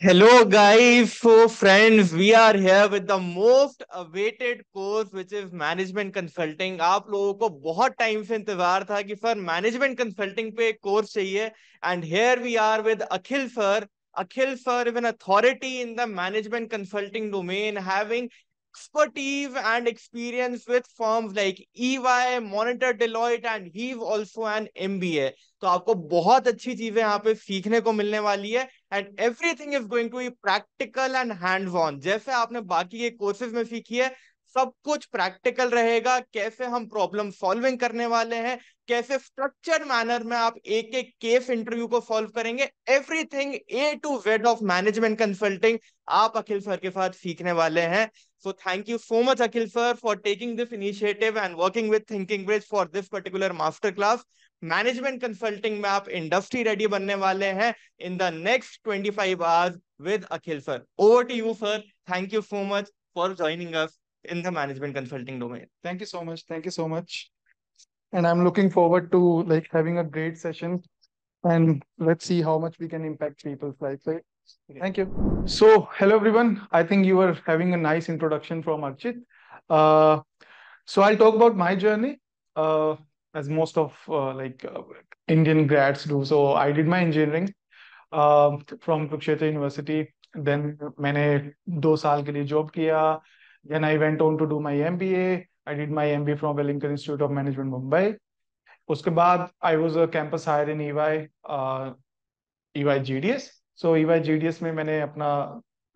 Hello, guys. So, friends, we are here with the most awaited course, which is management consulting. आप लोगों को बहुत time से इंतजार था कि सर मैनेजमेंट कंसल्टिंग पे एक कोर्स चाहिए and here we are with Akhil sir. Akhil sir is an authority in the management consulting domain, having expertise and experience with firms like EY, Monitor, Deloitte, and he's also an MBA. तो आपको बहुत अच्छी चीजें यहाँ पे सीखने को मिलने वाली है and everything is going to be practical and hands on. जैसे आपने बाकी के कोर्सेज में सीखी है, सब कुछ प्रैक्टिकल रहेगा. कैसे हम प्रॉब्लम सॉल्विंग करने वाले हैं, कैसे स्ट्रक्चर्ड मैनर में आप एक एक केस इंटरव्यू को सॉल्व करेंगे, everything A to Z of management consulting आप अखिल सर के साथ सीखने वाले हैं. So thank you so much, Akhil sir, for taking this initiative and working with Thinking Bridge for this particular masterclass. Management consulting में आप industry ready बनने वाले हैं in the next 25 hours with Akhil sir. Over to you, sir. Thank you so much for joining us in the management consulting domain. Thank you so much. Thank you so much. And I'm looking forward to having a great session and let's see how much we can impact people's lives, right? Thank you. So, hello everyone. I think you were having a nice introduction from Archit. Uh, so I'll talk about my journey, as most of Indian grads do. So I did my engineering from Kurukshetra University. Then मैंने 2 साल के लिए job किया. Then I went on to do my MBA. I did my MBA from Wellington Institute of Management, Mumbai. उसके बाद I was a campus hire in EY GDS. So EY GDS में मैंने अपना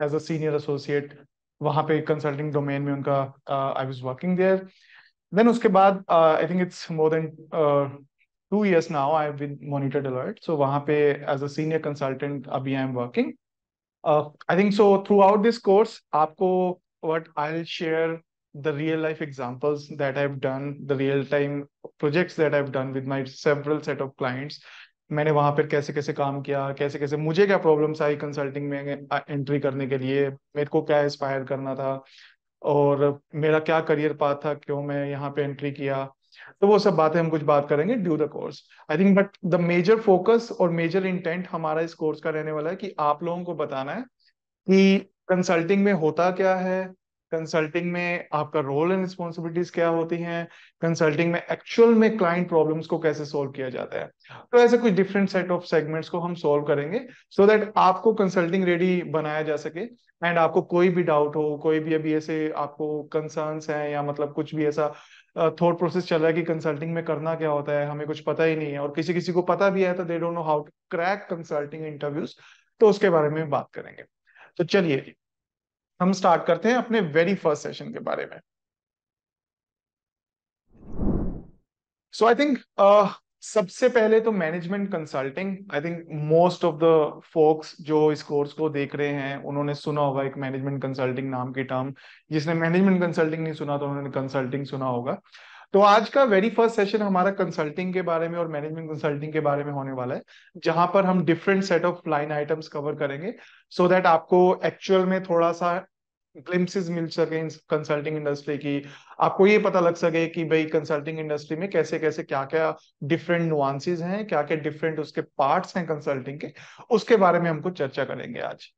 as a senior associate वहाँ पे consulting domain में उनका I was working there. Then उसके बाद I think it's more than 2 years now I've been Monitor Deloitte. So वहाँ पे as a senior consultant अभी I am working. I think so throughout this course, आपको what I'll share the real life examples that I've done, the real time projects that I've done with my several set of clients. मैंने वहां पर कैसे कैसे काम किया, कैसे कैसे मुझे क्या प्रॉब्लम्स आई कंसल्टिंग में एंट्री करने के लिए, मेरे को क्या इंस्पायर करना था और मेरा क्या करियर पाथ था, क्यों मैं यहाँ पे एंट्री किया. तो वो सब बातें हम कुछ बात करेंगे due the course. I think but the major focus और मेजर इंटेंट हमारा इस कोर्स का रहने वाला है कि आप लोगों को बताना है कि कंसल्टिंग में होता क्या है, कंसल्टिंग में आपका रोल एंड रिस्पॉन्सिबिलिटीज क्या होती हैं, कंसल्टिंग में एक्चुअल में क्लाइंट प्रॉब्लम्स को कैसे सोल्व किया जाता है. तो ऐसे कुछ डिफरेंट सेट ऑफ सेगमेंट्स को हम सोल्व करेंगे सो दैट आपको कंसल्टिंग रेडी बनाया जा सके. एंड आपको कोई भी डाउट हो, कोई भी अभी ऐसे आपको कंसर्न्स हैं या मतलब कुछ भी ऐसा थॉट प्रोसेस चल रहा है कि कंसल्टिंग में करना क्या होता है, हमें कुछ पता ही नहीं है, और किसी किसी को पता भी है तो they don't know how to crack consulting interviews, तो उसके बारे में बात करेंगे. तो चलिए हम स्टार्ट करते हैं अपने वेरी फर्स्ट सेशन के बारे में. सो आई थिंक सबसे पहले तो management consulting, I think most of the folks जो इस कोर्स को देख रहे हैं उन्होंने सुना होगा एक मैनेजमेंट कंसल्टिंग नाम की टर्म. जिसने मैनेजमेंट कंसल्टिंग नहीं सुना तो उन्होंने कंसल्टिंग सुना होगा. तो आज का वेरी फर्स्ट सेशन हमारा कंसल्टिंग के बारे में और मैनेजमेंट कंसल्टिंग के बारे में होने वाला है, जहां पर हम different set of line items cover करेंगे सो दैट आपको एक्चुअल में थोड़ा सा ग्लिम्पसेस मिल सके कंसल्टिंग इंडस्ट्री की. आपको ये पता लग सके कि भाई कंसल्टिंग इंडस्ट्री में कैसे कैसे क्या क्या डिफरेंट नुआंसेस हैं, क्या क्या डिफरेंट उसके पार्ट्स हैं कंसल्टिंग के, उसके बारे में हमको चर्चा करेंगे आज.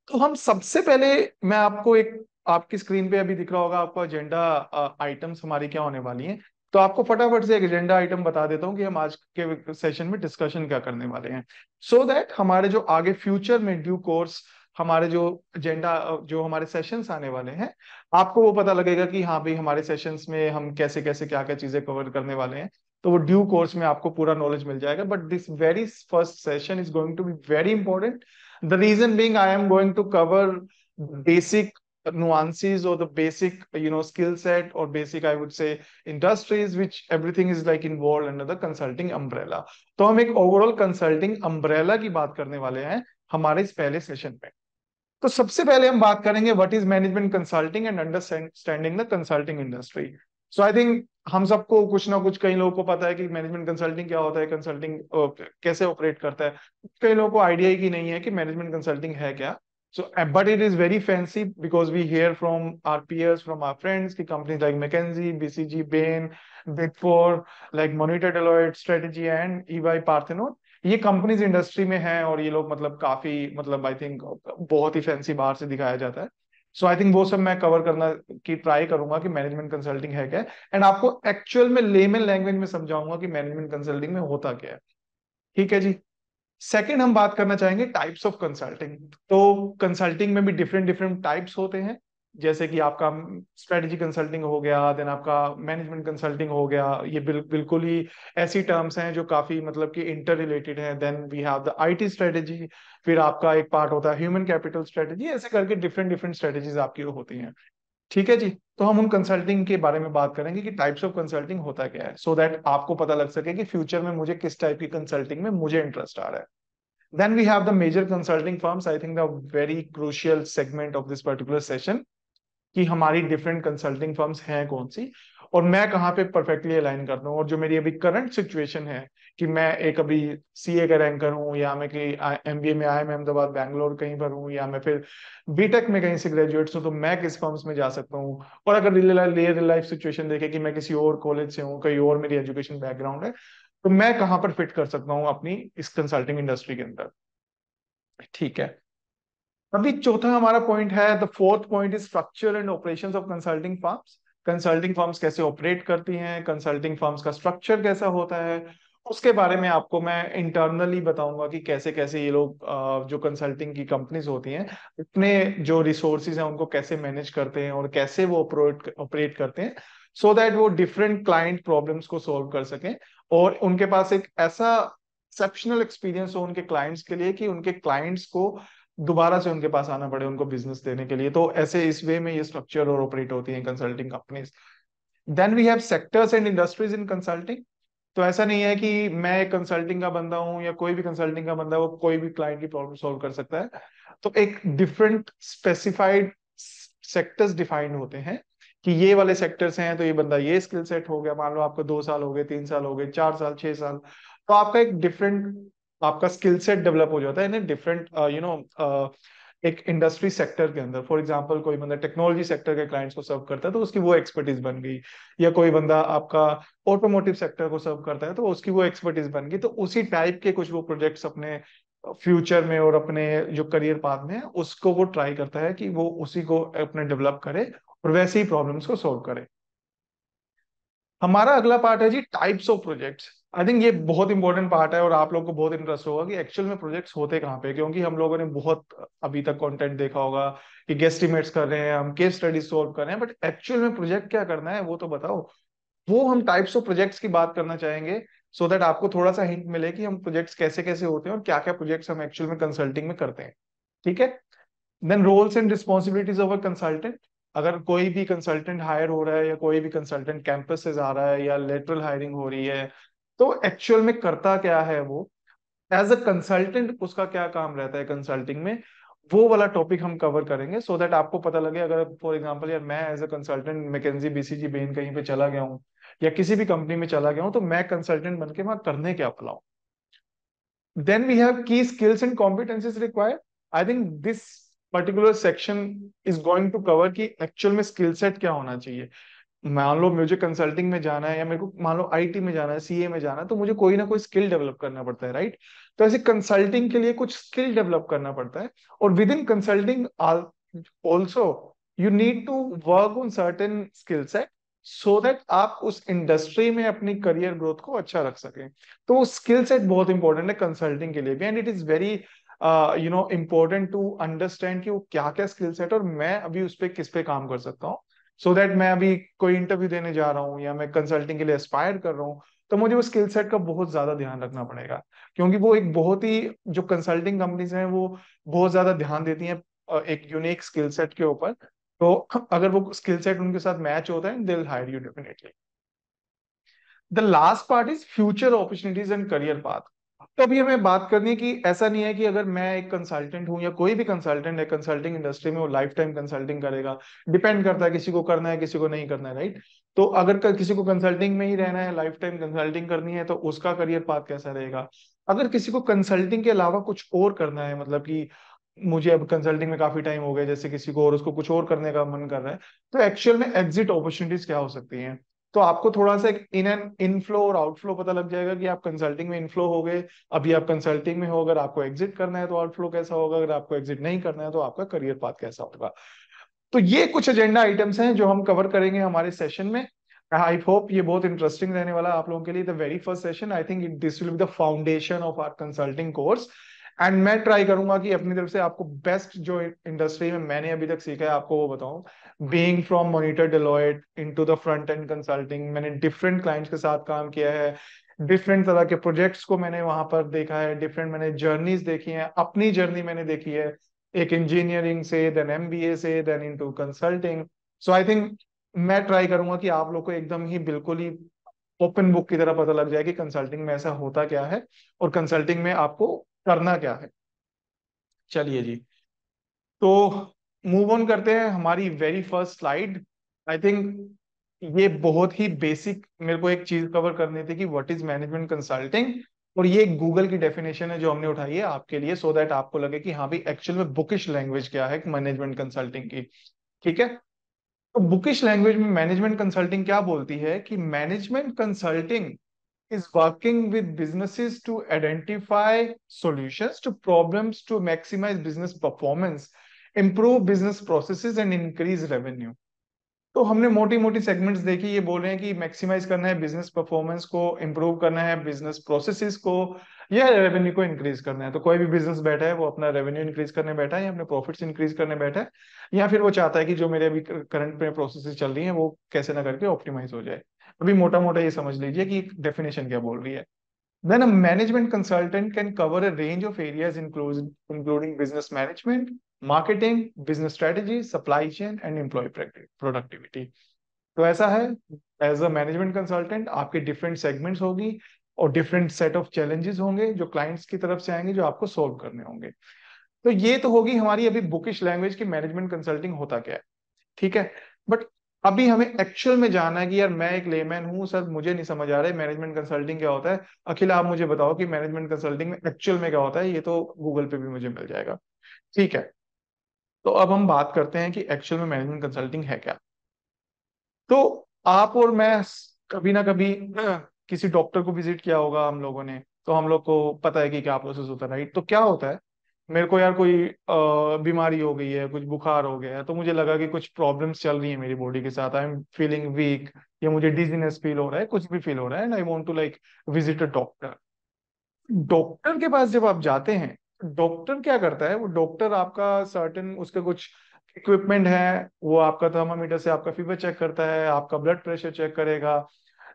तो हम सबसे पहले, मैं आपको एक, आपकी स्क्रीन पे अभी दिख रहा होगा आपको एजेंडा आइटम्स हमारी क्या होने वाली हैं. तो आपको फटाफट से एक एजेंडा आइटम बता देता हूँ कि हम आज के सेशन में डिस्कशन क्या करने वाले हैं, सो दैट हमारे जो आगे फ्यूचर में ड्यू कोर्स हमारे जो एजेंडा जो हमारे सेशंस आने वाले हैं, आपको वो पता लगेगा कि हाँ भाई हमारे सेशंस में हम कैसे कैसे क्या क्या चीजें कवर करने वाले हैं. तो वो ड्यू कोर्स में आपको पूरा नॉलेज मिल जाएगा. But this very first session is going to be very important. The reason being, I am going to cover basic nuances or the basic, skill set or basic, I would say, industries, which everything is like involved under the consulting umbrella. तो हम एक overall consulting umbrella की बात करने वाले हैं हमारे इस पहले सेशन में. तो सबसे पहले हम बात करेंगे what is management consulting and understanding the consulting industry. So I think हम सबको कुछ ना कुछ, कई लोगों को पता है कि मैनेजमेंट कंसल्टिंग क्या होता है, कंसल्टिंग कैसे ऑपरेट करता है. कई लोगों को आइडिया ही नहीं है कि मैनेजमेंट कंसल्टिंग है क्या. So but it is very fancy because we hear from our peers, from our friends की companies like McKinsey, BCG, Bain, big four, like Monitor, Deloitte, strategy and EY, Parthenon. ये companies industry में है और ये लोग मतलब काफी मतलब आई थिंक बहुत ही फैंसी बाहर से दिखाया जाता है। सो आई थिंक वो सब मैं कवर करना की ट्राई करूंगा कि मैनेजमेंट कंसल्टिंग है क्या, एंड आपको एक्चुअल में लेमन लैंग्वेज में समझाऊंगा कि मैनेजमेंट कंसल्टिंग में होता क्या है। ठीक है जी। सेकंड हम बात करना चाहेंगे टाइप्स ऑफ कंसल्टिंग। तो कंसल्टिंग में भी डिफरेंट डिफरेंट टाइप्स होते हैं, जैसे कि आपका स्ट्रेटजी कंसल्टिंग हो गया, देन आपका मैनेजमेंट कंसल्टिंग हो गया। ये बिल्कुल ही ऐसी टर्म्स हैं जो काफी मतलब कि इंटर रिलेटेड हैं। Then we have the IT strategy, फिर आपका एक पार्ट होता है ह्यूमन कैपिटल स्ट्रेटजी, ऐसे करके डिफरेंट डिफरेंट स्ट्रेटजीज आपकी होती हैं। ठीक है जी। तो हम उन कंसल्टिंग के बारे में बात करेंगे कि टाइप्स ऑफ कंसल्टिंग होता क्या है, सो दैट आपको पता लग सके कि फ्यूचर में मुझे किस टाइप की कंसल्टिंग में मुझे इंटरेस्ट आ रहा है। Then we have the major consulting firms. I think the very crucial segment of this particular session कि हमारी डिफरेंट कंसल्टिंग फर्म्स हैं कौन सी, और मैं कहाँ पे परफेक्टली अलाइन करता हूँ। और जो मेरी अभी करंट सिचुएशन है कि मैं एक अभी सीए का रैंकर हूँ, या मैं कहीं एमबीए में आई एम अहमदाबाद बैंगलोर कहीं पर हूँ, या मैं फिर बीटेक में कहीं से ग्रेजुएट हूँ, तो मैं किस फर्म्स में जा सकता हूँ। और अगर रियल लाइफ सिचुएशन देखे कि मैं किसी और कॉलेज से हूँ, कहीं और मेरी एजुकेशन बैकग्राउंड है, तो मैं कहाँ पर फिट कर सकता हूँ अपनी इस कंसल्टिंग इंडस्ट्री के अंदर। ठीक है। अभी चौथा हमारा पॉइंट है, the fourth point is structure and operations of consulting firms. Consulting firms कैसे ऑपरेट करती हैं, कंसल्टिंग फर्म्स का स्ट्रक्चर कैसा होता है, उसके बारे में आपको मैं इंटरनली बताऊंगा कि कैसे कैसे ये लोग जो कंसल्टिंग की कंपनीज होती हैं अपने जो रिसोर्सेज हैं उनको कैसे मैनेज करते हैं और कैसे वो ऑपरेट ऑपरेट करते हैं, सो दैट वो डिफरेंट क्लाइंट प्रॉब्लम्स को सॉल्व कर सकें और उनके पास एक ऐसा एक्सेप्शनल एक्सपीरियंस हो उनके क्लाइंट्स के लिए कि उनके क्लाइंट्स को दोबारा से उनके पास आना पड़े उनको बिजनेस देने के लिए। तो ऐसे इस वे में ये स्ट्रक्चर और ऑपरेट होती है consulting companies. Then we have sectors and industries in consulting. तो ऐसा नहीं है कि मैं एक कंसल्टिंग का बंदा हूं या कोई भी कंसल्टिंग का बंदा वो कोई भी क्लाइंट की प्रॉब्लम सॉल्व कर सकता है। तो एक डिफरेंट स्पेसिफाइड सेक्टर्स डिफाइंड होते हैं कि ये वाले सेक्टर्स हैं तो ये बंदा ये स्किल सेट हो गया। मान लो आपको 2 साल हो गए, 3 साल हो गए, 4 साल, 6 साल, तो आपका एक डिफरेंट आपका स्किल सेट डेवलप हो जाता है इन डिफरेंट एक इंडस्ट्री सेक्टर के अंदर। फॉर एग्जांपल कोई बंदा टेक्नोलॉजी सेक्टर के क्लाइंट्स को सर्व करता है तो उसकी वो एक्सपर्टीज बन गई, या कोई बंदा आपका ऑटोमोटिव सेक्टर को सर्व करता है तो उसकी वो एक्सपर्टीज बन गई। तो उसी टाइप के कुछ वो प्रोजेक्ट्स अपने फ्यूचर में और अपने जो करियर पाथ में है उसको वो ट्राई करता है कि वो उसी को अपने डेवलप करे और वैसे ही प्रॉब्लम्स को सॉल्व करे। हमारा अगला पार्ट है जी types of projects. I think ये बहुत इंपॉर्टेंट पार्ट है और आप लोगों को बहुत इंटरेस्ट होगा कि एक्चुअल में प्रोजेक्ट्स होते कहाँ पे, क्योंकि हम लोगों ने बहुत अभी तक कंटेंट देखा होगा कि गेस्टिमेट्स कर रहे हैं, हम केस स्टडी सॉल्व कर रहे हैं, बट एक्चुअल में प्रोजेक्ट क्या करना है वो तो बताओ। वो हम टाइप्स ऑफ प्रोजेक्ट्स की बात करना चाहेंगे, सो दैट आपको थोड़ा सा हिंट मिले कि हम प्रोजेक्ट्स कैसे कैसे होते हैं और क्या क्या प्रोजेक्ट्स हम एक्चुअल में कंसल्टिंग में करते हैं। ठीक है। Then roles and responsibilities of a consultant. अगर कोई भी कंसल्टेंट हायर हो रहा है या कोई भी कंसल्टेंट कैंपस से आ रहा है या लेटरल हायरिंग हो रही है, तो एक्चुअल में करता क्या है वो, एज अ कंसल्टेंट उसका क्या काम रहता है कंसल्टिंग में, वो वाला टॉपिक हम कवर करेंगे, सो दैट आपको पता लगे। अगर फॉर एग्जांपल यार मैं as a consultant McKinsey BCG Bain कहीं पे चला गया हूँ या किसी भी कंपनी में चला गया हूँ, तो मैं कंसल्टेंट बन के वहां करने क्या वाला हूँ। Then we have key skills and competencies required. I think this particular section is going to cover कि एक्चुअल में स्किल सेट क्या होना चाहिए। मान लो मुझे कंसल्टिंग में जाना है या मेरे को मान लो आईटी में जाना है, सीए में जाना है, तो मुझे कोई ना कोई स्किल डेवलप करना पड़ता है, राइट। तो ऐसे कंसल्टिंग के लिए कुछ स्किल डेवलप करना पड़ता है, और within consulting also you need to work on certain skill set, so that आप उस इंडस्ट्री में अपनी करियर ग्रोथ को अच्छा रख सकें। तो स्किल सेट बहुत इंपॉर्टेंट है कंसल्टिंग के लिए भी, and it is very important to understand कि वो क्या क्या स्किल सेट और मैं अभी उस पर किस पे काम कर सकता हूँ, सो दैट मैं अभी कोई इंटरव्यू देने जा रहा हूँ या मैं कंसल्टिंग के लिए एस्पायर कर रहा हूँ, तो मुझे वो स्किल सेट का बहुत ज्यादा ध्यान रखना पड़ेगा। क्योंकि वो एक बहुत ही जो कंसल्टिंग कंपनीज हैं वो बहुत ज्यादा ध्यान देती हैं एक यूनिक स्किल सेट के ऊपर। तो अगर वो स्किल सेट उनके साथ मैच होता है, they will hire you definitely. The last part is future opportunities and career path. तो अभी हमें बात करनी है कि ऐसा नहीं है कि अगर मैं एक कंसल्टेंट हूं या कोई भी कंसल्टेंट है कंसल्टिंग इंडस्ट्री में वो लाइफ टाइम कंसल्टिंग करेगा। डिपेंड करता है, किसी को करना है किसी को नहीं करना है, राइट। तो अगर किसी को कंसल्टिंग में ही रहना है, लाइफ टाइम कंसल्टिंग करनी है, तो उसका करियर पाथ कैसा रहेगा। अगर किसी को कंसल्टिंग के अलावा कुछ और करना है, मतलब कि मुझे अब कंसल्टिंग में काफी टाइम हो गया जैसे किसी को, और उसको कुछ और करने का मन कर रहा है, तो एक्चुअल में एग्जिट अपॉर्चुनिटीज क्या हो सकती हैं। तो आपको थोड़ा सा इन एंड इनफ्लो और आउटफ्लो पता लग जाएगा कि आप कंसल्टिंग में इनफ्लो हो गए, अभी आप कंसल्टिंग में हो, अगर आपको एग्जिट करना है तो आउटफ्लो कैसा होगा, अगर आपको एग्जिट नहीं करना है तो आपका करियर पाथ कैसा होगा। तो ये कुछ एजेंडा आइटम्स हैं जो हम कवर करेंगे हमारे सेशन में। आई होप ये बहुत इंटरेस्टिंग रहने वाला है आप लोगों के लिए। The very first session, I think this will be the foundation of our consulting course. And मैं ट्राई करूंगा कि अपनी तरफ से आपको बेस्ट जो इंडस्ट्री में मैंने अभी तक सीखा है आपको वो बताऊं। Being from monitor Deloitte into the front end consulting, मैंने डिफरेंट क्लाइंट्स के साथ काम किया है, डिफरेंट तरह के प्रोजेक्ट्स को मैंने वहां पर देखा है, डिफरेंट मैंने जर्नीज देखी हैं, अपनी जर्नी मैंने देखी है, एक इंजीनियरिंग से, देन एमबीए से, then into consulting. So I think मैं ट्राई करूंगा कि आप लोग को एकदम ही बिल्कुल ही ओपन बुक की तरह पता लग जाए कि कंसल्टिंग में ऐसा होता क्या है और कंसल्टिंग में आपको करना क्या है। चलिए जी, तो मूव ऑन करते हैं हमारी वेरी फर्स्ट स्लाइड। आई थिंक ये बहुत ही बेसिक मेरे को एक चीज कवर करनी थी कि व्हाट इज मैनेजमेंट कंसल्टिंग, और ये गूगल की डेफिनेशन है जो हमने उठाई है आपके लिए, सो दैट आपको लगे कि हाँ भी एक्चुअल में बुकिश लैंग्वेज क्या है मैनेजमेंट कंसल्टिंग की। ठीक है, तो बुकिश लैंग्वेज में मैनेजमेंट कंसल्टिंग क्या बोलती है कि management consulting is working with businesses to identify solutions to problems to maximize business performance, improve business processes and increase revenue। तो हमने मोटी मोटी सेगमेंट्स देखी, ये बोल रहे हैं कि मैक्सिमाइज करना है बिजनेस परफॉर्मेंस को, इंप्रूव करना है बिजनेस प्रोसेसेस को, या रेवेन्यू को इंक्रीज करना है। तो कोई भी बिजनेस बैठा है वो अपना रेवेन्यू इंक्रीज करने बैठा है या अपने प्रॉफिट्स इंक्रीज करने बैठा है, या फिर वो चाहता है कि जो मेरे अभी करंट में प्रोसेसेस चल रही हैं वो कैसे ना करके ऑप्टिमाइज हो जाए। अभी मोटा मोटा ये समझ लीजिए कि डेफिनेशन क्या बोल रही है। Then a management consultant can cover a range of areas including business management, marketing, business strategy, supply chain, and employee productivity। तो ऐसा है, एज अ मैनेजमेंट कंसल्टेंट आपके डिफरेंट सेगमेंट्स होगी और डिफरेंट सेट ऑफ चैलेंजेस होंगे जो clients की तरफ से आएंगे जो आपको सोल्व करने होंगे। तो ये तो होगी हमारी अभी बुकिश लैंग्वेज की मैनेजमेंट कंसल्टिंग होता क्या है। ठीक है, बट अभी हमें एक्चुअल में जाना है कि यार मैं एक लेमैन हूँ सर, मुझे नहीं समझ आ रहा है मैनेजमेंट कंसल्टिंग क्या होता है। अखिल आप मुझे बताओ कि मैनेजमेंट कंसल्टिंग में एक्चुअल में क्या होता है, ये तो गूगल पे भी मुझे मिल जाएगा। ठीक है, तो अब हम बात करते हैं कि एक्चुअल में मैनेजमेंट कंसल्टिंग है क्या। तो आप और मैं कभी ना कभी किसी डॉक्टर को विजिट किया होगा हम लोगों ने, तो हम लोग को पता है कि क्या प्रोसेस होता है, राइट। तो क्या होता है, मेरे को यार कोई बीमारी हो गई है, कुछ बुखार हो गया है, तो मुझे लगा कि कुछ प्रॉब्लम्स चल रही है मेरी बॉडी के साथ, आई एम फीलिंग वीक, या मुझे डिजीनेस फील हो रहा है, कुछ भी फील हो रहा है, and I want to like visit a doctor. Doctor के पास जब आप जाते हैं, डॉक्टर क्या करता है, वो डॉक्टर आपका सर्टेन उसके कुछ इक्विपमेंट है, वो आपका थर्मामीटर से आपका फीवर चेक करता है, आपका ब्लड प्रेशर चेक करेगा,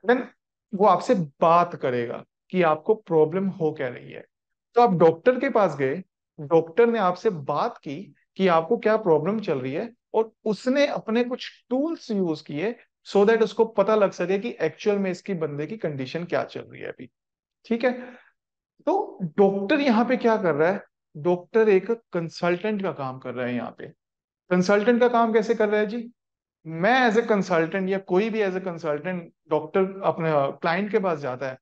देन वो आपसे बात करेगा कि आपको प्रॉब्लम हो क्या रही है। तो आप डॉक्टर के पास गए, डॉक्टर ने आपसे बात की कि आपको क्या प्रॉब्लम चल रही है, और उसने अपने कुछ टूल्स यूज किए सो दैट उसको पता लग सके कि एक्चुअल में इसकी बंदे की कंडीशन क्या चल रही है अभी। ठीक है, तो डॉक्टर यहाँ पे क्या कर रहा है, डॉक्टर एक कंसल्टेंट का काम कर रहा है यहाँ पे। कंसल्टेंट का काम कैसे कर रहा है जी, मैं एज ए कंसल्टेंट या कोई भी एज ए कंसल्टेंट डॉक्टर अपने क्लाइंट के पास जाता है,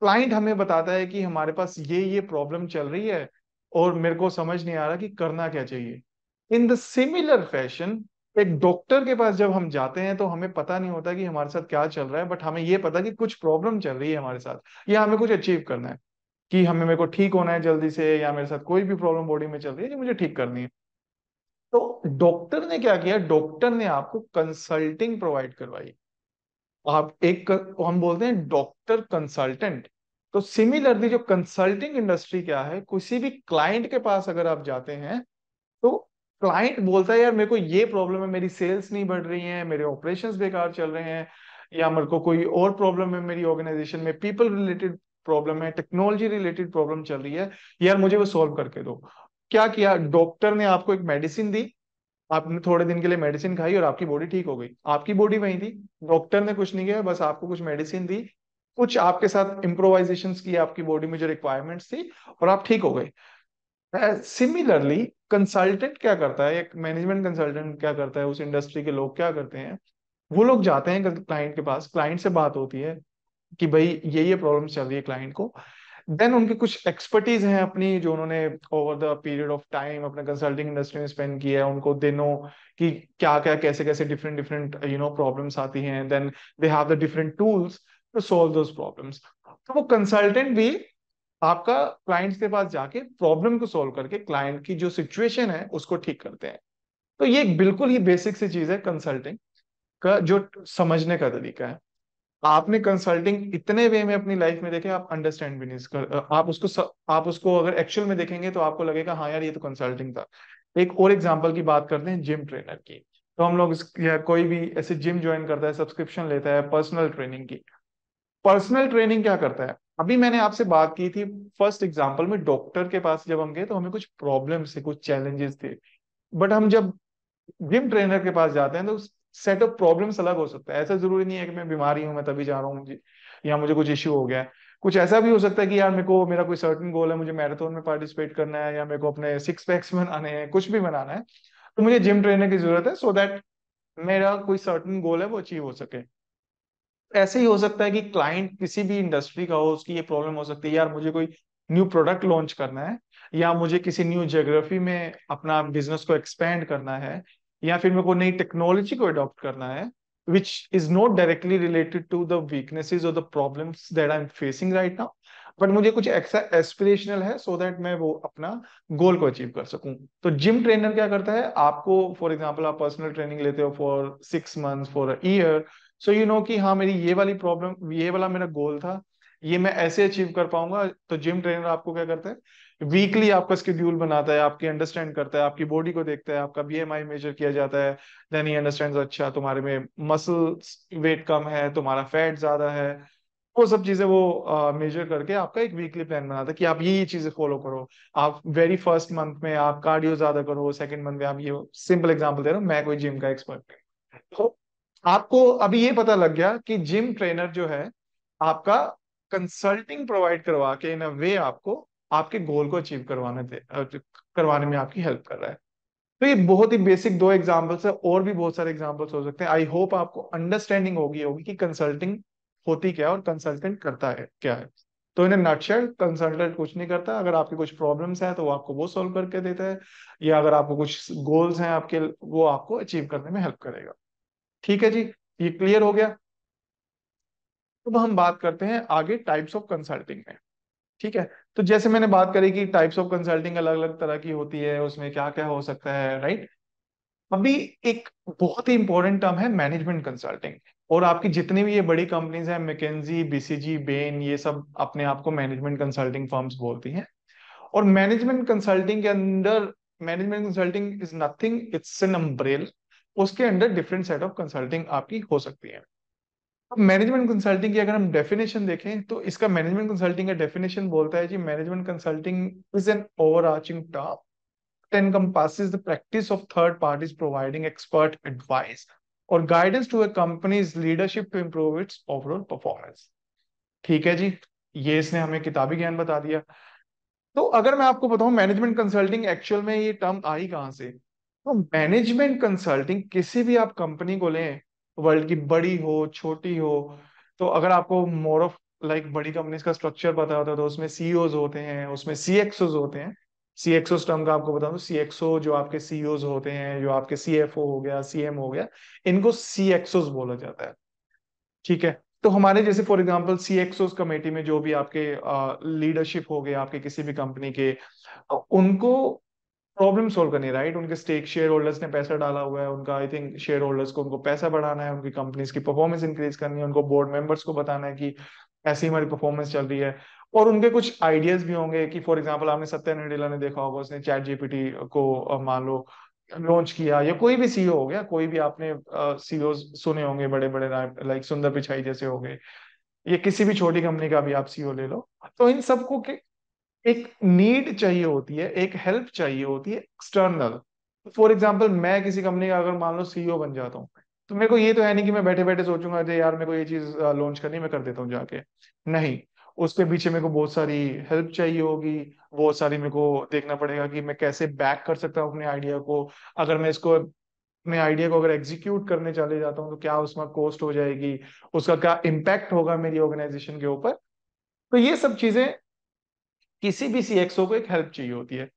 क्लाइंट हमें बताता है कि हमारे पास ये प्रॉब्लम चल रही है और मेरे को समझ नहीं आ रहा कि करना क्या चाहिए। इन द सिमिलर फैशन एक डॉक्टर के पास जब हम जाते हैं तो हमें पता नहीं होता कि हमारे साथ क्या चल रहा है, बट हमें ये पता कि कुछ प्रॉब्लम चल रही है हमारे साथ या हमें कुछ अचीव करना है, कि हमें मेरे को ठीक होना है जल्दी से, या मेरे साथ कोई भी प्रॉब्लम बॉडी में चल रही है जो मुझे ठीक करनी है। तो डॉक्टर ने क्या किया, डॉक्टर ने आपको कंसल्टिंग प्रोवाइड करवाई। आप एक हम बोलते हैं डॉक्टर कंसल्टेंट। तो सिमिलरली जो कंसल्टिंग इंडस्ट्री क्या है, किसी भी क्लाइंट के पास अगर आप जाते हैं तो क्लाइंट बोलता है यार मेरे को ये प्रॉब्लम है, मेरी सेल्स नहीं बढ़ रही है, मेरे ऑपरेशंस बेकार चल रहे हैं, या मेरे को कोई और प्रॉब्लम है मेरी ऑर्गेनाइजेशन में, पीपल रिलेटेड प्रॉब्लम है, टेक्नोलॉजी रिलेटेड प्रॉब्लम चल रही है, यार मुझे वो सॉल्व करके दो। क्या किया, डॉक्टर ने आपको एक मेडिसिन दी, आपने थोड़े दिन के लिए मेडिसिन खाई और आपकी बॉडी ठीक हो गई, आपकी बॉडी वही थी, डॉक्टर ने कुछ नहीं किया, बस आपको कुछ मेडिसिन दी, कुछ आपके साथ इम्प्रोवाइजेशन किए आपकी बॉडी में जो रिक्वायरमेंट्स थी, और आप ठीक हो गए। सिमिलरली कंसल्टेंट क्या करता है, एक मैनेजमेंट कंसल्टेंट क्या करता है, उस इंडस्ट्री के लोग क्या करते हैं, वो लोग जाते हैं क्लाइंट के पास, क्लाइंट से बात होती है कि भाई ये प्रॉब्लम चल रही है क्लाइंट को, देन उनकी कुछ एक्सपर्टीज हैं अपनी जो उन्होंने over the period of time अपने कंसल्टिंग इंडस्ट्री में स्पेंड किया है, उनको दे नो कि क्या क्या कैसे कैसे डिफरेंट डिफरेंट प्रॉब्लम्स आती हैं, then they have the different tools to solve those problems. तो वो कंसल्टेंट भी आपका क्लाइंट्स के पास जाके प्रॉब्लम को सॉल्व करके क्लाइंट की जो सिचुएशन है उसको ठीक करते हैं। तो ये एक बिल्कुल ही बेसिक सी चीज है कंसल्टिंग का, जो समझने का तरीका है। आपने कंसल्टिंग इतने वे में अपनी लाइफ में देखे, आप अंडरस्टैंड भी नहीं कर, आप उसको अगर एक्चुअल में देखेंगे तो आपको लगेगा हाँ यार ये तो कंसल्टिंग था। एक और एग्जांपल की बात करते हैं जिम ट्रेनर की। तो हम लोग या कोई भी ऐसे जिम ज्वाइन करता है, सब्सक्रिप्शन लेता है पर्सनल ट्रेनिंग की। पर्सनल ट्रेनिंग क्या करता है? अभी मैंने आपसे बात की थी फर्स्ट एग्जांपल में, डॉक्टर के पास जब हम गए तो हमें कुछ प्रॉब्लम्स थे, कुछ चैलेंजेस थे। बट हम जब जिम ट्रेनर के पास जाते हैं तो सेट ऑफ प्रॉब्लम्स अलग हो सकता है। ऐसा जरूरी नहीं है कि मैं बीमारी हूं मैं तभी जा रहा हूँ या मुझे कुछ इश्यू हो गया है। कुछ ऐसा भी हो सकता है कि यार मेरे को मेरा कोई सर्टेन गोल है, मुझे मैराथन में पार्टिसिपेट करना है, या मेरे को अपने सिक्स पैक्स बनाने हैं, कुछ भी बनाना है, तो मुझे जिम ट्रेनर की जरूरत है सो दैट मेरा कोई सर्टेन गोल है वो अचीव हो सके। ऐसे ही हो सकता है कि क्लाइंट किसी भी इंडस्ट्री का हो, उसकी ये प्रॉब्लम हो सकती है यार मुझे कोई न्यू प्रोडक्ट लॉन्च करना है, या मुझे किसी न्यू ज्योग्राफी में अपना बिजनेस को एक्सपेंड करना है, या फिर मेरे को नई टेक्नोलॉजी को अडॉप्ट करना है which is not directly related to the weaknesses और the problems that I am facing right now, but मुझे कुछ ऐसा एस्पिरेशनल है सो दैट मैं वो अपना गोल को अचीव कर सकूं। तो जिम ट्रेनर क्या करता है, आपको फॉर एग्जाम्पल आप पर्सनल ट्रेनिंग लेते हो for 6 months for a year, so you know कि हाँ मेरी ये वाली प्रॉब्लम, ये वाला मेरा गोल था, ये मैं ऐसे अचीव कर पाऊंगा। तो जिम ट्रेनर आपको क्या करता है, वीकली आपका स्केड्यूल बनाता है, आपकी अंडरस्टैंड करता है, आपकी बॉडी को देखता है, आपका बीएमआई मेजर किया जाता है। देन ही अंडरस्टैंड अच्छा तुम्हारे में मसल वेट कम है, तुम्हारा फैट ज्यादा है, वो सब चीजें वो मेजर करके आपका एक वीकली प्लान बनाता है कि आप ये चीजें फॉलो करो। आप वेरी फर्स्ट मंथ में आप कार्डियो ज्यादा करो, सेकंड मंथ में आप ये, सिंपल एग्जांपल दे रहा हूँ, मैं कोई जिम का एक्सपर्ट नहीं। तो आपको अभी ये पता लग गया कि जिम ट्रेनर जो है आपका कंसल्टिंग प्रोवाइड करवा के इन अ वे आपको आपके गोल को अचीव करवाने में आपकी हेल्प कर रहा है। तो ये बहुत ही बेसिक दो एग्जांपल्स है, और भी बहुत सारे एग्जांपल्स हो सकते हैं। आई होप आपको अंडरस्टैंडिंग होगी होगी कि कंसल्टिंग होती क्या है और कंसल्टेंट करता है क्या है। तो इन नटशेल कंसल्टेंट कुछ नहीं करता, अगर आपके कुछ प्रॉब्लम्स हैं तो वो आपको वो सॉल्व करके देता है, या अगर आपको कुछ गोल्स हैं आपके, वो आपको अचीव करने में हेल्प करेगा। ठीक है जी, ये क्लियर हो गया। अब हम बात करते हैं आगे टाइप्स ऑफ कंसल्टिंग में। ठीक है, तो जैसे मैंने बात करी कि टाइप्स ऑफ कंसल्टिंग अलग अलग तरह की होती है, उसमें क्या क्या हो सकता है, राइट। अभी एक बहुत ही इंपॉर्टेंट टर्म है मैनेजमेंट कंसल्टिंग। और आपकी जितनी भी ये बड़ी कंपनीज हैं, मैकेंजी, बीसीजी, बेन, ये सब अपने आप को मैनेजमेंट कंसल्टिंग फर्म्स बोलती हैं। और मैनेजमेंट कंसल्टिंग के अंदर, management consulting is nothing, it's an umbrella. उसके under different set of consulting आपकी हो सकती है। अब मैनेजमेंट कंसल्टिंग की अगर हम डेफिनेशन देखें तो इसका, मैनेजमेंट कंसल्टिंग का डेफिनेशन बोलता है जी, management consulting is an overarching term encompasses the practice of third parties providing expert advice or guidance to a company's leadership to improve its overall performance। ठीक है जी, ये इसने हमें किताबी ज्ञान बता दिया। तो अगर मैं आपको बताऊं मैनेजमेंट कंसल्टिंग एक्चुअल में ये टर्म आई कहां से, तो मैनेजमेंट कंसल्टिंग किसी भी आप कंपनी को लें, वर्ल्ड की बड़ी हो छोटी हो, तो अगर आपको मोर ऑफ लाइक बड़ी कंपनीज का स्ट्रक्चर पता होता है तो उसमें सीईओज होते हैं, उसमें सीएक्सओज होते हैं। सीएक्सओ टर्म का आपको बता दूं, सीएक्सओ जो आपके सीईओज होते हैं, जो आपके सीएफओ हो गया, सीएम हो गया, इनको सीएक्सओज बोला जाता है। ठीक है, तो हमारे जैसे फॉर एग्जांपल सीएक्सओस कमेटी में जो भी आपके लीडरशिप हो गए आपके किसी भी कंपनी के, उनको प्रॉब्लम सोल्व करनी है, राइट। उनके स्टेक शेयर होल्डर्स ने पैसा डाला हुआ है, उनका आई थिंक शेयर होल्डर्स को उनको पैसा बढ़ाना है, उनकी कंपनीज की परफॉर्मेंस इंक्रीज करनी है, उनको बोर्ड मेंबर्स को बताना है कि ऐसी हमारी परफॉर्मेंस चल रही है। और उनके कुछ आइडियाज भी होंगे कि फॉर एग्जांपल आपने सत्या नडेला ने देखा होगा, उसने चैट जीपीटी को मान लो लॉन्च किया, या कोई भी सीईओ हो गया, कोई भी आपने सीईओ सुने होंगे बड़े बड़े, लाइक सुंदर पिचाई जैसे हो गए, ये किसी भी छोटी कंपनी का भी आप सीईओ ले लो। तो इन सबको एक नीड चाहिए होती है, एक हेल्प चाहिए होती है एक्सटर्नल। फॉर एग्जाम्पल मैं किसी कंपनी का अगर मान लो सीईओ बन जाता हूँ, तो मेरे को ये तो है नहीं कि मैं बैठे बैठे सोचूंगा अरे यार मेरे को ये चीज लॉन्च करनी है, मैं कर देता हूँ जाके। नहीं, उसके पीछे मेरे को बहुत सारी हेल्प चाहिए होगी, बहुत सारी मेरे को देखना पड़ेगा कि मैं कैसे बैक कर सकता हूँ अपने आइडिया को। अगर मैं इसको अपने आइडिया को अगर एग्जीक्यूट करने चले जाता हूँ तो क्या उसमें कॉस्ट हो जाएगी, उसका क्या इम्पैक्ट होगा मेरी ऑर्गेनाइजेशन के ऊपर। तो ये सब चीजें किसी भी सीएक्सओ को एक हेल्प चाहिए होती है।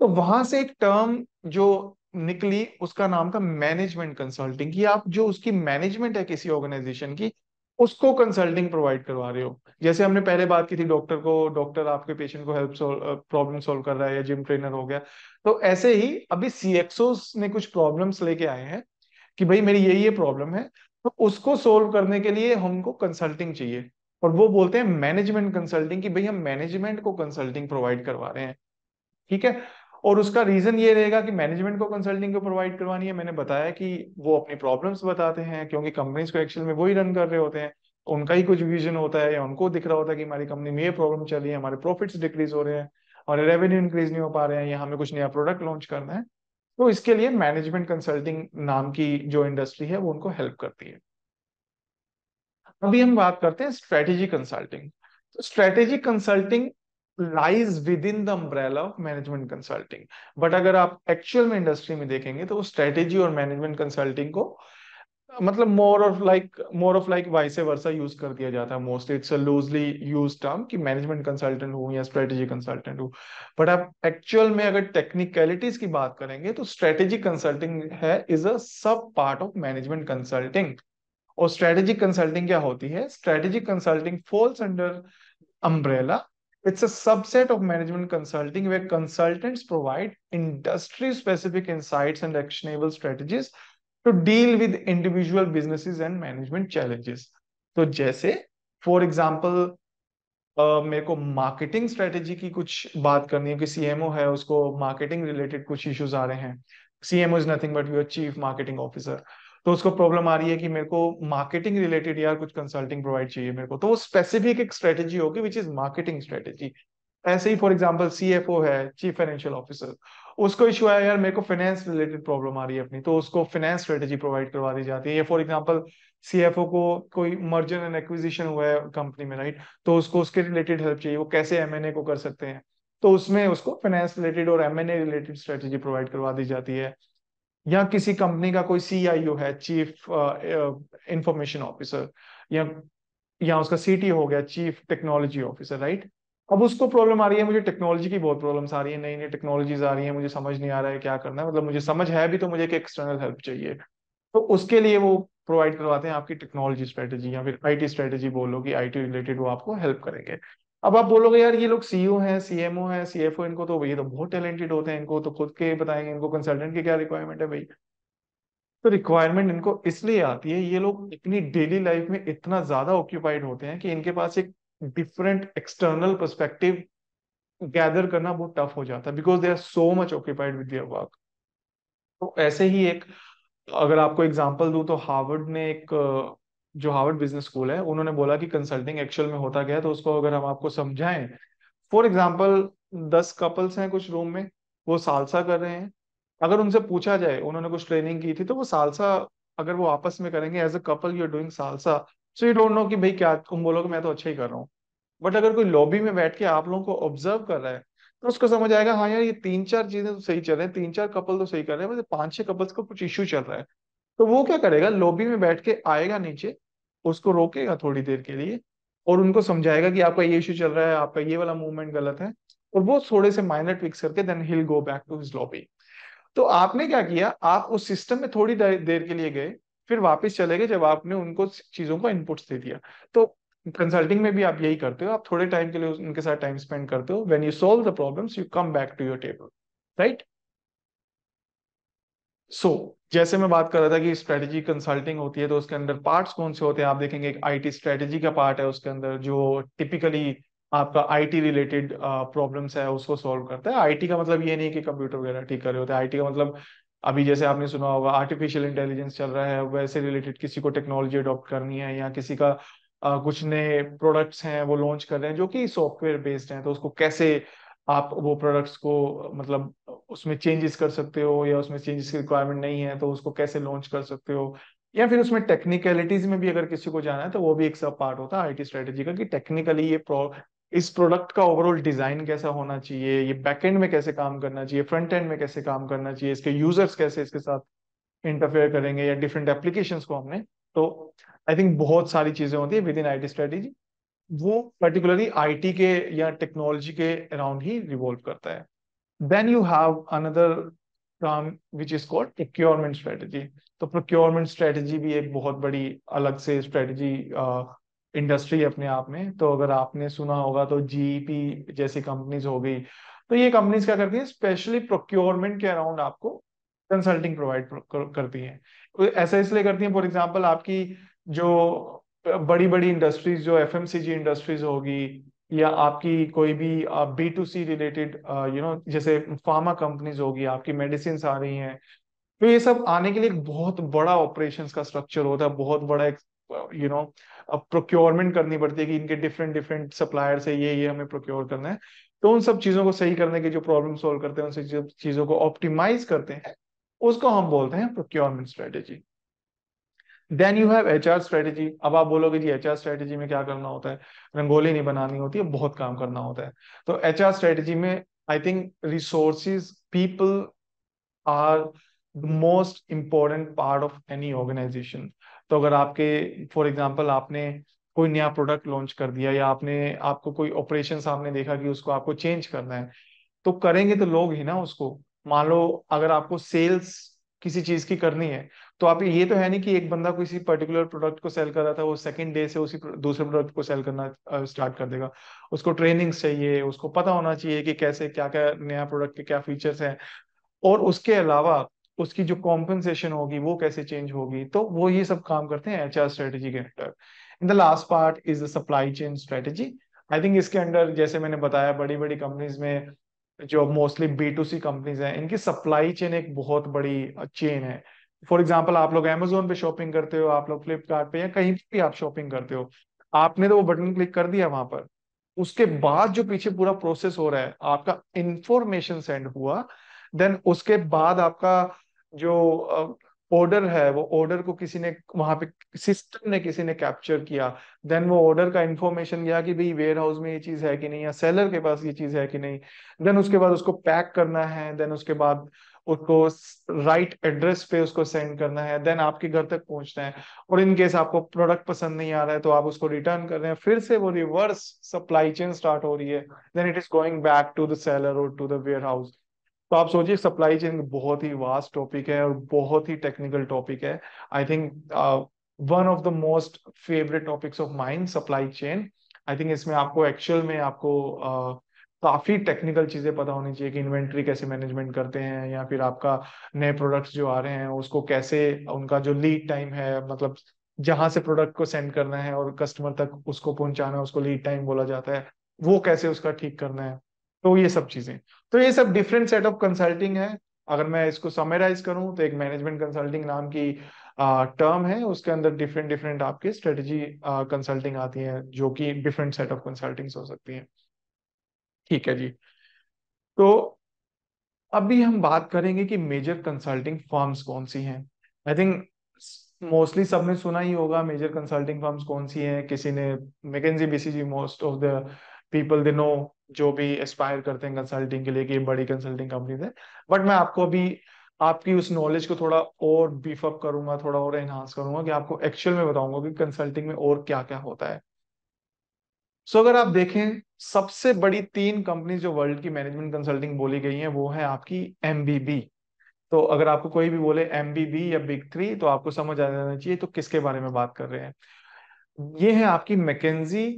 तो वहां से एक टर्म जो निकली उसका नाम था मैनेजमेंट कंसल्टिंग, कि आप जो उसकी मैनेजमेंट है किसी ऑर्गेनाइजेशन की, उसको कंसल्टिंग प्रोवाइड करवा रहे हो। जैसे हमने पहले बात की थी, डॉक्टर आपके पेशेंट को हेल्प प्रॉब्लम सॉल्व कर रहा है, या जिम ट्रेनर हो गया। तो ऐसे ही अभी सीएक्सओ ने कुछ प्रॉब्लम्स लेके आए हैं कि भाई मेरी ये प्रॉब्लम है, तो उसको सोल्व करने के लिए हमको कंसल्टिंग चाहिए। और वो बोलते हैं मैनेजमेंट कंसल्टिंग, कि भाई हम मैनेजमेंट को कंसल्टिंग प्रोवाइड करवा रहे हैं। ठीक है। और उसका रीजन ये रहेगा कि मैनेजमेंट को कंसल्टिंग को प्रोवाइड करवानी है, मैंने बताया कि वो अपनी प्रॉब्लम्स बताते हैं, क्योंकि कंपनीज को एक्चुअल में वही रन कर रहे होते हैं। उनका ही कुछ विजन होता है, या उनको दिख रहा होता है कि हमारी कंपनी में ये प्रॉब्लम चल रही है, हमारे प्रॉफिट्स डिक्रीज हो रहे हैं, हमारे रेवेन्यू इंक्रीज नहीं हो पा रहे हैं, या हमें कुछ नया प्रोडक्ट लॉन्च करना है। तो इसके लिए मैनेजमेंट कंसल्टिंग नाम की जो इंडस्ट्री है वो उनको हेल्प करती है। अभी हम बात करते हैं स्ट्रेटेजी कंसल्टिंग। तो strategy consulting lies with in the umbrella of management consulting. But अगर आप एक्चुअल में इंडस्ट्री में देखेंगे तो स्ट्रेटेजी और मैनेजमेंट कंसल्टिंग को मतलब मोर of like vice versa use कर दिया जाता है। Mostly it's a loosely use term कि मैनेजमेंट कंसल्टेंट हूँ या स्ट्रेटेजी कंसल्टेंट हूँ। बट आप एक्चुअल में अगर टेक्निकलिटीज की बात करेंगे तो स्ट्रेटेजी कंसल्टिंग है इज अ सब पार्ट ऑफ मैनेजमेंट कंसल्टिंग। और स्ट्रेटेजिक कंसल्टिंग क्या होती है? Strategic consulting falls under umbrella. It's a subset of management consulting where consultants provide industry specific insights and actionable strategies to deal with individual businesses and management challenges. तो जैसे for example मेरे को marketing strategy की कुछ बात करनी है, कि सीएमओ है, उसको मार्केटिंग रिलेटेड कुछ इश्यूज आ रहे हैं। CMO is nothing but your chief marketing officer. तो उसको प्रॉब्लम आ रही है कि मेरे को मार्केटिंग रिलेटेड यार कुछ कंसल्टिंग प्रोवाइड चाहिए मेरे को, तो वो स्पेसिफिक एक स्ट्रेटेजी होगी विच इज मार्केटिंग स्ट्रेटेजी। ऐसे ही फॉर एग्जांपल सीएफओ है, चीफ फाइनेंशियल ऑफिसर, उसको इशू आया यार मेरे को फाइनेंस रिलेटेड प्रॉब्लम आ रही है अपनी, तो उसको फाइनेंस स्ट्रेटेजी प्रोवाइड करवा दी जाती है। या फॉर एग्जांपल सीएफओ को कोई मर्जर एंड एक्विजिशन हुआ है कंपनी में, राइट, तो उसको उसके रिलेटेड हेल्प चाहिए, वो कैसे एमएनए को कर सकते हैं, तो उसमें उसको फाइनेंस रिलेटेड और एमएनए रिलेटेड स्ट्रेटेजी प्रोवाइड करवा दी जाती है। या किसी कंपनी का कोई सीआईओ है, चीफ इंफॉर्मेशन ऑफिसर, या उसका सीटी हो गया, चीफ टेक्नोलॉजी ऑफिसर, राइट। अब उसको प्रॉब्लम आ रही है, मुझे टेक्नोलॉजी की बहुत प्रॉब्लम्स आ रही है, नई नई टेक्नोलॉजीज आ रही है, मुझे समझ नहीं आ रहा है क्या करना है, मतलब मुझे समझ है भी तो मुझे एक एक्सटर्नल हेल्प चाहिए। तो उसके लिए वो प्रोवाइड करवाते हैं आपकी टेक्नोलॉजी स्ट्रेटेजी, या फिर आईटी स्ट्रेटेजी बोलो, कि आईटी रिलेटेड वो आपको हेल्प करेंगे। अब आप बोलोगे यार ये लोग सीईओ हैं, सीएमओ हैं, सीएफओ, इनको तो ये तो बहुत टैलेंटेड होते हैं, इनको तो खुद के बताएंगे, इनको कंसल्टेंट की क्या रिक्वायरमेंट है भाई? तो रिक्वायरमेंट इनको इसलिए आती है, ये लोग अपनी डेली लाइफ में इतना ज्यादा ऑक्यूपाइड होते हैं कि इनके पास एक डिफरेंट एक्सटर्नल पर्सपेक्टिव गैदर करना बहुत टफ हो जाता है, because they are so much occupied with their work. तो ऐसे ही एक, अगर आपको एग्जांपल दूं तो हार्वर्ड ने एक जो हार्वर्ड बिजनेस स्कूल है, उन्होंने बोला कि कंसल्टिंग एक्चुअल में होता क्या है, तो उसको अगर हम आपको समझाएं। फॉर एग्जाम्पल 10 कपल्स हैं कुछ रूम में, वो सालसा कर रहे हैं। अगर उनसे पूछा जाए, उन्होंने कुछ ट्रेनिंग की थी, तो वो सालसा अगर वो आपस में करेंगे as a couple, you are doing salsa, so you don't know कि भाई क्या, तुम बोलोगे मैं तो अच्छा ही कर रहा हूँ। बट अगर कोई लॉबी में बैठ के आप लोगों को ऑब्जर्व कर रहा है, तो उसको समझ आएगा हाँ यार ये 3-4 चीजें तो सही चल रही हैं, 3-4 कपल तो सही कर रहे हैं, बस 5-6 कपल्स को कुछ इश्यू चल रहा है। तो वो क्या करेगा, लॉबी में बैठ के आएगा नीचे, उसको रोकेगा थोड़ी देर के लिए, और उनको समझाएगा कि आपका ये इश्यू चल रहा है, आपका ये वाला मूवमेंट गलत है, और वो थोड़े से माइनर ट्विक्स करके then he will go back to his lobby. तो आपने क्या किया, आप उस सिस्टम में थोड़ी देर के लिए गए, फिर वापस चले गए जब आपने उनको चीजों को इनपुट्स दे दिया। तो कंसल्टिंग में भी आप यही करते हो, आप थोड़े टाइम के लिए उनके साथ टाइम स्पेंड करते हो, when you solve the problems you come back to your table, right. So जैसे मैं बात कर रहा था कि स्ट्रेटेजी कंसल्टिंग होती है, तो उसके अंदर पार्ट्स कौन से होते हैं, आप देखेंगे एक आईटी स्ट्रेटेजी का पार्ट है उसके अंदर, जो टिपिकली आपका आईटी रिलेटेड प्रॉब्लम्स है उसको सॉल्व करता है। आईटी का मतलब ये नहीं कि कंप्यूटर वगैरह ठीक कर रहे होते हैं, आईटी का मतलब अभी जैसे आपने सुना होगा आर्टिफिशियल इंटेलिजेंस चल रहा है, वैसे रिलेटेड किसी को टेक्नोलॉजी अडॉप्ट करनी है, या किसी का कुछ नए प्रोडक्ट्स हैं वो लॉन्च कर रहे हैं जो कि सॉफ्टवेयर बेस्ड हैं, तो उसको कैसे आप वो प्रोडक्ट्स को मतलब उसमें चेंजेस कर सकते हो, या उसमें चेंजेस की रिक्वायरमेंट नहीं है तो उसको कैसे लॉन्च कर सकते हो, या फिर उसमें टेक्निकलिटीज में भी अगर किसी को जाना है तो वो भी एक सब पार्ट होता है आईटी स्ट्रेटेजी का, कि टेक्निकली इस प्रोडक्ट का ओवरऑल डिजाइन कैसा होना चाहिए, ये बैकएंड में कैसे काम करना चाहिए, फ्रंट एंड में कैसे काम करना चाहिए, इसके यूजर्स कैसे इसके साथ इंटरफेयर करेंगे, या डिफरेंट एप्लीकेशंस को हमने। तो आई थिंक बहुत सारी चीजें होती है विद इन आईटी स्ट्रेटेजी। वो पर्टिकुलरली आईटी के या टेक्नोलॉजी के अराउंड ही रिवॉल्व करता है। Then you have another term which is called procurement strategy. तो प्रोक्योरमेंट स्ट्रेटजी भी एक बहुत बड़ी अलग से स्ट्रेटजी इंडस्ट्री है अपने आप में। तो अगर आपने सुना होगा तो जीईपी जैसी कंपनीज हो गई, तो ये कंपनीज क्या करती हैं, स्पेशली प्रोक्योरमेंट के अराउंड आपको कंसल्टिंग प्रोवाइड करती हैं। तो ऐसा इसलिए करती हैं, फॉर एग्जांपल आपकी जो बड़ी बड़ी इंडस्ट्रीज, जो एफएमसीजी इंडस्ट्रीज होगी, या आपकी कोई भी बी टू सी रिलेटेड जैसे फार्मा कंपनीज होगी, आपकी मेडिसिन आ रही हैं, तो ये सब आने के लिए एक बहुत बड़ा ऑपरेशंस का स्ट्रक्चर होता है, बहुत बड़ा एक यू नो प्रोक्योरमेंट करनी पड़ती है कि इनके डिफरेंट डिफरेंट सप्लायर से ये हमें प्रोक्योर करना है। तो उन सब चीजों को सही करने की जो प्रॉब्लम सॉल्व करते हैं, उन सब चीजों को ऑप्टिमाइज करते हैं, उसको हम बोलते हैं procurement strategy. Then you have HR strategy. अब आप बोलोगे जी एचआर स्ट्रेटेजी में क्या करना होता है, रंगोली नहीं बनानी होती है, बहुत काम करना होता है। तो एचआर स्ट्रेटेजी में I think resources, people are the most important part of any organisation. तो अगर आपके फॉर एग्जांपल आपने कोई नया प्रोडक्ट लॉन्च कर दिया, या आपको कोई ऑपरेशन सामने देखा कि उसको आपको चेंज करना है, तो करेंगे तो लोग ही ना उसको। मान लो अगर आपको सेल्स किसी चीज की करनी है, तो आप ये तो है नहीं कि एक बंदा किसी पर्टिकुलर प्रोडक्ट को सेल कर रहा था, वो सेकंड डे से उसी दूसरे प्रोडक्ट को सेल करना स्टार्ट कर देगा। उसको ट्रेनिंग्स चाहिए, उसको पता होना चाहिए कि कैसे क्या क्या नया प्रोडक्ट के क्या फीचर्स हैं, और उसके अलावा उसकी जो कॉम्पनसेशन होगी वो कैसे चेंज होगी। तो वो ये सब काम करते हैं एचआर स्ट्रेटेजी के under. In the last part is the supply chain strategy. I think इसके अंडर जैसे मैंने बताया, बड़ी बड़ी कंपनीज में जो mostly B to C companies हैं, इनकी सप्लाई चेन एक बहुत बड़ी चेन है। फॉर एग्जाम्पल आप लोग अमेजोन पे शॉपिंग करते हो, आप लोग फ्लिपकार्ट पे या कहीं भी आप शॉपिंग करते हो, आपने तो वो बटन क्लिक कर दिया वहां पर, उसके बाद जो पीछे पूरा प्रोसेस हो रहा है, आपका इंफॉर्मेशन सेंड हुआ, देन उसके बाद आपका जो ऑर्डर है, वो ऑर्डर को किसी ने वहां पे सिस्टम ने किसी ने कैप्चर किया, देन वो ऑर्डर का इंफॉर्मेशन गया कि भाई वेयर हाउस में ये चीज है कि नहीं, या सेलर के पास ये चीज है कि नहीं, देन उसके बाद उसको पैक करना है, देन उसके बाद उसको राइट एड्रेस पे उसको सेंड करना है, देन आपके घर तक पहुंचना है। और इन केस आपको प्रोडक्ट पसंद नहीं आ रहा है तो आप उसको रिटर्न कर रहे हैं, फिर से वो रिवर्स सप्लाई चेन स्टार्ट हो रही है, then it is going back to the seller और टू द वेयर हाउस। तो आप सोचिए, सप्लाई चेन बहुत ही वास्ट टॉपिक है और बहुत ही टेक्निकल टॉपिक है। I think one of the most favourite topics of mind, supply chain. I think इसमें आपको एक्चुअल में आपको काफी टेक्निकल चीजें पता होनी चाहिए कि इन्वेंट्री कैसे मैनेजमेंट करते हैं, या फिर आपका नए प्रोडक्ट्स जो आ रहे हैं उसको कैसे, उनका जो लीड टाइम है, मतलब जहां से प्रोडक्ट को सेंड करना है और कस्टमर तक उसको पहुंचाना है, उसको लीड टाइम बोला जाता है, वो कैसे उसका ठीक करना है। तो ये सब चीजें, तो ये सब डिफरेंट सेट ऑफ कंसल्टिंग है। अगर मैं इसको समराइज करूं तो एक मैनेजमेंट कंसल्टिंग नाम की टर्म है, उसके अंदर डिफरेंट डिफरेंट आपके स्ट्रेटजी कंसल्टिंग आती है, जो कि डिफरेंट सेट ऑफ कंसल्टिंग हो सकती है। ठीक है जी। तो अभी हम बात करेंगे कि मेजर कंसल्टिंग फर्म्स कौन सी हैं। आई थिंक मोस्टली सबने सुना ही होगा मेजर कंसल्टिंग फर्म्स कौन सी हैं। किसी ने McKinsey BCG, most of the people they know, जो भी एस्पायर करते हैं कंसल्टिंग के लिए कि ये बड़ी कंसल्टिंग कंपनीज है। बट मैं आपको अभी आपकी उस नॉलेज को थोड़ा और बीफ अप करूंगा, थोड़ा और एनहांस करूंगा, कि आपको एक्चुअल में बताऊंगा कि कंसल्टिंग में और क्या क्या होता है। सो अगर आप देखें, सबसे बड़ी तीन कंपनी जो वर्ल्ड की मैनेजमेंट कंसल्टिंग बोली गई हैं, वो है आपकी एमबीबी। तो अगर आपको कोई भी बोले एमबीबी या बिग थ्री, तो आपको समझ आ जाना चाहिए तो किसके बारे में बात कर रहे हैं। ये है आपकी मैकेंजी,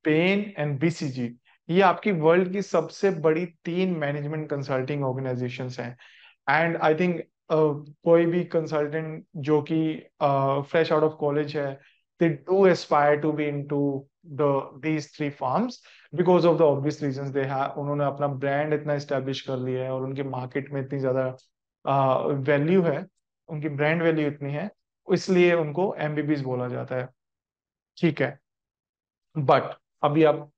पेन एंड बीसीजी। ये आपकी वर्ल्ड की सबसे बड़ी तीन मैनेजमेंट कंसल्टिंग ऑर्गेनाइजेशंस हैं। एंड आई थिंक कोई भी कंसल्टेंट जो कि फ्रेश आउट ऑफ कॉलेज है, they do aspire to be into the these three firms, because of the obvious reasons they have. उन्होंने अपना ब्रांड इतना एस्टेब्लिश कर लिया है और उनके मार्केट में इतनी ज्यादा वैल्यू है, उनकी ब्रांड वैल्यू इतनी है, इसलिए उनको एमबीबीज बोला जाता है। ठीक है। बट अभी आप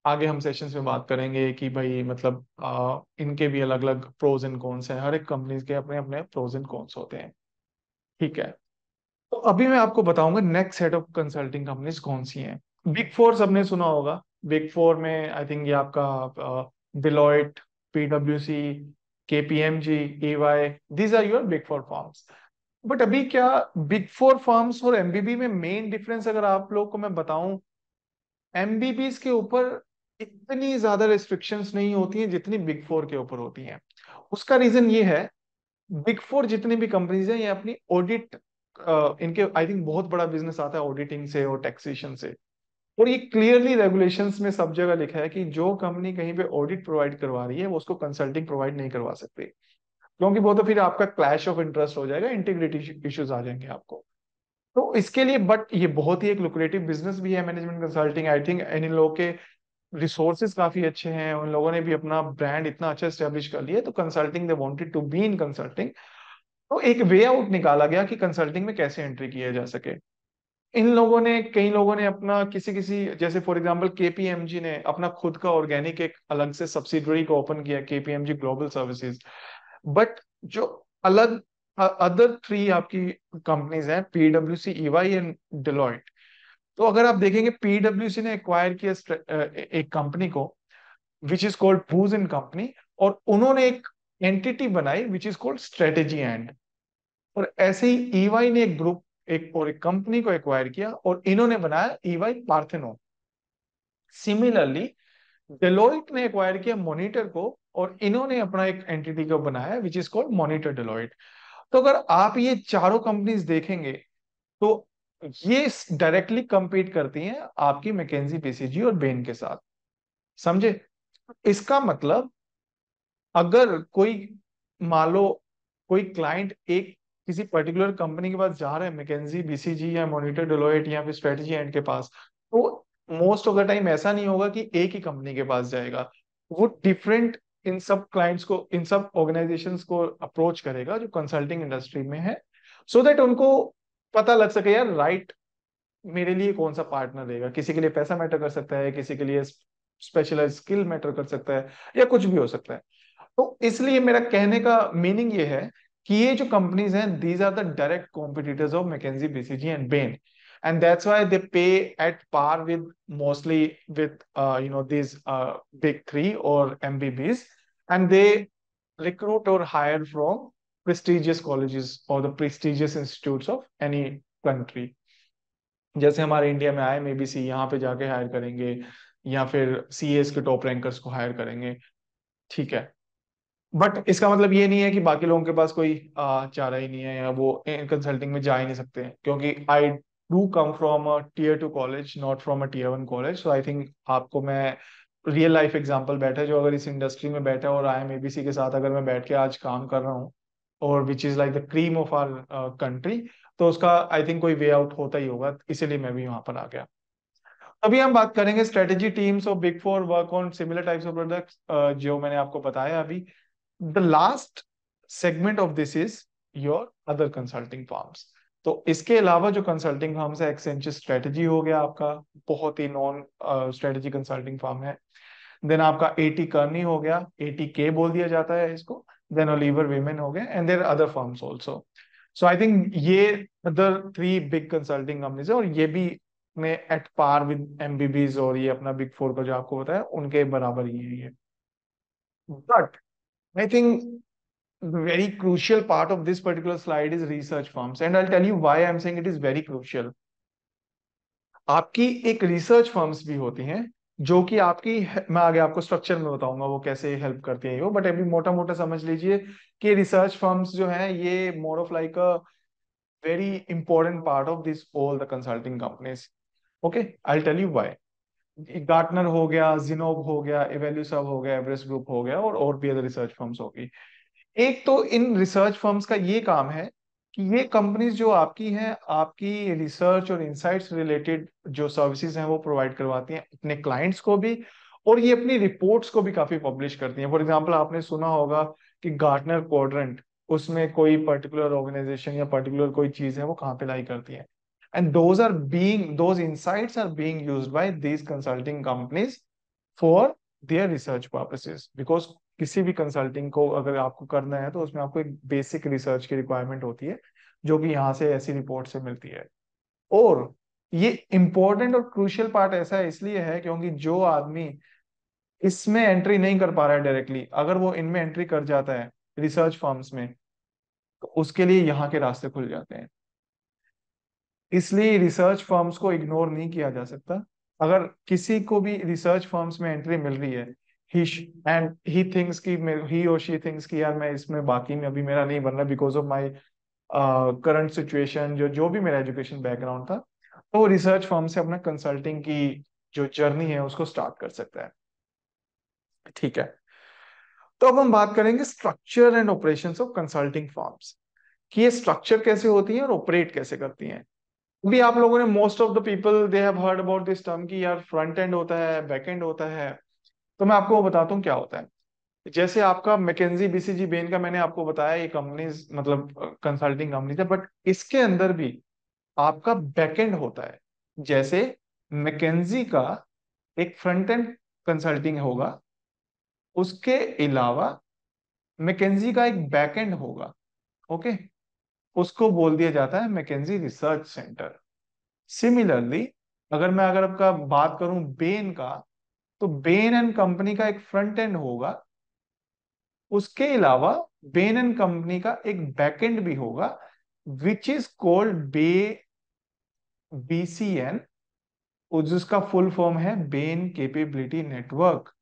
आगे हम सेशंस में बात करेंगे कि भाई मतलब इनके भी अलग अलग प्रोज एंड कॉन्स हैं, हर एक कंपनी के अपने अपने प्रोज एंड कॉन्स होते हैं। ठीक है। तो अभी मैं आपको बताऊंगा next set of consulting companies कौन सी हैं। बिग फोर सबने सुना होगा। बिग फोर में आई थिंक ये आपका डिलॉयट, पीडब्ल्यूसी, KPMG, EY, these are your big four firms. But अभी क्या बिग फोर फर्म्स और एमबीबी में मेन डिफरेंस अगर आप लोग को मैं बताऊं, एमबीबीएस के ऊपर इतनी ज्यादा रिस्ट्रिक्शंस नहीं होती हैं जितनी बिग फोर के ऊपर होती हैं। उसका रीजन ये है, बिग फोर जितनी भी कंपनीज हैं ये अपनी ऑडिट, इनके आई थिंक बहुत बड़ा बिजनेस आता है ऑडिटिंग से और टैक्सेशन से। और ये क्लियरली रेगुलेशंस में सब जगह लिखा है कि जो कंपनी कहीं पे ऑडिट प्रोवाइड करवा रही है वो उसको कंसल्टिंग प्रोवाइड नहीं करवा सकती, क्योंकि वो तो फिर आपका क्लैश ऑफ इंटरेस्ट हो जाएगा, इंटीग्रिटी इश्यूज आ जाएंगे आपको। तो इसके लिए, बट ये बहुत ही एक लुक्रेटिव बिजनेस भी है मैनेजमेंट कंसल्टिंग, आई थिंक। इन लोगों के रिसोर्सेज काफी अच्छे हैं, उन लोगों ने भी अपना ब्रांड इतना अच्छा स्टेब्लिश कर लिया, तो consulting they wanted to be in consulting. तो एक वे आउट निकाला गया कि कंसल्टिंग में कैसे एंट्री किया जा सके। इन लोगों ने, कई लोगों ने अपना किसी किसी, जैसे फॉर एग्जांपल केपीएमजी ने अपना खुद का ऑर्गेनिक एक अलग से सब्सिडरी को ओपन किया, केपीएमजी ग्लोबल सर्विसेज। बट जो अलग अदर थ्री आपकी कंपनीज हैं, पीडब्ल्यूसी, ईवाई एंड डिलॉयट। तो अगर आप देखेंगे पीडब्ल्यूसी ने एक्वायर किया एक कंपनी को विच इज कॉल्ड बूज एंड कंपनी, और उन्होंने एक एंटिटी बनाई विच इज कॉल्ड स्ट्रेटेजी एंड। और ऐसे ही ईवाई ने एक ग्रुप, एक और एक कंपनी को एक्वायर किया और इन्होंने बनाया ईवाई पार्थेनो। सिमिलरली डेलोइट ने एक्वायर किया मॉनिटर को और इन्होंने अपना एक एंटिटी को बनाया विच इज कॉल्ड मॉनिटर डेलोइट। तो अगर आप ये चारों कंपनीज देखेंगे तो ये डायरेक्टली compete करती हैं आपकी मैकेंजी, बीसीजी और बेन के साथ। समझे? इसका मतलब, अगर कोई, मान लो कोई क्लाइंट एक किसी पर्टिकुलर कंपनी के पास जा रहा है, मैकेंजी, बीसीजी या मॉनिटर, डेलोइट या फिर स्ट्रेटजी एंड के पास, तो मोस्ट ऑफ द टाइम ऐसा नहीं होगा कि एक ही कंपनी के पास जाएगा। वो डिफरेंट, इन सब क्लाइंट्स को, इन सब ऑर्गेनाइजेशंस को अप्रोच करेगा जो कंसल्टिंग इंडस्ट्री में है, सो दैट उनको पता लग सके यार राइट मेरे लिए कौन सा पार्टनर रहेगा। किसी के लिए पैसा मैटर कर सकता है, किसी के लिए स्पेशलाइज स्किल मैटर कर सकता है, या कुछ भी हो सकता है। तो इसलिए मेरा कहने का मीनिंग ये है कि ये जो कंपनीज हैं, these are the direct competitors of McKinsey, BCG and Bain, and that's why they pay at par with, mostly with these big three or MBBs, and they recruit or hire from prestigious colleges or the prestigious institutes of any country। जैसे हमारे India में IMABC, यहाँ पे जाके higher करेंगे, या फिर CS के टॉप रैंकर्स को हायर करेंगे। ठीक है, बट इसका मतलब ये नहीं है कि बाकी लोगों के पास कोई चारा ही नहीं है या वो कंसल्टिंग में जा ही नहीं सकते हैं, क्योंकि I do come from a tier 2 college, not from a tier 1 college. So I think आपको मैं रियल लाइफ एग्जांपल बैठा है, जो अगर इस इंडस्ट्री में बैठा है और IMABC के साथ अगर मैं बैठ के आज काम कर रहा हूँ, और which is like the cream of our country, तो उसका आई थिंक कोई वे आउट होता ही होगा, इसीलिए मैं भी वहां पर आ गया। अभी हम बात करेंगे स्ट्रेटेजी टीम्स और big four work on similar types of products, जो मैंने आपको बताया अभी। The last segment of this is your other consulting firms. तो इसके अलावा जो कंसल्टिंग फर्म्स है, एक्सेंचर स्ट्रेटेजी हो गया आपका, बहुत ही नॉन स्ट्रेटेजी कंसल्टिंग फर्म है। देन आपका एटी करनी हो गया, ATK बोल दिया जाता है इसको। देन ओलिवर विमेन हो गया, and there other firms also. So I think ये other three big consulting companies है, और ये भी में एट पार विद MBBs और ये अपना बिग फोर का जो आपको बताया उनके बराबर ही है ये। But I think very crucial part of this particular slide is research firms, and I'll tell you why I'm saying it is very crucial। आपकी एक रिसर्च फर्म्स भी होती हैं जो कि आपकी, मैं आगे आपको स्ट्रक्चर में बताऊंगा वो कैसे हेल्प करती है, बट अभी मोटा मोटा समझ लीजिए कि रिसर्च फर्म्स जो हैं ये more of like a very important part of this all the consulting companies. Okay, I tell you why. Gartner हो गया, जिनोब हो गया, एवेल्यूसब हो गया, एवरेस्ट ग्रुप हो गया, और भी अदर रिसर्च फर्म्स होगी। एक तो इन रिसर्च फर्म्स का ये काम है कि ये कंपनीज जो आपकी हैं, आपकी रिसर्च और इंसाइट्स रिलेटेड जो सर्विसेज हैं वो प्रोवाइड करवाती हैं अपने क्लाइंट्स को भी, और ये अपनी रिपोर्ट्स को भी काफी पब्लिश करती हैं। फॉर एग्जांपल आपने सुना होगा कि गार्टनर क्वाड्रेंट, उसमें कोई पर्टिकुलर ऑर्गेनाइजेशन या पर्टिकुलर कोई चीज है वो कहाँ पे लाई करती है, and those insights are being used by these consulting companies for their research purposes. Because किसी भी कंसल्टिंग को अगर आपको करना है तो उसमें आपको एक बेसिक रिसर्च की रिक्वायरमेंट होती है, जो कि यहाँ से ऐसी रिपोर्ट से मिलती है। और ये इंपॉर्टेंट और क्रूशियल पार्ट ऐसा है इसलिए है क्योंकि जो आदमी इसमें एंट्री नहीं कर पा रहा है डायरेक्टली, अगर वो इनमें एंट्री कर जाता है रिसर्च फर्म्स में, तो उसके लिए यहाँ के रास्ते खुल जाते हैं। इसलिए रिसर्च फर्म्स को इग्नोर नहीं किया जा सकता। अगर किसी को भी रिसर्च फर्म्स में एंट्री मिल रही है, ही थिंक्स की, ही और शी थिंक्स की यार मैं इसमें बाकी में अभी मेरा नहीं बन रहा because of my current situation, जो जो भी मेरा एजुकेशन बैकग्राउंड था, तो वो रिसर्च फर्म से अपना कंसल्टिंग की जो जर्नी है उसको स्टार्ट कर सकता है। ठीक है, तो अब हम बात करेंगे structure and operations of consulting firms, कि ये स्ट्रक्चर कैसे होती है और ऑपरेट कैसे करती हैं। अभी आप लोगों ने, most of the people they have heard about this term कि यार फ्रंट एंड होता है, बैक एंड होता है। तो मैं आपको वो बताता हूँ क्या होता है। जैसे आपका मैकेंजी बीसीजी बेन का मैंने आपको बताया, ये कंपनीज मतलब कंसल्टिंग कंपनीज है, बट इसके अंदर भी आपका बैकएंड होता है। जैसे मैकेंजी का एक फ्रंट एंड कंसल्टिंग होगा, उसके अलावा मैकेंजी का एक बैकएंड होगा। ओके, उसको बोल दिया जाता है मैकेंजी रिसर्च सेंटर। सिमिलरली अगर आपका बात करूं बेन का, तो बेन एंड कंपनी का एक फ्रंट एंड होगा, उसके अलावा बेन एंड कंपनी का एक बैकएंड भी होगा, विच इज कॉल्ड बीसीएन, जिसका फुल फॉर्म है Ben capability network.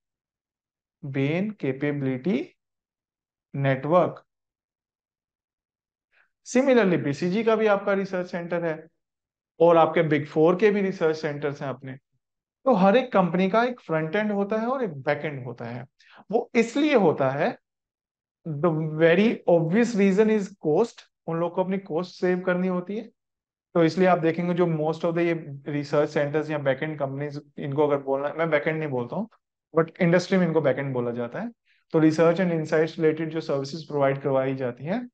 Ben capability network. Similarly BCG का भी आपका रिसर्च सेंटर है, और आपके बिग फोर के भी रिसर्च सेंटर्स हैं अपने। तो हर एक कंपनी का एक फ्रंट एंड होता है और एक बैक एंड होता है। वो इसलिए होता है, the very obvious reason is cost. उन लोग को अपनी कॉस्ट सेव करनी होती है। तो इसलिए आप देखेंगे जो मोस्ट ऑफ द ये रिसर्च सेंटर्स या बैकएंड कंपनीज, इनको अगर बोलना, मैं बैकएंड नहीं बोलता हूँ, बट इंडस्ट्री में इनको बैकएंड बोला जाता है। तो रिसर्च एंड इंसाइट्स रिलेटेड जो सर्विसेज प्रोवाइड करवाई जाती हैं,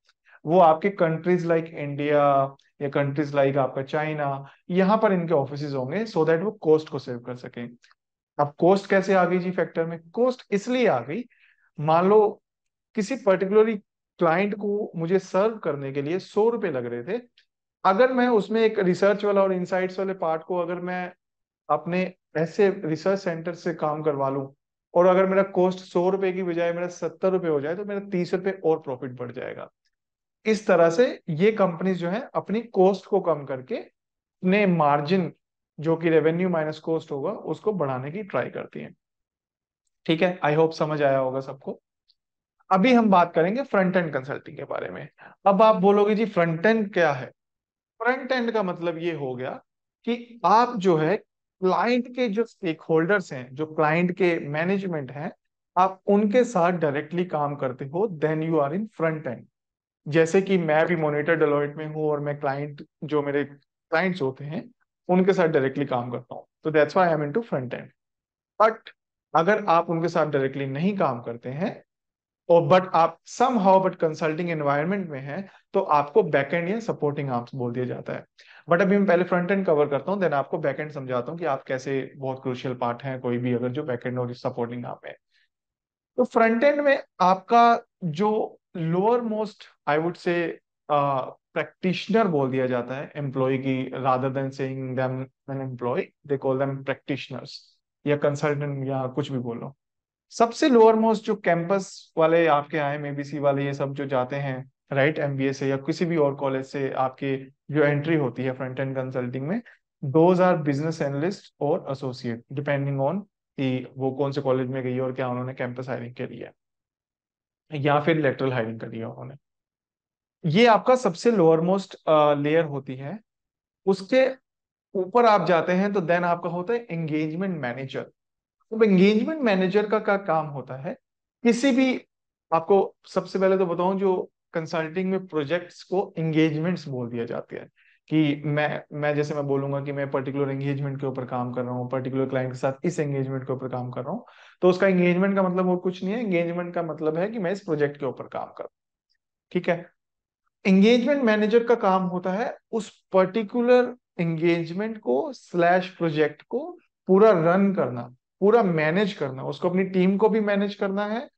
वो आपके कंट्रीज लाइक इंडिया या कंट्रीज लाइक आपका चाइना, यहाँ पर इनके ऑफिसेज होंगे, सो दैट वो कॉस्ट को सेव कर सकें। अब कॉस्ट कैसे आ गई जी फैक्टर में? कॉस्ट इसलिए आ गई, मान लो किसी पर्टिकुलरली क्लाइंट को मुझे सर्व करने के लिए 100 रुपए लग रहे थे। अगर मैं उसमें एक रिसर्च वाला और इंसाइट्स वाले पार्ट को अगर मैं अपने ऐसे रिसर्च सेंटर से काम करवा लूं, और अगर मेरा कॉस्ट 100 रुपए की बजाय मेरा 70 रुपए हो जाए, तो मेरा 30 रुपए और प्रॉफिट बढ़ जाएगा। इस तरह से ये कंपनीज जो है अपनी कॉस्ट को कम करके अपने मार्जिन, जो कि रेवेन्यू माइनस कॉस्ट होगा, उसको बढ़ाने की ट्राई करती हैं। ठीक है, आई होप समझ आया होगा सबको। अभी हम बात करेंगे फ्रंट एंड कंसल्टिंग के बारे में। अब आप बोलोगे जी फ्रंट एंड क्या है? फ्रंट एंड का मतलब ये हो गया कि आप जो है क्लाइंट के जो स्टेक होल्डर्स हैं, जो क्लाइंट के मैनेजमेंट हैं, आप उनके साथ डायरेक्टली काम करते हो, then you are in front end. जैसे कि मैं भी मॉनिटर डेलोइट में हूँ, और मैं क्लाइंट, जो मेरे क्लाइंट्स होते हैं, उनके साथ डायरेक्टली काम करता हूँ, तो that's why I am into front end. But अगर आप उनके साथ डायरेक्टली नहीं काम करते हैं, और बट आप somehow but consulting environment में है, तो आपको बैकएंड या सपोर्टिंग आर्म्स बोल दिया जाता है। बट अभी मैं पहले फ्रंट एंड कवर करता हूँ, देन आपको बैकएंड समझाता हूँ कि आप कैसे, बहुत क्रूशियल पार्ट है कोई भी अगर जो बैकएंड और सपोर्टिंग आर्म है। तो फ्रंट एंड में आपका जो lower most, I would say practitioner बोल दिया जाता है एम्प्लॉय की, rather than saying them an employee, they call them practitioners या कंसल्टेंट या कुछ भी बोलो। सबसे लोअर मोस्ट जो कैंपस वाले आपके आए, एबीसी वाले, ये सब जो जाते हैं राइट एमबीए से या किसी भी और कॉलेज से, आपके जो एंट्री होती है फ्रंट एंड कंसल्टिंग में, दोज आर बिजनेस एनालिस्ट और एसोसिएट, डिपेंडिंग ऑन कि वो कौन से कॉलेज में गई है और क्या उन्होंने कैंपस हायरिंग के लिए या फिर लेटरल हायरिंग करी है उन्होंने। ये आपका सबसे लोअर मोस्ट लेयर होती है। उसके ऊपर आप जाते हैं तो देन आपका होता है एंगेजमेंट मैनेजर। तो एंगेजमेंट मैनेजर का क्या काम होता है? किसी भी, आपको सबसे पहले तो बताऊं, जो कंसल्टिंग में प्रोजेक्ट्स को एंगेजमेंट्स बोल दिया जाता है। कि मैं जैसे मैं बोलूंगा कि मैं पर्टिकुलर एंगेजमेंट के ऊपर काम कर रहा हूँ, पर्टिकुलर क्लाइंट के साथ इस एंगेजमेंट के ऊपर काम कर रहा हूँ, तो उसका एंगेजमेंट का मतलब और कुछ नहीं है। एंगेजमेंट का मतलब है कि मैं इस प्रोजेक्ट के ऊपर काम कर रहा हूँ। ठीक है, एंगेजमेंट मैनेजर का काम होता है उस पर्टिकुलर एंगेजमेंट को स्लैश प्रोजेक्ट को पूरा रन करना, पूरा मैनेज करना, उसको अपनी टीम को भी मैनेज करना है,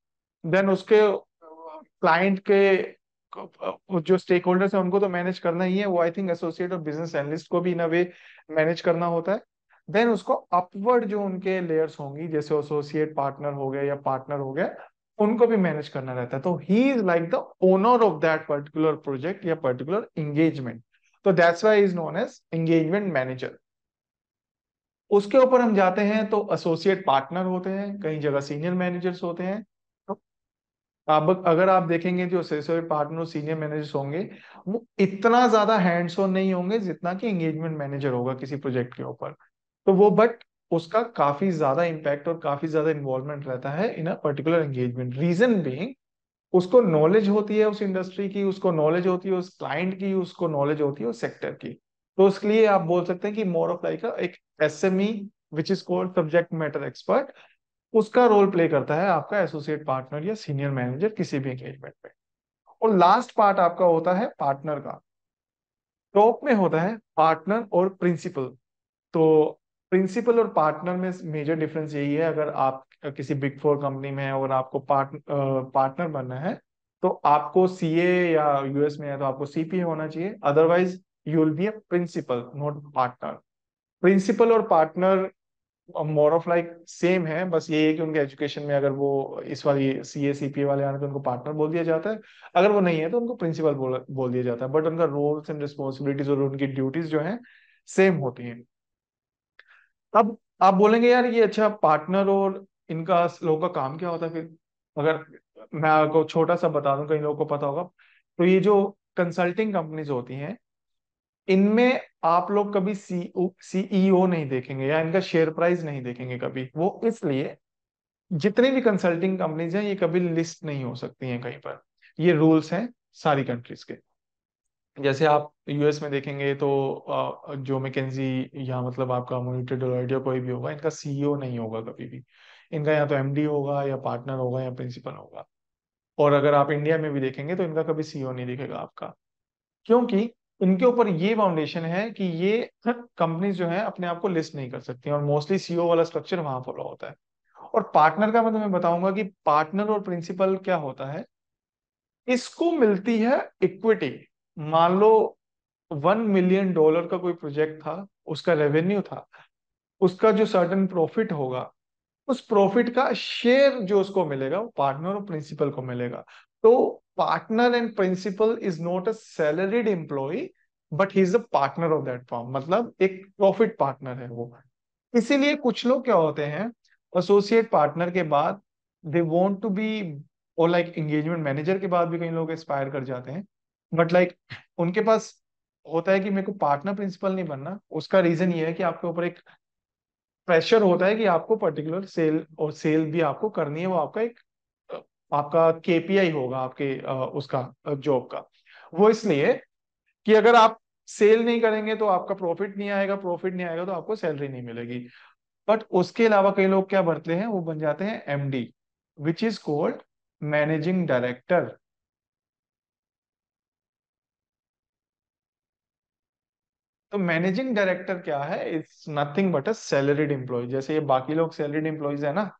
देन उसके क्लाइंट के जो स्टेक होल्डर्स हैं उनको तो मैनेज करना ही है, वो आई थिंक एसोसिएट और बिजनेस एनालिस्ट को भी इन अ वे मैनेज करना होता है। देन उसको अपवर्ड जो उनके लेयर्स होंगी, जैसे एसोसिएट पार्टनर हो गए या पार्टनर हो गए, उनको भी मैनेज करना रहता है। तो he is like the owner of that particular project या पर्टिकुलर एंगेजमेंट। तो that's why is known as engagement manager. उसके ऊपर हम जाते हैं तो एसोसिएट पार्टनर होते हैं, कई जगह सीनियर मैनेजर्स होते हैं। तो अब अगर आप देखेंगे जो एसोसिएट पार्टनर और सीनियर मैनेजर्स होंगे, वो इतना ज्यादा हैंड्स ऑन नहीं होंगे जितना कि एंगेजमेंट मैनेजर होगा किसी प्रोजेक्ट के ऊपर। तो वो बट उसका काफी ज्यादा इम्पैक्ट और काफी ज्यादा इन्वॉल्वमेंट रहता है in a particular engagement. Reason being, उसको नॉलेज होती है उस इंडस्ट्री की, उसको नॉलेज होती है उस क्लाइंट की, उसको नॉलेज होती है उस सेक्टर की। तो उसके लिए आप बोल सकते हैं कि मोर ऑफ लाइक एक SME, which is called subject matter expert, उसका रोल प्ले करता है आपका एसोसिएट पार्टनर या सीनियर मैनेजर किसी भी एंगेजमेंट में। और लास्ट पार्ट आपका होता है पार्टनर का। टॉप में होता है पार्टनर और प्रिंसिपल। तो प्रिंसिपल और पार्टनर में मेजर डिफरेंस यही है, अगर आप किसी बिग फोर कंपनी में है और आपको पार्टनर बनना है, तो आपको सीए, या यूएस में है तो आपको सीपीए होना चाहिए, otherwise you will be a principal not partner. Principal और partner more of like same है, बस ये है कि उनके एजुकेशन में अगर वो इस वाली सीए सीपीए वाले आने तो उनको पार्टनर बोल दिया जाता है, अगर वो नहीं है तो उनको प्रिंसिपल बोल दिया जाता है, बट उनका रोल्स एंड रिस्पॉन्सिबिलिटीज और उनकी ड्यूटीज जो है सेम होती हैं। अब आप बोलेंगे यार ये अच्छा पार्टनर और इनका लोगों का काम क्या होता है फिर। अगर मैं आपको छोटा सा बता दूं, कई लोगों को पता होगा, तो ये जो कंसल्टिंग कंपनीज होती हैं, इनमें आप लोग कभी सीईओ नहीं देखेंगे या इनका शेयर प्राइस नहीं देखेंगे कभी। वो इसलिए, जितनी भी कंसल्टिंग कंपनीज हैं ये कभी लिस्ट नहीं हो सकती हैं कहीं पर। ये रूल्स हैं सारी कंट्रीज के। जैसे आप यूएस में देखेंगे तो जो मैकेंजी या मतलब आपका मोनिटर डेलोइट या कोई भी होगा, इनका सीईओ नहीं होगा कभी भी। इनका या तो एमडी होगा या पार्टनर होगा या प्रिंसिपल होगा। और अगर आप इंडिया में भी देखेंगे तो इनका कभी सीईओ नहीं दिखेगा आपका, क्योंकि इनके ऊपर ये फाउंडेशन है कि ये कंपनीज जो है अपने आप को लिस्ट नहीं कर सकती और मोस्टली सीईओ वाला स्ट्रक्चर वहां फॉलो होता है। और पार्टनर का मैं तुम्हें बताऊंगा कि पार्टनर और प्रिंसिपल क्या होता है। इसको मिलती है इक्विटी। मान लो $1 मिलियन का कोई प्रोजेक्ट था, उसका रेवेन्यू था, उसका जो सर्टेन प्रॉफिट होगा, उस प्रॉफिट का शेयर जो उसको मिलेगा वो पार्टनर और प्रिंसिपल को मिलेगा। तो partner and principal is not a salaried employee, but he is a partner of that firm, मतलब एक प्रॉफिट पार्टनर है वो। इसीलिए कुछ लोग क्या होते हैं, एसोसिएट पार्टनर के बाद दे वांट टू बी, और लाइक एंगेजमेंट मैनेजर के बाद भी कई लोग एस्पायर कर जाते हैं, बट लाइक उनके पास होता है कि मेरे को पार्टनर प्रिंसिपल नहीं बनना। उसका रीजन ये है कि आपके ऊपर एक प्रेशर होता है कि आपको पर्टिकुलर सेल, और सेल भी आपको करनी है, वो आपका एक अ, आपका केपीआई होगा आपके उसका जॉब का। वो इसलिए कि अगर आप सेल नहीं करेंगे तो आपका प्रॉफिट नहीं आएगा, प्रॉफिट नहीं आएगा तो आपको सैलरी नहीं मिलेगी। बट उसके अलावा कई लोग क्या बढ़ते हैं, वो बन जाते हैं MD, which is called managing director. तो मैनेजिंग डायरेक्टर क्या है, it's nothing but a salaried employee. जैसे ये बाकी लोग सैलरीड एम्प्लॉयज है ना,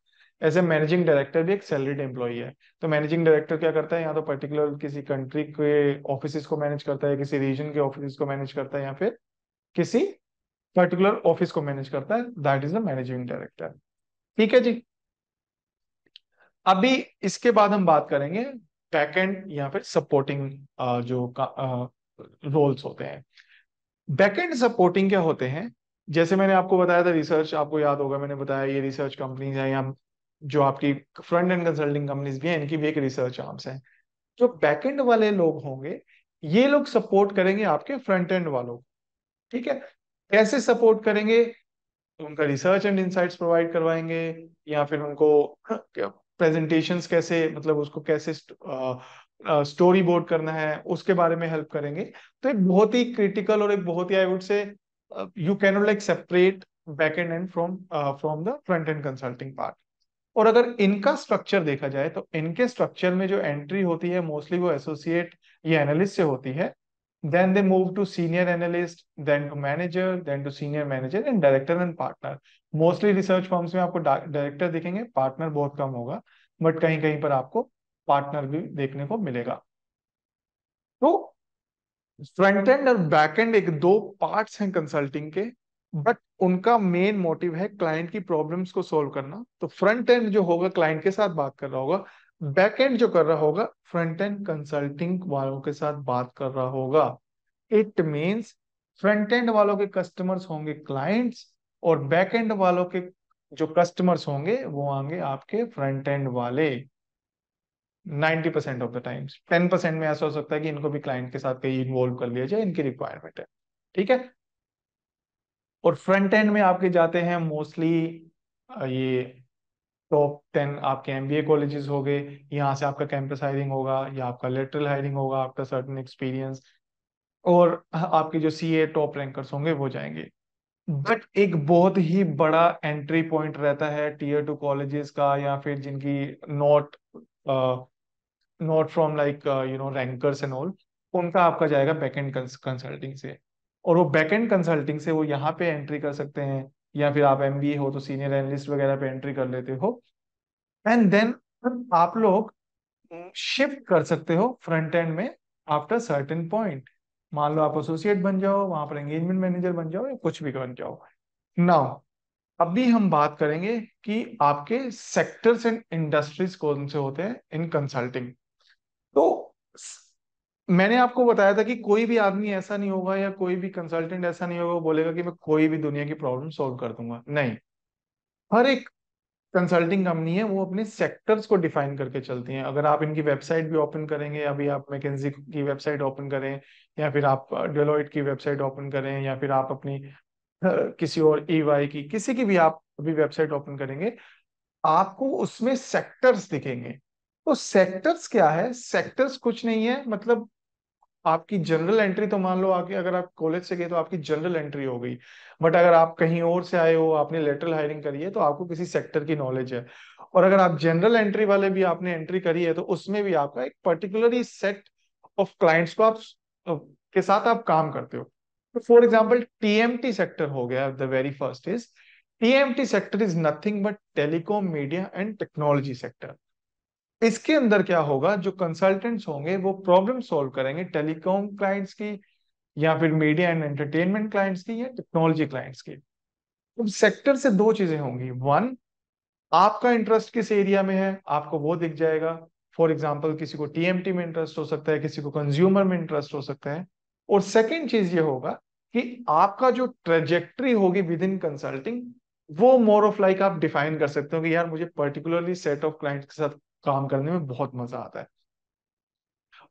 ऐसे मैनेजिंग डायरेक्टर भी एक सैलरीड एम्प्लॉय है। तो मैनेजिंग डायरेक्टर क्या करता है, या तो पर्टिकुलर किसी कंट्री के ऑफिस को मैनेज करता है, किसी रीजन के ऑफिस को मैनेज करता है, या फिर किसी पर्टिकुलर ऑफिस को मैनेज करता है, that is the managing director. ठीक है जी। अभी इसके बाद हम बात करेंगे बैकएंड या फिर सपोर्टिंग जो रोल्स होते हैं। बैकएंड सपोर्टिंग क्या होते हैं, जैसे मैंने आपको बताया था रिसर्च, आपको याद होगा मैंने बताया ये रिसर्च कंपनीज है, या जो आपकी फ्रंट एंड कंसल्टिंग कंपनीज भी हैं, इनकी भी एक रिसर्च आर्म्स है। जो बैकएंड वाले लोग होंगे, ये लोग सपोर्ट करेंगे आपके फ्रंट एंड वालों को। ठीक है। कैसे सपोर्ट करेंगे, उनका रिसर्च एंड इंसाइट्स प्रोवाइड करवाएंगे, या फिर उनको प्रेजेंटेशंस कैसे, मतलब उसको कैसे स्टोरी बोर्ड करना है उसके बारे में हेल्प करेंगे। तो एक बहुत ही क्रिटिकल और एक बहुत ही I would say, you can not like separate back end and from the front end consulting part. और अगर इनका स्ट्रक्चर देखा जाए तो इनके स्ट्रक्चर में जो एंट्री होती है मोस्टली वो एसोसिएट या एनालिस्ट से होती है। Then they move to senior analyst, then to manager, then to senior manager and director and partner. Mostly research firms में आपको डायरेक्टर दिखेंगे, पार्टनर बहुत कम होगा, बट कहीं कहीं पर आपको पार्टनर भी देखने को मिलेगा। तो फ्रंट एंड और बैक एंड एक दो पार्ट्स हैं कंसल्टिंग के, बट उनका मेन मोटिव है क्लाइंट की प्रॉब्लम्स को सॉल्व करना। तो फ्रंट एंड जो होगा क्लाइंट के साथ बात कर रहा होगा, बैक एंड जो कर रहा होगा फ्रंट एंड कंसल्टिंग वालों के साथ बात कर रहा होगा। इट मीन्स फ्रंट एंड वालों के कस्टमर्स होंगे क्लाइंट्स, और बैक एंड वालों के जो कस्टमर्स होंगे वो आएंगे आपके फ्रंट एंड वाले। 90% ऑफ द टाइम्स 10% में ऐसा हो सकता है कि इनको भी क्लाइंट के साथ कहीं इन्वॉल्व कर लिया जाए, इनकी रिक्वायरमेंट है। ठीक है। और फ्रंट एंड में आपके जाते हैं मोस्टली ये टॉप 10 आपके एमबीए कॉलेजेस हो गए। यहाँ से आपका कैंपस हायरिंग होगा या आपका लेटरल हायरिंग होगा आफ्टर सर्टेन एक्सपीरियंस। और आपके जो सीए टॉप रैंकर्स होंगे वो जाएंगे। बट एक बहुत ही बड़ा एंट्री पॉइंट रहता है टीयर 2 कॉलेजेस का, या फिर जिनकी not not from like rankers and all, उनका आपका जाएगा बैकएंड कंसल्टिंग से। और वो बैकएंड कंसल्टिंग से वो यहाँ पे एंट्री कर सकते हैं, या फिर आप एमबीए हो तो सीनियर एनालिस्ट वगैरह पे एंट्री कर लेते हो। एंड देन आप लोग शिफ्ट कर सकते हो फ्रंट एंड में आफ्टर सर्टेन पॉइंट। मान लो आप एसोसिएट बन जाओ, वहां पर एंगेजमेंट मैनेजर बन जाओ, या कुछ भी बन जाओ। नाउ अभी हम बात करेंगे कि आपके सेक्टर्स एंड इंडस्ट्रीज कौन से होते हैं इन कंसल्टिंग। तो मैंने आपको बताया था कि कोई भी आदमी ऐसा नहीं होगा, या कोई भी कंसल्टेंट ऐसा नहीं होगा वो बोलेगा कि मैं कोई भी दुनिया की प्रॉब्लम सॉल्व कर दूंगा। नहीं, हर एक कंसल्टिंग कंपनी है वो अपने सेक्टर्स को डिफाइन करके चलती हैं। अगर आप इनकी वेबसाइट भी ओपन करेंगे, अभी आप मैकेंजी की वेबसाइट ओपन करें, या फिर आप डेलोइट की वेबसाइट ओपन करें, या फिर आप अपनी किसी और ईवाई की किसी की भी आप अभी वेबसाइट ओपन करेंगे, आपको उसमें सेक्टर्स दिखेंगे। तो सेक्टर्स क्या है? सेक्टर्स कुछ नहीं है, मतलब आपकी जनरल एंट्री तो मान लो आगे अगर आप कॉलेज से गए तो आपकी जनरल एंट्री हो गई। बट अगर आप कहीं और से आए हो, आपने लेटरल हायरिंग करी है, तो आपको किसी सेक्टर की नॉलेज है। और अगर आप जनरल एंट्री वाले भी आपने एंट्री करी है, तो उसमें भी आपका एक पर्टिकुलर सेट ऑफ क्लाइंट्स को आप के साथ आप काम करते हो। तो फॉर एग्जाम्पल टीएमटी सेक्टर हो गया, the very first is TMT sector is nothing but telecom media and technology sector. इसके अंदर क्या होगा, जो कंसल्टेंट्स होंगे वो प्रॉब्लम सॉल्व करेंगे टेलीकॉम क्लाइंट्स की, या फिर मीडिया एंड एंटरटेनमेंट क्लाइंट्स की, या टेक्नोलॉजी क्लाइंट्स की। तो सेक्टर से दो चीजें होंगी। वन, आपका इंटरेस्ट किस एरिया में है आपको वो दिख जाएगा। फॉर एग्जाम्पल किसी को टीएमटी में इंटरेस्ट हो सकता है, किसी को कंज्यूमर में इंटरेस्ट हो सकता है। और सेकेंड चीज ये होगा कि आपका जो ट्रेजेक्ट्री होगी विद इन कंसल्टिंग, वो मोर ऑफ लाइक आप डिफाइन कर सकते हो कि यार मुझे पर्टिकुलरली सेट ऑफ क्लाइंट्स के साथ काम करने में बहुत मजा आता है।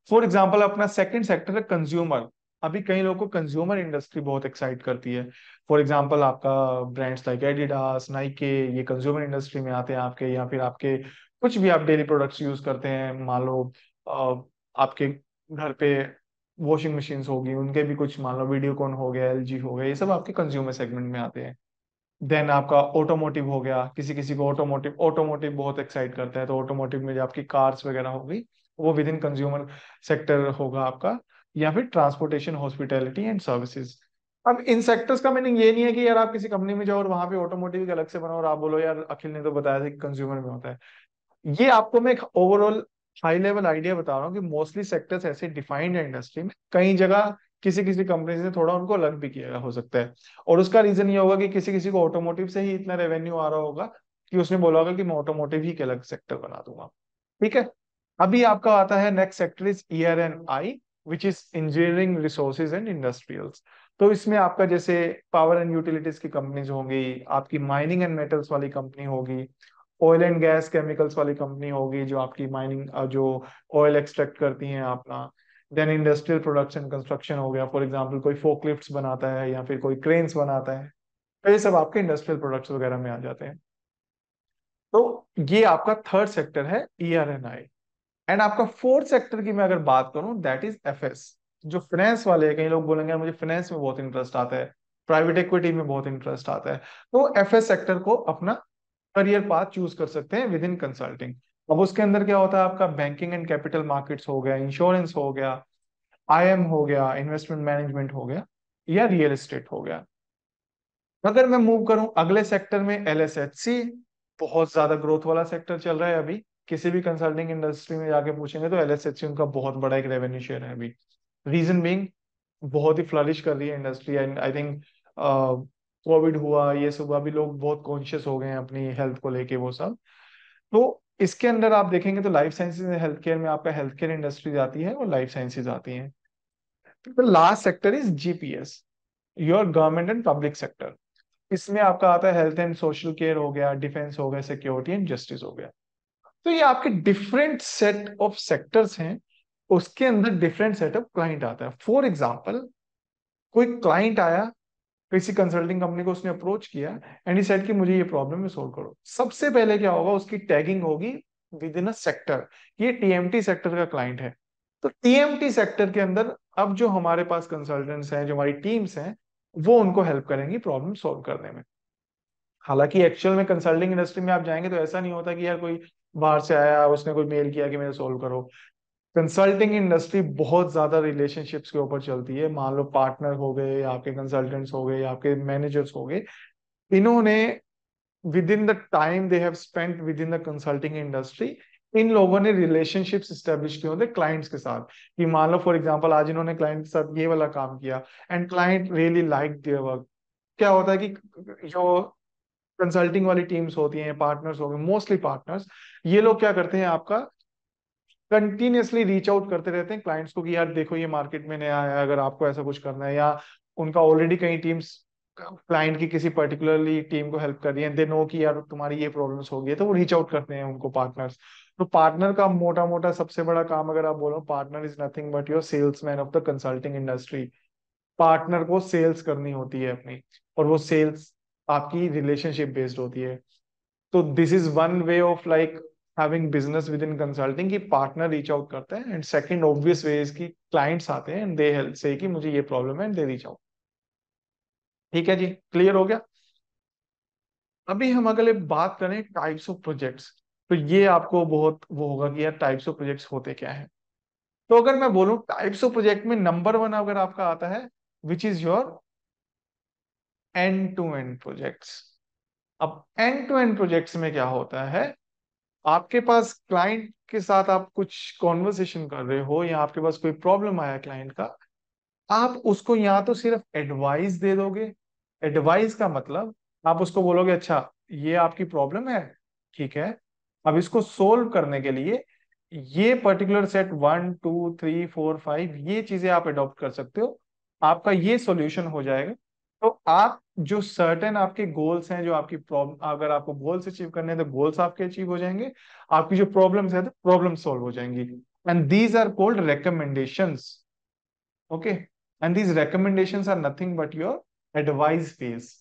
फॉर एग्जाम्पल अपना सेकंड सेक्टर है कंज्यूमर। अभी कई लोगों को कंज्यूमर इंडस्ट्री बहुत एक्साइट करती है। फॉर एग्जाम्पल आपका ब्रांड्स लाइक एडिडास, नाइके, ये कंज्यूमर इंडस्ट्री में आते हैं आपके, या फिर आपके कुछ भी आप डेली प्रोडक्ट्स यूज करते हैं, मान लो आपके घर पे वॉशिंग मशीन्स होगी, उनके भी कुछ मान लो वीडियोकॉन हो गया, एलजी हो गया, ये सब आपके कंज्यूमर सेगमेंट में आते हैं। देन आपका ऑटोमोटिव हो गया, किसी किसी को ऑटोमोटिव ऑटोमोटिव बहुत एक्साइट करता है, तो ऑटोमोटिव में जो आपकी कार्स वगैरह होगी वो विद इन कंज्यूमर सेक्टर होगा आपका। या फिर ट्रांसपोर्टेशन, हॉस्पिटैलिटी एंड सर्विसेज। अब इन सेक्टर्स का मीनिंग ये नहीं है कि यार आप किसी कंपनी में जाओ और वहां पे ऑटोमोटिव के अलग से बनाओ और आप बोलो यार अखिल ने तो बताया था कि कंज्यूमर में होता है। ये आपको मैं एक ओवरऑल हाई लेवल आइडिया बता रहा हूँ कि मोस्टली सेक्टर्स ऐसे डिफाइंड है इंडस्ट्री में। कई जगह किसी किसी कंपनी ने थोड़ा उनको अलग भी किया हो सकता है। और उसका रीजन ये होगा कि किसी किसी को ऑटोमोटिव से ही इतना रेवेन्यू आ रहा होगा कि उसने बोला होगा कि मैं ऑटोमोटिव ही के अलग सेक्टर बना दूंगा। ठीक है। अभी आपका आता है next sector is ER&I, which is engineering resources and industrials. तो इसमें आपका जैसे पावर एंड यूटिलिटीज की कंपनीज होंगी, आपकी माइनिंग एंड मेटल्स वाली कंपनी होगी, ऑयल एंड गैस केमिकल्स वाली कंपनी होगी जो आपकी माइनिंग जो ऑयल एक्सट्रैक्ट करती हैं अपना। देन इंडस्ट्रियल प्रोडक्शन कंस्ट्रक्शन हो गया, फॉर एग्जांपल कोई फोकलिफ्ट्स बनाता है या फिर कोई क्रेन्स बनाता है, तो ये सब आपके इंडस्ट्रियल प्रोडक्ट्स वगैरह में आ जाते हैं। तो ये आपका थर्ड सेक्टर है ER&I। एंड आपका फोर्थ सेक्टर की मैं अगर बात करूं, दैट इज FS। जो फाइनेंस वाले हैं, कई लोग बोलेंगे मुझे फाइनेंस में बहुत इंटरेस्ट आता है, प्राइवेट इक्विटी में बहुत इंटरेस्ट आता है, तो FS सेक्टर को अपना करियर पाथ चूज कर सकते हैं विद इन कंसल्टिंग। अब उसके अंदर क्या होता है, आपका बैंकिंग एंड कैपिटल मार्केट्स हो गया, इंश्योरेंस हो गया, IM हो गया, इन्वेस्टमेंट मैनेजमेंट हो गया, या रियल एस्टेट हो गया। अगर मैं मूव करूं अगले सेक्टर में, LSHC, बहुत ज्यादा ग्रोथ वाला सेक्टर चल रहा है अभी। किसी भी कंसल्टिंग इंडस्ट्री में जाके पूछेंगे तो LSHC उनका बहुत बड़ा एक रेवेन्यू शेयर है अभी। रीजन बीइंग, बहुत ही फ्लरिश कर रही है industry. And I think Covid हुआ, ये सब हुआ, अभी लोग बहुत कॉन्शियस हो गए हैं अपनी हेल्थ को लेके वो सब। तो इसके अंदर आप देखेंगे तो life sciences and health care में आपका हेल्थ केयर इंडस्ट्रीज आती है और लाइफ साइंसेज आती हैं। तो last sector is GPS, your government and public sector. इसमें आपका आता है हेल्थ एंड सोशल केयर हो गया, डिफेंस हो गया, सिक्योरिटी एंड जस्टिस हो गया। तो ये आपके डिफरेंट सेट ऑफ सेक्टर्स हैं, उसके अंदर डिफरेंट सेट ऑफ क्लाइंट आता है। फॉर एग्जाम्पल, कोई क्लाइंट आया, किसी कंसल्टिंग कंपनी को उसने अप्रोच किया एंड ही सेड कि मुझे ये प्रॉब्लम है, सॉल्व करो। सबसे पहले क्या होगा, उसकी टैगिंग होगी विद इन अ सेक्टर, ये टीएमटी सेक्टर का क्लाइंट है। तो टीएमटी सेक्टर के अंदर अब जो हमारे पास कंसल्टेंट्स हैं, जो हमारी टीम्स हैं, वो उनको हेल्प करेंगी प्रॉब्लम सॉल्व करने में। हालांकि एक्चुअल में कंसल्टिंग इंडस्ट्री में आप जाएंगे तो ऐसा नहीं होता कि यार कोई बाहर से आया, उसने कोई मेल किया कि मेरे सॉल्व करो। कंसल्टिंग इंडस्ट्री बहुत ज्यादा रिलेशनशिप्स के ऊपर चलती है। मान लो पार्टनर हो गए, आपके कंसल्टेंट्स हो गए, आपके मैनेजर्स हो गए, इन्होंने within the time they have spent within the consulting industry, इन लोगों ने रिलेशनशिप्स स्टेब्लिश किए होते क्लाइंट्स के साथ। कि मान लो फॉर एग्जांपल आज इन्होंने क्लाइंट के साथ ये वाला काम किया and client really like their work. क्या होता है कि जो कंसल्टिंग वाली टीम्स होती हैं, पार्टनर्स हो गए, मोस्टली पार्टनर्स, ये लोग क्या करते हैं, आपका कंटिन्यूअसली रीच आउट करते रहते हैं क्लाइंट्स को कि यार देखो ये मार्केट में नया आया है, अगर आपको ऐसा कुछ करना है, या उनका ऑलरेडी कई टीम्स क्लाइंट की किसी पर्टिकुलरली टीम को हेल्प कर रही है, दे नो कि यार तुम्हारी ये प्रॉब्लम्स हो गई है, तो वो रीच आउट करते हैं उनको पार्टनर्स। तो पार्टनर का मोटा मोटा सबसे बड़ा काम अगर आप बोलो, partner is nothing but your salesman of the consulting industry. Partner को सेल्स करनी होती है अपनी, और वो सेल्स आपकी रिलेशनशिप बेस्ड होती है। तो this is one way of like having business with in consulting, कि पार्टनर रीच आउट करते हैं। And second obvious way is कि क्लाइंट्स आते हैं एंड दे हेल्प से कि मुझे ये प्रॉब्लम है एंड दे रीच आउट। ठीक है जी, क्लियर हो गया। अभी हम अगले बात करें टाइप्स ऑफ प्रोजेक्ट्स। तो ये आपको बहुत वो होगा कि यार टाइप्स ऑफ प्रोजेक्ट्स होते क्या है। तो अगर मैं बोलूं टाइप्स ऑफ प्रोजेक्ट में नंबर वन अगर आपका आता है, which is your end to end projects. अब एंड टू एंड प्रोजेक्ट्स में क्या होता है, आपके पास क्लाइंट के साथ आप कुछ कॉन्वर्सेशन कर रहे हो, या आपके पास कोई प्रॉब्लम आया क्लाइंट का, आप उसको या तो सिर्फ एडवाइस दे दोगे। एडवाइस का मतलब आप उसको बोलोगे अच्छा ये आपकी प्रॉब्लम है, ठीक है, अब इसको सोल्व करने के लिए ये पर्टिकुलर सेट 1 2 3 4 5 ये चीजें आप अडॉप्ट कर सकते हो, आपका ये सॉल्यूशन हो जाएगा। तो आप जो सर्टेन आपके गोल्स हैं, जो आपकी प्रॉब्लम, अगर आपको गोल्स अचीव करने हैं तो गोल्स आपके अचीव हो जाएंगे, आपकी जो प्रॉब्लम्स है तो प्रॉब्लम सॉल्व हो जाएंगी। And these are called recommendations. Okay, and these recommendations are nothing but your advice phase.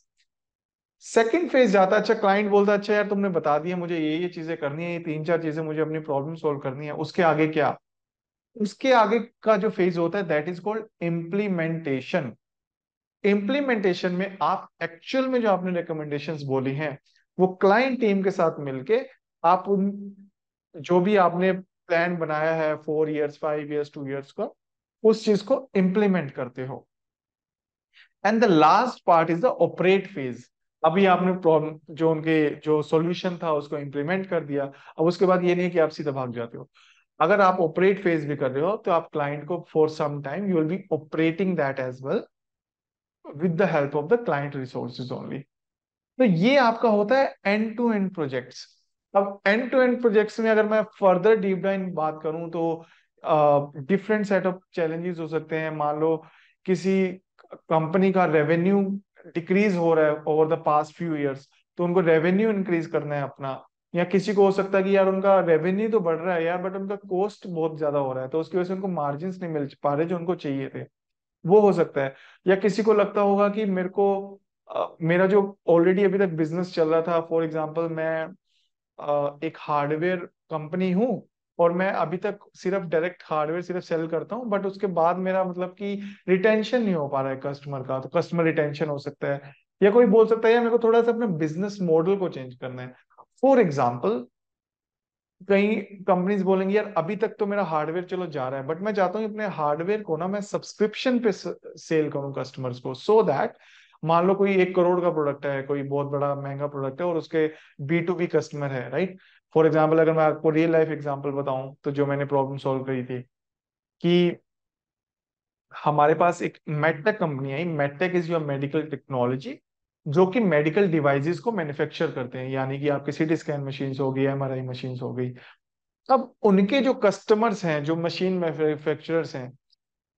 Second phase जाता है, अच्छा क्लाइंट बोलता है अच्छा यार तुमने बता दिया मुझे ये चीजें करनी है, ये 3 4 चीजें मुझे अपनी प्रॉब्लम सॉल्व करनी है, उसके आगे क्या। उसके आगे का जो फेज होता है that is called implementation. Implementation में आप एक्चुअल में जो आपने रिकमेंडेशंस बोली हैं, वो क्लाइंट टीम के साथ मिलके आप उन जो भी आपने प्लान बनाया है 4 इयर्स 5 इयर्स 2 इयर्स का, उस चीज को इम्प्लीमेंट करते हो। And the last part is the operate phase. अभी आपने प्रॉब्लम जो उनके जो सॉल्यूशन था उसको इम्प्लीमेंट कर दिया, अब उसके बाद ये नहीं कि आप सीधा भाग जाते हो। अगर आप ऑपरेट फेज भी कर रहे हो तो आप क्लाइंट को for some time you will be operating that as well with the help of the client resources only. तो ये आपका होता है एंड टू एंड प्रोजेक्ट्स। अब एंड टू एंड प्रोजेक्ट्स में अगर मैं फर्दर डीप डाइन बात करूं तो डिफरेंट सेट ऑफ चैलेंजेस हो सकते हैं। मान लो किसी कंपनी का रेवेन्यू डिक्रीज हो रहा है over the past few years, तो उनको रेवेन्यू इंक्रीज करना है अपना। या किसी को हो सकता है कि यार उनका रेवेन्यू तो बढ़ रहा है यार, बट उनका कॉस्ट बहुत ज्यादा हो रहा है, तो उसकी वजह से उनको मार्जिन नहीं मिल पा रहे जो उनको चाहिए थे। वो हो सकता है। या किसी को लगता होगा कि मेरे को मेरा जो ऑलरेडी अभी तक बिजनेस चल रहा था, फॉर एग्जांपल मैं एक हार्डवेयर कंपनी हूँ, और मैं अभी तक सिर्फ डायरेक्ट हार्डवेयर सिर्फ सेल करता हूँ, बट उसके बाद मेरा मतलब कि रिटेंशन नहीं हो पा रहा है कस्टमर का, तो कस्टमर रिटेंशन हो सकता है। या कोई बोल सकता है यार मेरे को थोड़ा सा अपने बिजनेस मॉडल को चेंज करना है। फॉर एग्जाम्पल, कई कंपनीज बोलेंगी यार अभी तक तो मेरा हार्डवेयर चलो जा रहा है, बट मैं चाहता हूँ अपने हार्डवेयर को ना मैं सब्सक्रिप्शन पे सेल करूँ कस्टमर्स को, सो दैट मान लो कोई 1 करोड़ का प्रोडक्ट है, कोई बहुत बड़ा महंगा प्रोडक्ट है, और उसके B2B कस्टमर है, राइट। फॉर एग्जाम्पल अगर मैं आपको रियल लाइफ एग्जाम्पल बताऊं, तो जो मैंने प्रॉब्लम सॉल्व करी थी कि हमारे पास एक medtech company I. Medtech is your medical technology, जो कि मेडिकल डिवाइसेस को मैन्युफैक्चर करते हैं, यानी कि आपके CT स्कैन मशीन्स हो गई, MRI मशीन्स हो गई। अब उनके जो कस्टमर्स हैं, जो मशीन मैन्युफैक्चरर्स हैं,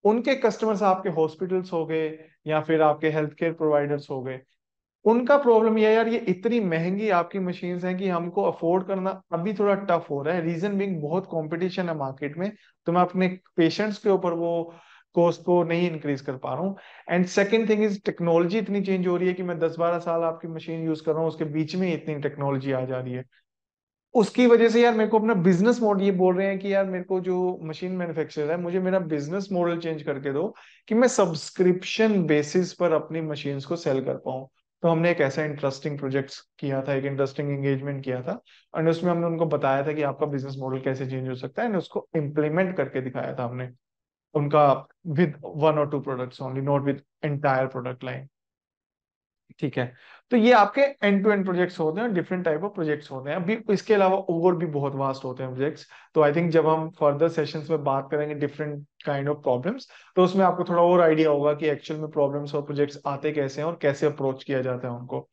उनके कस्टमर्स आपके हॉस्पिटल्स हो गए, या फिर आपके हेल्थ केयर प्रोवाइडर्स हो गए। उनका प्रॉब्लम ये है यार, ये इतनी महंगी आपकी मशीन्स हैं कि हमको अफोर्ड करना अभी थोड़ा टफ हो रहा है, रीजन बीइंग बहुत कंपटीशन है मार्केट में, तो मैं अपने पेशेंट्स के ऊपर वो कॉस्ट को नहीं इंक्रीज कर पा रहा हूँ। And second thing is technology इतनी चेंज हो रही है कि मैं 10-12 साल आपकी मशीन यूज कर रहा हूँ, उसके बीच में ही इतनी टेक्नोलॉजी आ जा रही है। उसकी वजह से यार मेरे को अपना बिजनेस मॉडल, ये बोल रहे हैं कि यार मेरे को जो मशीन मैन्युफैक्चरर है, मुझे मेरा बिजनेस मॉडल चेंज करके दो कि मैं सब्सक्रिप्शन बेसिस पर अपनी मशीन्स को सेल कर पाऊँ। तो हमने एक ऐसा इंटरेस्टिंग प्रोजेक्ट किया था, एक इंटरेस्टिंग एंगेजमेंट किया था, और उसमें हमने उनको बताया था कि आपका बिजनेस मॉडल कैसे चेंज हो सकता है, एंड उसको इम्प्लीमेंट करके दिखाया था हमने उनका, with 1 or 2 products only, not with entire product line. ठीक है। तो ये आपके एंड टू एंड प्रोजेक्ट्स होते हैं, डिफरेंट टाइप ऑफ प्रोजेक्ट्स होते हैं। अभी इसके अलावा और भी बहुत वास्ट होते हैं प्रोजेक्ट्स। तो आई थिंक जब हम फर्दर सेशंस में बात करेंगे डिफरेंट काइंड ऑफ प्रॉब्लम्स, तो उसमें आपको थोड़ा और आइडिया होगा कि एक्चुअल में प्रॉब्लम्स और प्रोजेक्ट्स आते कैसे हैं और कैसे अप्रोच किया जाता है उनको।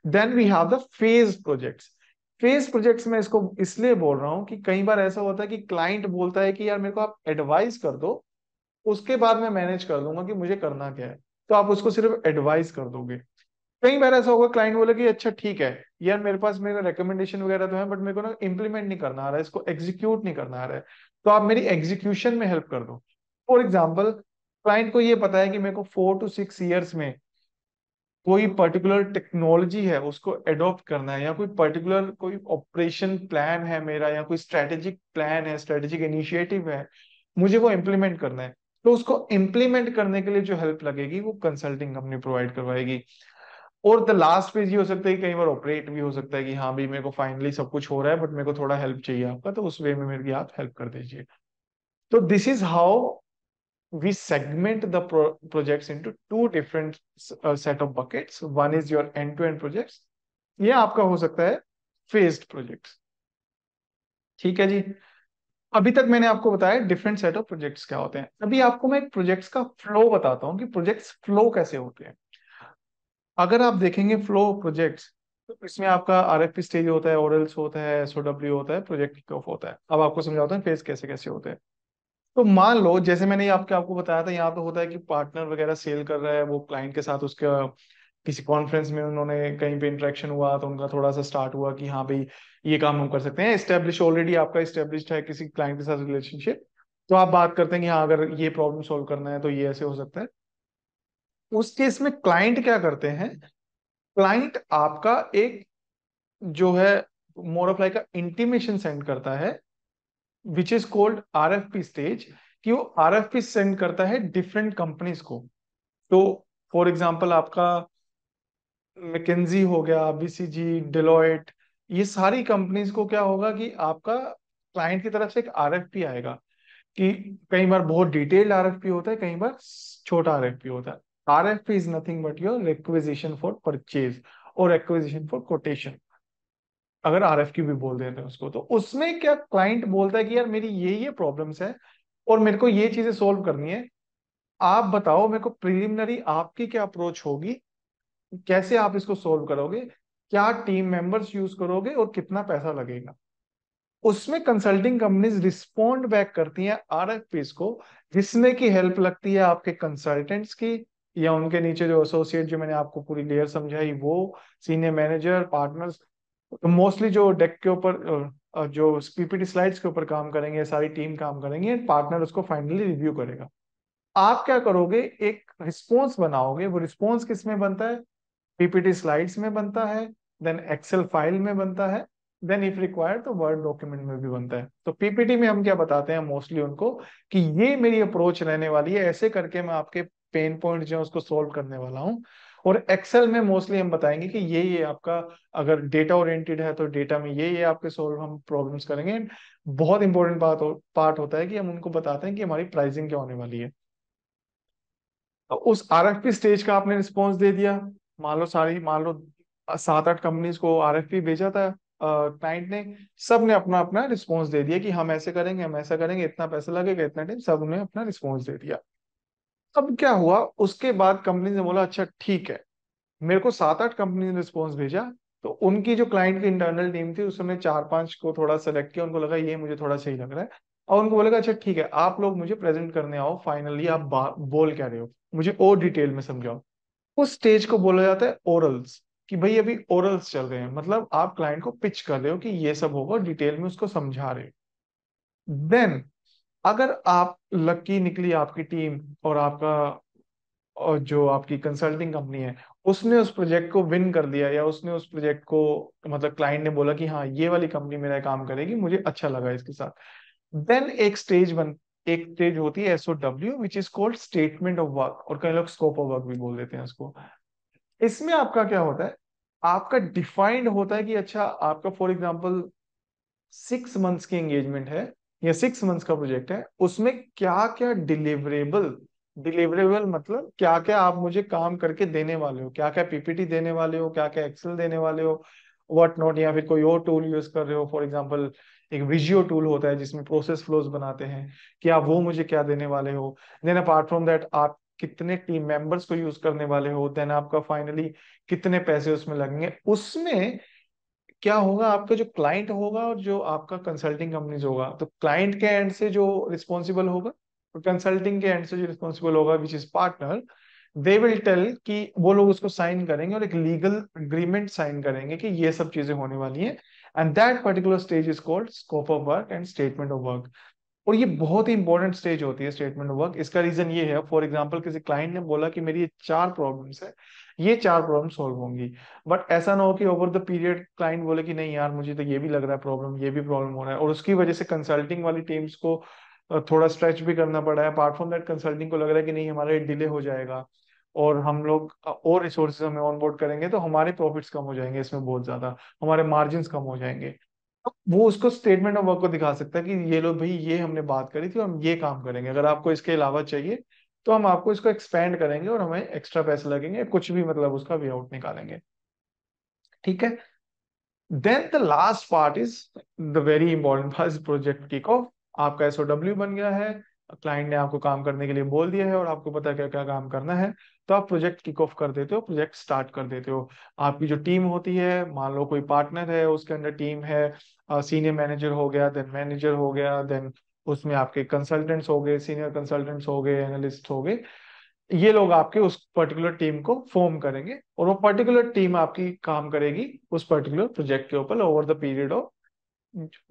Then we have the phase projects. Phase projects में इसको इसलिए बोल रहा हूँ कि कई बार ऐसा होता है कि क्लाइंट बोलता है कि यार मेरे को आप एडवाइस कर दो, उसके बाद मैं मैनेज कर लूंगा कि मुझे करना क्या है। तो आप उसको सिर्फ एडवाइस कर दोगे। कई बार ऐसा होगा, क्लाइंट बोले कि अच्छा ठीक है यार, मेरे पास मेरा रिकमेंडेशन वगैरह तो है, बट मेरे को ना इम्प्लीमेंट नहीं करना आ रहा है, इसको एग्जीक्यूट नहीं करना आ रहा है, तो आप मेरी एग्जीक्यूशन में हेल्प कर दो। फॉर एग्जाम्पल, क्लाइंट को ये पता है कि मेरे को 4 to 6 years में कोई पर्टिकुलर टेक्नोलॉजी है उसको एडॉप्ट करना है, या कोई पर्टिकुलर कोई ऑपरेशन प्लान है मेरा, या कोई स्ट्रेटेजिक प्लान है, स्ट्रेटेजिक इनिशिएटिव है, मुझे वो इम्प्लीमेंट करना है। तो उसको इम्प्लीमेंट करने के लिए जो हेल्प लगेगी वो कंसल्टिंग कंपनी प्रोवाइड करवाएगी। और द लास्ट पेज ये हो सकता है कि कई बार ऑपरेट भी हो सकता है कि हाँ भाई मेरे को फाइनली सब कुछ हो रहा है, बट मेरे को थोड़ा हेल्प चाहिए आपका, तो उस वे में मेरी आप हेल्प कर दीजिए। तो this is how we segment the projects into two different set of buckets. One is your end-to-end projects, ये आपका हो सकता है फेज्ड प्रोजेक्ट्स। ठीक है जी। अभी तक मैंने आपको बताया डिफरेंट सेट ऑफ प्रोजेक्ट्स क्या होते हैं। अभी आपको मैं एक प्रोजेक्ट्स का फ्लो बताता हूँ कि प्रोजेक्ट्स फ्लो कैसे होते हैं। अगर आप देखेंगे फ्लो प्रोजेक्ट्स, तो इसमें आपका आरएफपी स्टेज होता है, ओरल्स होता है, एसओडब्ल्यू होता है, प्रोजेक्ट किक ऑफ होता है। अब आपको समझाता हूँ फेज कैसे कैसे होते हैं। तो मान लो जैसे मैंने आपको बताया था, यहाँ पे होता है कि पार्टनर वगैरह सेल कर रहा है, वो क्लाइंट के साथ उसका किसी कॉन्फ्रेंस में उन्होंने कहीं पे इंटरेक्शन हुआ, तो उनका थोड़ा सा स्टार्ट हुआ कि हाँ भाई ये काम हम कर सकते हैं, एस्टेब्लिश ऑलरेडी आपका एस्टेब्लिश्ड है किसी क्लाइंट के साथ रिलेशनशिप। तो आप बात करते हैं कि हाँ अगर ये प्रॉब्लम सॉल्व करना है तो ये ऐसे हो सकता है। उस केस में क्लाइंट क्या करते हैं, क्लाइंट आपका एक जो है मोर ऑफ लाइक इंटीमेशन सेंड करता है, which is called RFP stage, कि वो आरएफपी सेंड करता है डिफरेंट कंपनीज को। तो फॉर एग्जांपल आपका मैकेंजी हो गया, बीसीजी, डिलॉयट, ये सारी कंपनीज को क्या होगा कि आपका क्लाइंट की तरफ से एक आरएफपी आएगा, कि कई बार बहुत डिटेल्ड आरएफपी होता है, कई बार छोटा आरएफपी होता है। RFP is nothing but your requisition for purchase और रिक्वेजिशन फॉर कोटेशन, अगर आरएफक्यू भी बोल देते हैं उसको। तो उसमें क्या क्लाइंट बोलता है कि यार मेरी ये प्रॉब्लम्स है और मेरे को ये चीजें सोल्व करनी है, आप बताओ मेरे को प्रिलिमिनरी आपकी क्या अप्रोच होगी, कैसे आप इसको सोल्व करोगे, क्या टीम मेंबर्स यूज करोगे और कितना पैसा लगेगा। उसमें कंसल्टिंग कंपनीज रिस्पॉन्ड बैक करती हैं आरएफपीस को, जिसमें की हेल्प लगती है आपके कंसल्टेंट्स की, या उनके नीचे जो एसोसिएट, जो मैंने आपको पूरी लेयर समझाई वो, सीनियर मैनेजर, पार्टनर्स। मोस्टली जो डेक के ऊपर जो पीपीटी स्लाइड्स के ऊपर काम करेंगे, सारी टीम काम करेंगे, पार्टनर उसको फाइनली रिव्यू करेगा। आप क्या करोगे, एक रिस्पॉन्स बनाओगे। वो रिस्पॉन्स किस में बनता है, पीपीटी स्लाइड्स में बनता है, देन एक्सेल फाइल में बनता है, देन इफ रिक्वायर्ड तो वर्ड डॉक्यूमेंट में भी बनता है। तो पीपीटी में हम क्या बताते हैं मोस्टली उनको, कि ये मेरी अप्रोच रहने वाली है, ऐसे करके मैं आपके पेन पॉइंट जो है उसको सोल्व करने वाला हूँ। और एक्सेल में मोस्टली हम बताएंगे कि ये आपका, अगर डेटा ओरिएंटेड है तो डेटा में ये आपके सोल्व हम प्रॉब्लम्स करेंगे। बहुत इंपॉर्टेंट पार्ट होता है कि हम उनको बताते हैं कि हमारी प्राइसिंग क्या होने वाली है। तो उस आरएफपी स्टेज का आपने रिस्पॉन्स दे दिया, मान लो 7-8 कंपनीज को आरएफपी भेजा था क्लाइंट ने, सब ने अपना अपना रिस्पॉन्स दे दिया कि हम ऐसे करेंगे, हम ऐसा करेंगे, इतना पैसा लगेगा, इतना टाइम, सब ने अपना रिस्पॉन्स दे दिया। अब क्या हुआ, उसके बाद कंपनी ने बोला अच्छा ठीक है, मेरे को 7-8 कंपनी ने रिस्पॉन्स भेजा, तो उनकी जो क्लाइंट की इंटरनल टीम थी उसने 4-5 को थोड़ा सेलेक्ट किया, उनको लगा ये मुझे थोड़ा सही लग रहा है, और उनको बोलेगा अच्छा ठीक है आप लोग मुझे प्रेजेंट करने आओ, फाइनली आप बोल क्या रहे हो, मुझे और डिटेल में समझाओ। उस स्टेज को बोला जाता है ओरल्स, कि भाई अभी ओरल्स चल रहे हैं, मतलब आप क्लाइंट को पिच कर रहे हो कि ये सब होगा, डिटेल में उसको समझा रहे हो। देन अगर आप लकी निकली आपकी टीम, और आपका, और जो आपकी कंसल्टिंग कंपनी है उसने उस प्रोजेक्ट को विन कर लिया, या उसने उस प्रोजेक्ट को, मतलब क्लाइंट ने बोला कि हाँ ये वाली कंपनी मेरा काम करेगी, मुझे अच्छा लगा इसके साथ, देन एक स्टेज होती है SOW, which is called statement of work, और कई लोग स्कोप ऑफ वर्क भी बोल देते हैं इसको। इसमें आपका क्या होता है, आपका डिफाइंड होता है कि अच्छा आपका फॉर एग्जांपल 6 मंथ्स की एंगेजमेंट है, या 6 मंथ्स का प्रोजेक्ट है, उसमें क्या क्या डिलीवरेबल मतलब क्या क्या आप मुझे काम करके देने वाले हो, क्या क्या PPT देने वाले हो, क्या क्या एक्सेल देने वाले हो, व्हाट नॉट, या फिर कोई और टूल यूज कर रहे हो, फॉर एग्जांपल एक विजियो टूल होता है जिसमें प्रोसेस फ्लोज बनाते हैं, कि आप वो मुझे क्या देने वाले हो। देन अपार्ट फ्रॉम दैट आप कितने टीम मेंबर्स को यूज करने वाले हो, देन आपका फाइनली कितने पैसे उसमें लगेंगे। उसमें क्या होगा, आपका जो क्लाइंट होगा और जो आपका कंसल्टिंग कंपनीज होगा, तो क्लाइंट के एंड से जो रिस्पॉन्सिबल होगा और कंसल्टिंग के एंड से जो रिस्पॉन्सिबल होगा, which is partner, they will tell कि वो लोग उसको साइन करेंगे और एक लीगल एग्रीमेंट साइन करेंगे कि ये सब चीजें होने वाली हैं। And that particular stage is called scope of work and statement of work. और ये बहुत ही इंपॉर्टेंट स्टेज होती है स्टेटमेंट ऑफ वर्क। इसका रीजन ये है, फॉर एग्जांपल किसी क्लाइंट ने बोला कि मेरी ये 4 प्रॉब्लम्स है, ये 4 प्रॉब्लम सॉल्व होंगी, बट ऐसा ना हो कि ओवर द पीरियड क्लाइंट बोले कि नहीं यार मुझे तो ये भी लग रहा है प्रॉब्लम, ये भी प्रॉब्लम हो रहा है, और उसकी वजह से कंसल्टिंग वाली टीम्स को थोड़ा स्ट्रेच भी करना पड़ा है। अपार्ट फ्रॉम दैट कंसल्टिंग को लग रहा है कि नहीं हमारा ये डिले हो जाएगा, और हम लोग और रिसोर्सेज हमें ऑनबोर्ड करेंगे तो हमारे प्रॉफिट्स कम हो जाएंगे, इसमें बहुत ज्यादा हमारे मार्जिन कम हो जाएंगे। वो उसको स्टेटमेंट ऑफ वर्क को दिखा सकता है कि ये लो भाई, ये हमने बात करी थी और हम ये काम करेंगे, अगर आपको इसके अलावा चाहिए तो हम आपको इसको एक्सपेंड करेंगे और हमें एक्स्ट्रा पैसे लगेंगे, कुछ भी मतलब उसका वे आउट निकालेंगे। ठीक है। Then the last part is the very important part, project kick off. आपका SOW बन गया है, क्लाइंट ने आपको काम करने के लिए बोल दिया है और आपको पता है क्या क्या काम करना है, तो आप प्रोजेक्ट किक ऑफ कर देते हो, प्रोजेक्ट स्टार्ट कर देते हो। आपकी जो टीम होती है, मान लो कोई पार्टनर है, उसके अंदर टीम है, सीनियर मैनेजर हो गया, देन मैनेजर हो गया, देन उसमें आपके कंसल्टेंट्स हो गए, सीनियर कंसल्टेंट्स हो गए, एनालिस्ट हो गए, ये लोग आपके उस पर्टिकुलर टीम को फॉर्म करेंगे, और वो पर्टिकुलर टीम आपकी काम करेगी उस पर्टिकुलर प्रोजेक्ट के ऊपर ओवर द पीरियड ऑफ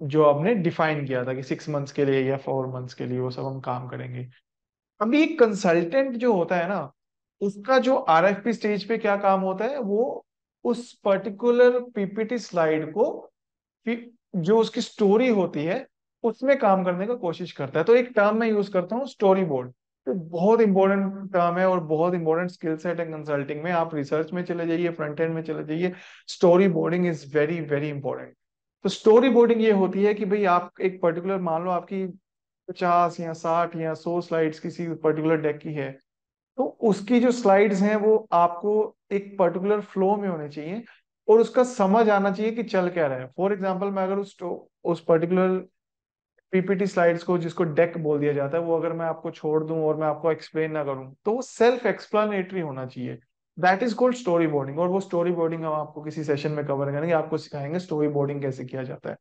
जो आपने डिफाइन किया था कि 6 मंथ्स के लिए या 4 मंथ्स के लिए, वो सब हम काम करेंगे। अभी एक कंसल्टेंट जो होता है ना, उसका जो RFP स्टेज पे क्या काम होता है, वो उस पर्टिकुलर PPT स्लाइड को जो उसकी स्टोरी होती है उसमें काम करने का कोशिश करता है। तो एक टर्म मैं यूज करता हूँ, स्टोरी बोर्ड। तो बहुत इंपॉर्टेंट टर्म है और बहुत इंपॉर्टेंट स्किल सेट है कंसल्टिंग में। आप रिसर्च में चले जाइए, फ्रंट एंड में चले जाइए, story boarding is very very important. तो स्टोरी बोर्डिंग ये होती है कि भाई आप एक पर्टिकुलर, मान लो आपकी 50 या 60 या 100 स्लाइड्स किसी पर्टिकुलर डेक की है, तो उसकी जो स्लाइड्स हैं वो आपको एक पर्टिकुलर फ्लो में होने चाहिए, और उसका समझ आना चाहिए कि चल क्या रहा है। फॉर एग्जाम्पल मैं अगर उस पर्टिकुलर PPT स्लाइड्स को, जिसको डेक बोल दिया जाता है, वो अगर मैं आपको छोड़ दूं और मैं आपको एक्सप्लेन ना करूं, तो वो सेल्फ एक्सप्लेनेटरी होना चाहिए। That is called story boarding. और वो स्टोरी बोर्डिंग हम आपको किसी सेशन में कवर करेंगे, आपको सिखाएंगे स्टोरी बोर्डिंग कैसे किया जाता है।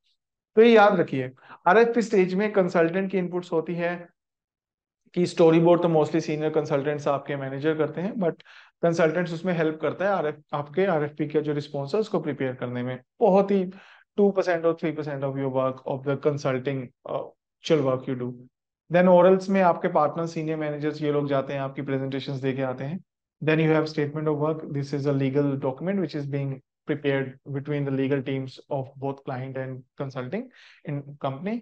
तो ये याद रखिए, RFP स्टेज में कंसल्टेंट की इनपुट्स होती है कि स्टोरी बोर्ड तो मोस्टली सीनियर कंसल्टेंट्स आपके मैनेजर करते हैं, बट कंसल्टेंट्स उसमें हेल्प करता है आपके RFP का जो रिस्पॉन्स है उसको प्रिपेयर करने में। बहुत ही 2% और 3% of your work of the consulting चल work you do. Then orals में आपके पार्टनर, सीनियर मैनेजर्स, ये लोग जाते हैं, आपकी प्रेजेंटेशंस दे के आते हैं। Then you have statement of work. This is a legal document which is being prepared between the legal teams of both client and consulting in company.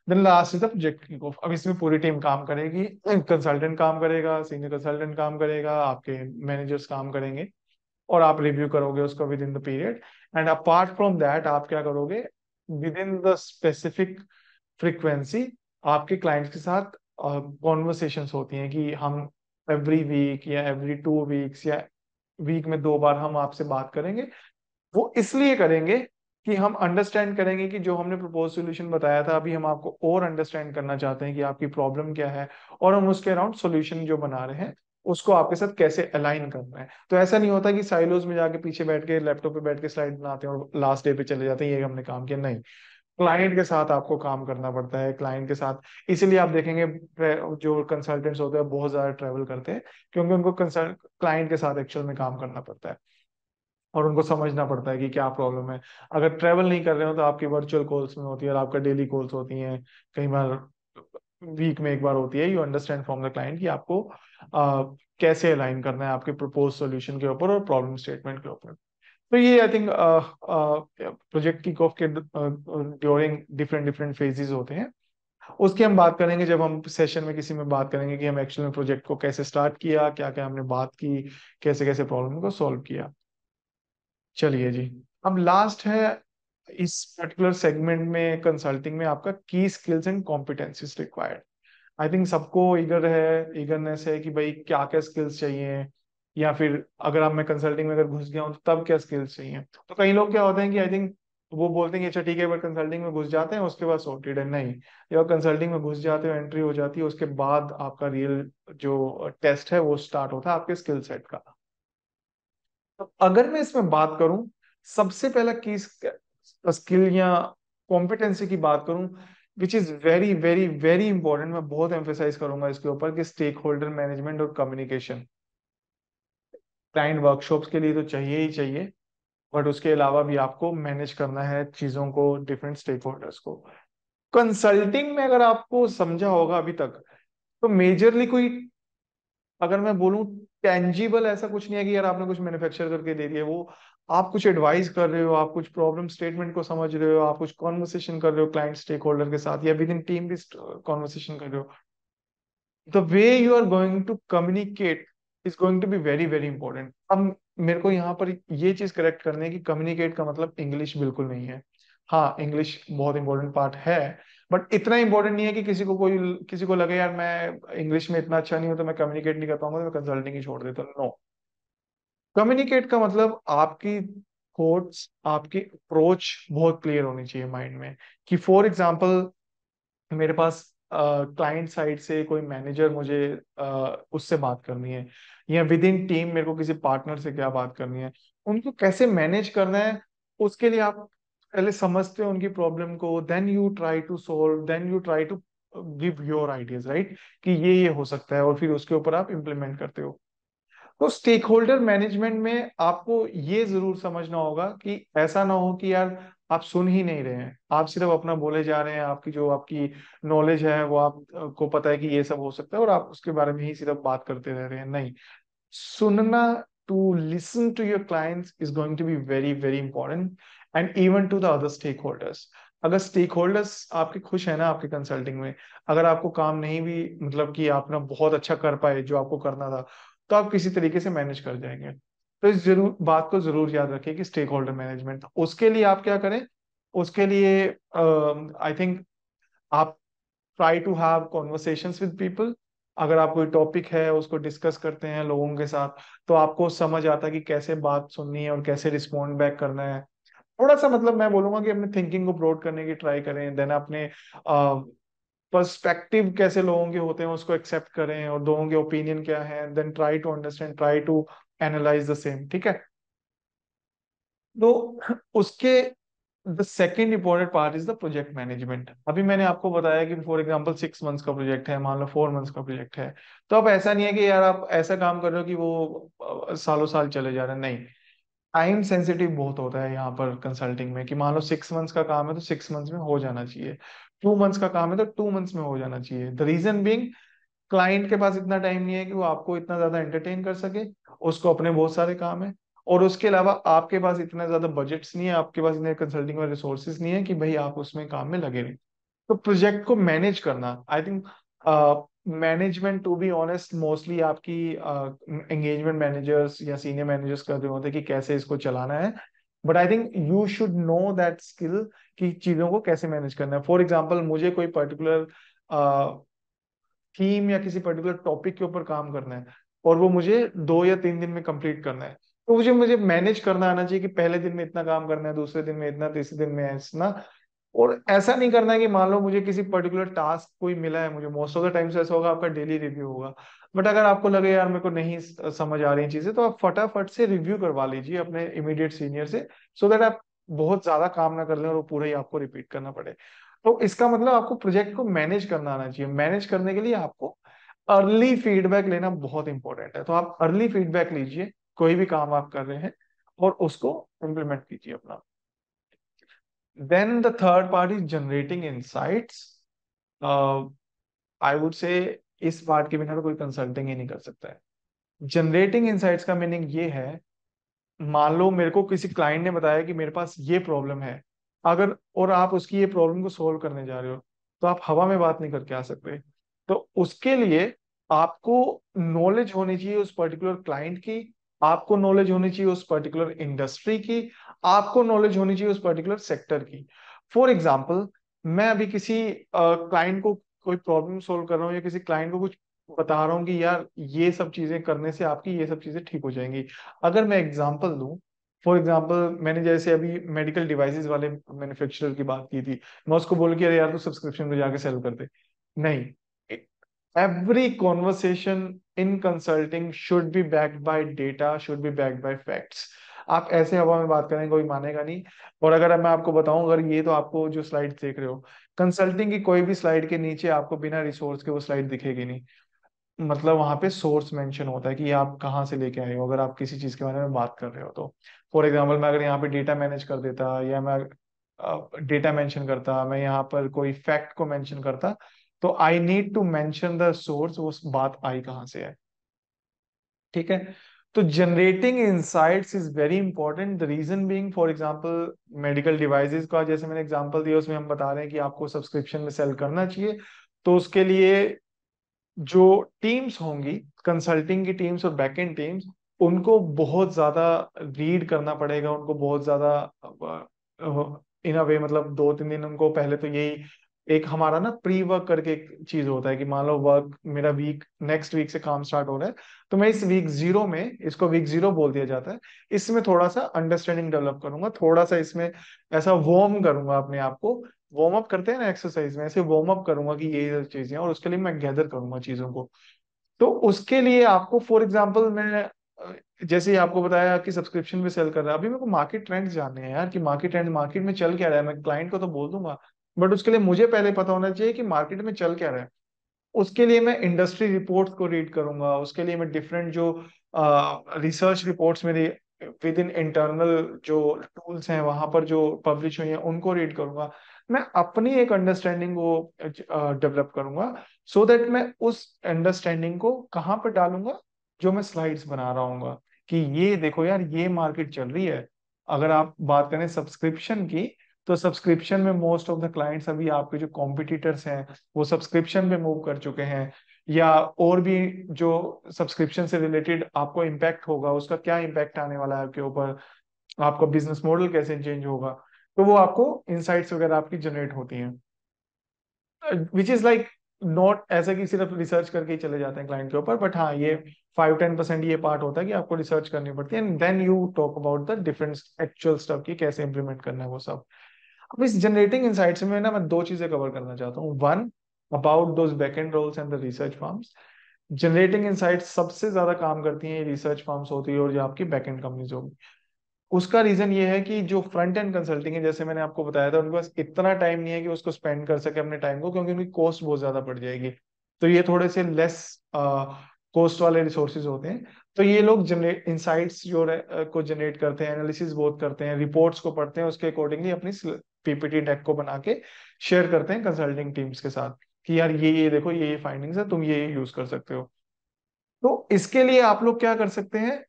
Then last is the project kick off. अब इसमें पूरी team काम करेगी, consultant काम करेगा, senior consultant काम करेगा, आपके मैनेजर्स काम करेंगे, और आप रिव्यू करोगे उसको with in the period. And apart from that आप क्या करोगे, with in the specific frequency आपके क्लाइंट्स के साथ कॉन्वर्सेशंस होती हैं कि हम एवरी वीक या एवरी 2 वीक्स या वीक में 2 बार हम आपसे बात करेंगे। वो इसलिए करेंगे कि हम अंडरस्टैंड करेंगे कि जो हमने प्रपोज सोल्यूशन बताया था, अभी हम आपको और अंडरस्टैंड करना चाहते हैं कि आपकी प्रॉब्लम क्या है, और हम उसके अराउंड सोल्यूशन जो बना रहे हैं उसको आपके साथ कैसे अलाइन करना है। तो ऐसा नहीं होता कि साइलोज में जाके पीछे बैठ के लैपटॉप पे बैठ के स्लाइड बनाते हैं और लास्ट डे पे चले जाते हैं ये हमने काम किया, नहीं। क्लाइंट के साथ आपको काम करना पड़ता है, क्लाइंट के साथ। इसीलिए आप देखेंगे जो कंसल्टेंट्स होते हैं बहुत ज्यादा ट्रेवल करते हैं, क्योंकि उनको कंसल्ट क्लाइंट के साथ एक्चुअल में काम करना पड़ता है और उनको समझना पड़ता है कि क्या प्रॉब्लम है। अगर ट्रेवल नहीं कर रहे हो तो आपकी वर्चुअल कॉल्स में होती है और आपका डेली कॉल्स होती हैं, कई बार वीक में एक बार होती है। You understand from the client कि आपको कैसे अलाइन करना है आपके प्रपोज सॉल्यूशन के ऊपर और प्रॉब्लम स्टेटमेंट के ऊपर। तो ये I think project kick of के ड्यूरिंग डिफरेंट डिफरेंट फेजेस होते हैं। उसकी हम बात करेंगे जब हम सेशन में किसी में बात करेंगे कि हम एक्चुअल में प्रोजेक्ट को कैसे स्टार्ट किया, क्या क्या हमने बात की, कैसे कैसे प्रॉब्लम को सॉल्व किया। चलिए जी, अब लास्ट है इस पर्टिकुलर सेगमेंट में कंसल्टिंग में आपका की skills and competencies required. I think सबको ईगरनेस है कि भाई क्या क्या स्किल्स चाहिए, या फिर अगर आप मैं कंसल्टिंग में अगर घुस गया हूँ तो तब क्या स्किल्स चाहिए। तो कई लोग क्या होते हैं कि आई थिंक वो बोलते हैं कि अच्छा ठीक है, एक बार कंसल्टिंग में घुस जाते हैं उसके बाद सॉर्टेड है। नहीं, जब कंसल्टिंग में घुस जाते हो, एंट्री हो जाती है, उसके बाद आपका रियल जो टेस्ट है वो स्टार्ट होता है आपके स्किल सेट का। तो अगर मैं इसमें बात करूं, सबसे पहला की स्किल या कॉम्पिटेंसी की बात करूं, which is very very very important, मैं बहुत एम्फेसाइज करूंगा इसके ऊपर कि स्टेक होल्डर मैनेजमेंट और कम्युनिकेशन। क्लाइंट वर्कशॉप्स के लिए तो चाहिए ही चाहिए, बट उसके अलावा भी आपको मैनेज करना है चीजों को, डिफरेंट स्टेक होल्डर्स को। कंसल्टिंग में अगर आपको समझा होगा अभी तक, तो मेजरली कोई, अगर मैं बोलूं, टेंजिबल ऐसा कुछ नहीं है कि यार आपने कुछ मैन्युफैक्चर करके दे दिया। वो आप कुछ एडवाइस कर रहे हो, आप कुछ प्रॉब्लम स्टेटमेंट को समझ रहे हो, आप कुछ कॉन्वर्सेशन कर रहे हो क्लाइंट स्टेक होल्डर के साथ, या विद इन टीम भी कॉन्वर्सेशन कर रहे हो। The way you are going to communicate is going to be very very important. अब मेरे को यहाँ पर ये चीज करेक्ट करनी है कि कम्युनिकेट का मतलब इंग्लिश बिल्कुल नहीं है। हाँ, इंग्लिश बहुत इंपॉर्टेंट पार्ट है, बट इतना इंपॉर्टेंट नहीं है कि किसी को लगे यार मैं इंग्लिश में इतना अच्छा नहीं हूं तो मैं कम्युनिकेट नहीं कर पाऊंगा तो मैं कंसल्टिंग ही छोड़ देता हूँ। नो, कम्युनिकेट का मतलब आपकी थॉट्स, आपकी अप्रोच बहुत क्लियर होनी चाहिए माइंड में। कि फॉर एग्जांपल मेरे पास क्लाइंट साइड से कोई मैनेजर, मुझे उससे बात करनी है, या विद इन टीम मेरे को किसी पार्टनर से क्या बात करनी है, उनको कैसे मैनेज करना है। उसके लिए आप पहले समझते हो उनकी प्रॉब्लम को, then you try to solve, then you try to give your ideas, right, कि ये हो सकता है, और फिर उसके ऊपर आप इम्प्लीमेंट करते हो। तो स्टेक होल्डर मैनेजमेंट में आपको ये जरूर समझना होगा कि ऐसा ना हो कि यार आप सुन ही नहीं रहे हैं, आप सिर्फ अपना बोले जा रहे हैं, आपकी जो आपकी नॉलेज है वो आप को पता है कि ये सब हो सकता है और आप उसके बारे में ही सिर्फ बात करते रह रहे हैं। नहीं, सुनना, to listen to your clients is going to be very very important, and even to the other stake holders. अगर स्टेक होल्डर्स आपके खुश है ना आपके कंसल्टिंग में, अगर आपको काम नहीं भी, मतलब कि आप ना बहुत अच्छा कर पाए जो आपको करना था, तो आप किसी तरीके से मैनेज कर जाएंगे। तो इस जरूर बात को जरूर याद रखिए कि स्टेक होल्डर मैनेजमेंट, उसके लिए आप क्या करें। उसके लिए आई थिंक आप try to have conversations with people. अगर आप कोई टॉपिक है उसको डिस्कस करते हैं लोगों के साथ, तो आपको समझ आता है कि कैसे बात सुननी है और कैसे रिस्पॉन्ड बैक करना है। थोड़ा सा मतलब मैं बोलूंगा कि अपने थिंकिंग को ब्रॉड करने की ट्राई करें, देन अपने पर्सपेक्टिव कैसे लोगों के होते हैं उसको एक्सेप्ट करें, और लोगों के ओपिनियन क्या है, then try to understand, try to analyse the same. ठीक है। तो उसके the second important part is the project management. अभी मैंने आपको बताया कि फॉर एग्जांपल 6 मंथ्स का प्रोजेक्ट है, मान लो 4 मंथ्स का प्रोजेक्ट है। तो अब ऐसा नहीं है कि यार आप ऐसा काम कर रहे हो कि वो सालों साल चले जा रहे हैं। नहीं, टाइम सेंसिटिव बहुत होता है यहाँ पर कंसल्टिंग में, कि मान लो 6 मंथ्स का काम है तो 6 मंथ्स में हो जाना चाहिए, 2 मंथ्स का काम है तो 2 मंथ्स में हो जाना चाहिए। द रीजन बीइंग, क्लाइंट के पास इतना टाइम नहीं है कि वो आपको इतना ज्यादा एंटरटेन कर सके, उसको अपने बहुत सारे काम है। और उसके अलावा आपके पास इतना ज्यादा बजट्स नहीं है, आपके पास इतने कंसल्टिंग में रिसोर्सेज नहीं है कि भाई आप उसमें काम में लगे रहे। तो प्रोजेक्ट को मैनेज करना, I think management, to be honest, mostly आपकी एंगेजमेंट मैनेजर्स या सीनियर मैनेजर्स कर रहे होते हैं कि कैसे इसको चलाना है। But I think you should know that skill, कि चीजों को कैसे मैनेज करना है। फॉर एग्जाम्पल मुझे कोई पर्टिकुलर थीम या किसी पर्टिकुलर टॉपिक के ऊपर काम करना है, और वो मुझे 2 या 3 दिन में कंप्लीट करना है, तो मुझे मुझे मैनेज करना आना चाहिए कि पहले दिन में इतना काम करना है, दूसरे दिन में इतना, तीसरे दिन में इतना। और ऐसा नहीं करना है कि मान लो मुझे किसी पर्टिकुलर टास्क कोई मिला है, मुझे मोस्ट ऑफ द टाइम्स ऐसा होगा आपका डेली रिव्यू होगा। बट अगर आपको लगे यार मेरे को नहीं समझ आ रही चीजें, तो आप फटाफट से रिव्यू करवा लीजिए अपने इमीडिएट सीनियर से, सो दैट आप बहुत ज्यादा काम ना कर लें और वो पूरा ही आपको रिपीट करना पड़े। तो इसका मतलब आपको प्रोजेक्ट को मैनेज करना आना चाहिए। मैनेज करने के लिए आपको अर्ली फीडबैक लेना बहुत इंपॉर्टेंट है। तो आप अर्ली फीडबैक लीजिए कोई भी काम आप कर रहे हैं और उसको इम्प्लीमेंट कीजिए अपना। Then the third part is generating insights. I would say इस पार्ट के बिना तो कोई कंसल्टिंग ही नहीं कर सकता है। जनरेटिंग इनसाइट्स का मीनिंग ये है, मान लो मेरे को किसी क्लाइंट ने बताया कि मेरे पास ये प्रॉब्लम है, अगर और आप उसकी ये प्रॉब्लम को सोल्व करने जा रहे हो, तो आप हवा में बात नहीं करके आ सकते। तो उसके लिए आपको नॉलेज होनी चाहिए उस पर्टिकुलर क्लाइंट की, आपको नॉलेज होनी चाहिए उस पर्टिकुलर इंडस्ट्री की, आपको नॉलेज होनी चाहिए उस पर्टिकुलर सेक्टर की। फॉर एग्जाम्पल, मैं अभी किसी क्लाइंट को कोई प्रॉब्लम सोल्व कर रहा हूँ या किसी क्लाइंट को कुछ बता रहा हूँ कि यार ये सब चीजें करने से आपकी ये सब चीजें ठीक हो जाएंगी। अगर मैं एग्जांपल दूं, फॉर एग्जांपल मैंने जैसे अभी मेडिकल डिवाइसेस वाले मैन्युफैक्चरर की बात की थी, मैं उसको बोल के अरे यार तू सब्सक्रिप्शन पे जाके सेल कर दे, नहीं। Every conversation in consulting should be backed by data, should be backed by facts. आप ऐसे हवा में बात करेंगे कोई मानेगा नहीं। और अगर अब मैं आपको बताऊं, अगर ये तो आपको जो स्लाइड देख रहे हो, कंसल्टिंग की कोई भी स्लाइड के नीचे आपको बिना रिसोर्स के वो स्लाइड दिखेगी नहीं। मतलब वहां पे सोर्स मेंशन होता है कि ये आप कहाँ से लेके आए हो, अगर आप किसी चीज के बारे में बात कर रहे हो तो। फॉर एग्जांपल, मैं अगर यहाँ पे डेटा मैनेज कर देता या मैं डेटा मेंशन करता, मैं यहाँ पर कोई फैक्ट को मेंशन करता, तो I need to mention the source, वो बात आई कहाँ से है। ठीक है। तो generating insights is very important. The reason being, for example medical devices का जैसे मैंने एग्जांपल दिया, उसमें हम बता रहे हैं कि आपको सब्सक्रिप्शन में सेल करना चाहिए। तो उसके लिए जो टीम्स होंगी, कंसल्टिंग की टीम्स और बैकएंड टीम्स, उनको बहुत ज्यादा रीड करना पड़ेगा, उनको बहुत ज्यादा इन अ वे, मतलब 2-3 दिन उनको पहले तो यही एक हमारा ना प्री वर्क करके एक चीज होता है कि मान लो वर्क मेरा वीक नेक्स्ट वीक से काम स्टार्ट हो रहा है, तो मैं इस वीक जीरो में, इसको वीक जीरो बोल दिया जाता है, इसमें थोड़ा सा अंडरस्टैंडिंग डेवलप करूंगा, थोड़ा सा इसमें ऐसा वार्म करूंगा अपने आप को। वार्म अप करते हैं ना एक्सरसाइज में, ऐसे वार्म अप करूंगा कि ये चीजें हैं, और उसके लिए मैं गैदर करूंगा चीजों को। तो उसके लिए आपको फॉर एग्जांपल मैं जैसे ही आपको बताया कि सब्सक्रिप्शन पे सेल कर रहा है, अभी मेरे को मार्केट ट्रेंड्स जानने हैं यार कि मार्केट ट्रेंड मार्केट में चल क्या रहा है। मैं क्लाइंट को तो बोल दूंगा, बट उसके लिए मुझे पहले पता होना चाहिए कि मार्केट में चल क्या रहा है। उसके लिए मैं इंडस्ट्री रिपोर्ट्स को रीड करूंगा, उसके लिए मैं डिफरेंट जो रिसर्च रिपोर्ट्स मेरे विद इन इंटरनल जो टूल्स हैं वहां पर जो पब्लिश हुई हैं उनको रीड करूंगा। मैं अपनी एक अंडरस्टैंडिंग को डेवलप करूंगा, सो दैट मैं उस अंडरस्टैंडिंग को कहाँ पर डालूंगा, जो मैं स्लाइड्स बना रहा हूँ कि ये देखो यार ये मार्केट चल रही है। अगर आप बात करें सब्सक्रिप्शन की, तो सब्सक्रिप्शन में मोस्ट ऑफ द क्लाइंट्स अभी आपके जो कॉम्पिटिटर्स हैं वो सब्सक्रिप्शन पे मूव कर चुके हैं, या और भी जो सब्सक्रिप्शन से रिलेटेड आपको इम्पैक्ट होगा, उसका क्या इम्पैक्ट आने वाला है आपके ऊपर, आपका बिजनेस मॉडल कैसे चेंज होगा, तो वो आपको इनसाइट्स वगैरह आपकी जनरेट होती हैं। विच इज लाइक नॉट ऐसा कि सिर्फ रिसर्च करके ही चले जाते हैं क्लाइंट के ऊपर, बट हाँ ये 5-10% ये पार्ट होता है कि आपको रिसर्च करनी पड़ती है, and then you talk about the different actual stuff की कैसे इंप्लीमेंट करना है वो सब। अब इस जनरेटिंग इनसाइट्स में ना मैं दो चीजें कवर करना चाहता हूँ। One, about those backend roles and the research firms. Generating insights सबसे ज्यादा काम करती हैं रिसर्च फर्म्स होती है और जो आपकी बैकएंड कंपनीज होगी। उसका रीजन ये है कि जो फ्रंट एंड कंसल्टिंग है, जैसे मैंने आपको बताया था, उनके पास इतना टाइम नहीं है कि उसको स्पेंड कर सके अपने टाइम को, क्योंकि उनकी कॉस्ट बहुत ज्यादा बढ़ जाएगी। तो ये थोड़े से लेस कॉस्ट वाले रिसोर्सेज होते हैं। तो ये लोग जनरेट इंसाइट्स जो को जनरेट करते हैं, एनालिसिस बहुत करते हैं, रिपोर्ट्स को पढ़ते हैं, उसके अकॉर्डिंगली अपनी पीपीटी डेक को बना के शेयर करते हैं कंसल्टिंग टीम्स के साथ कि यार ये देखो ये फाइंडिंग्स है, तुम ये यूज कर सकते हो। तो इसके लिए आप लोग क्या कर सकते हैं,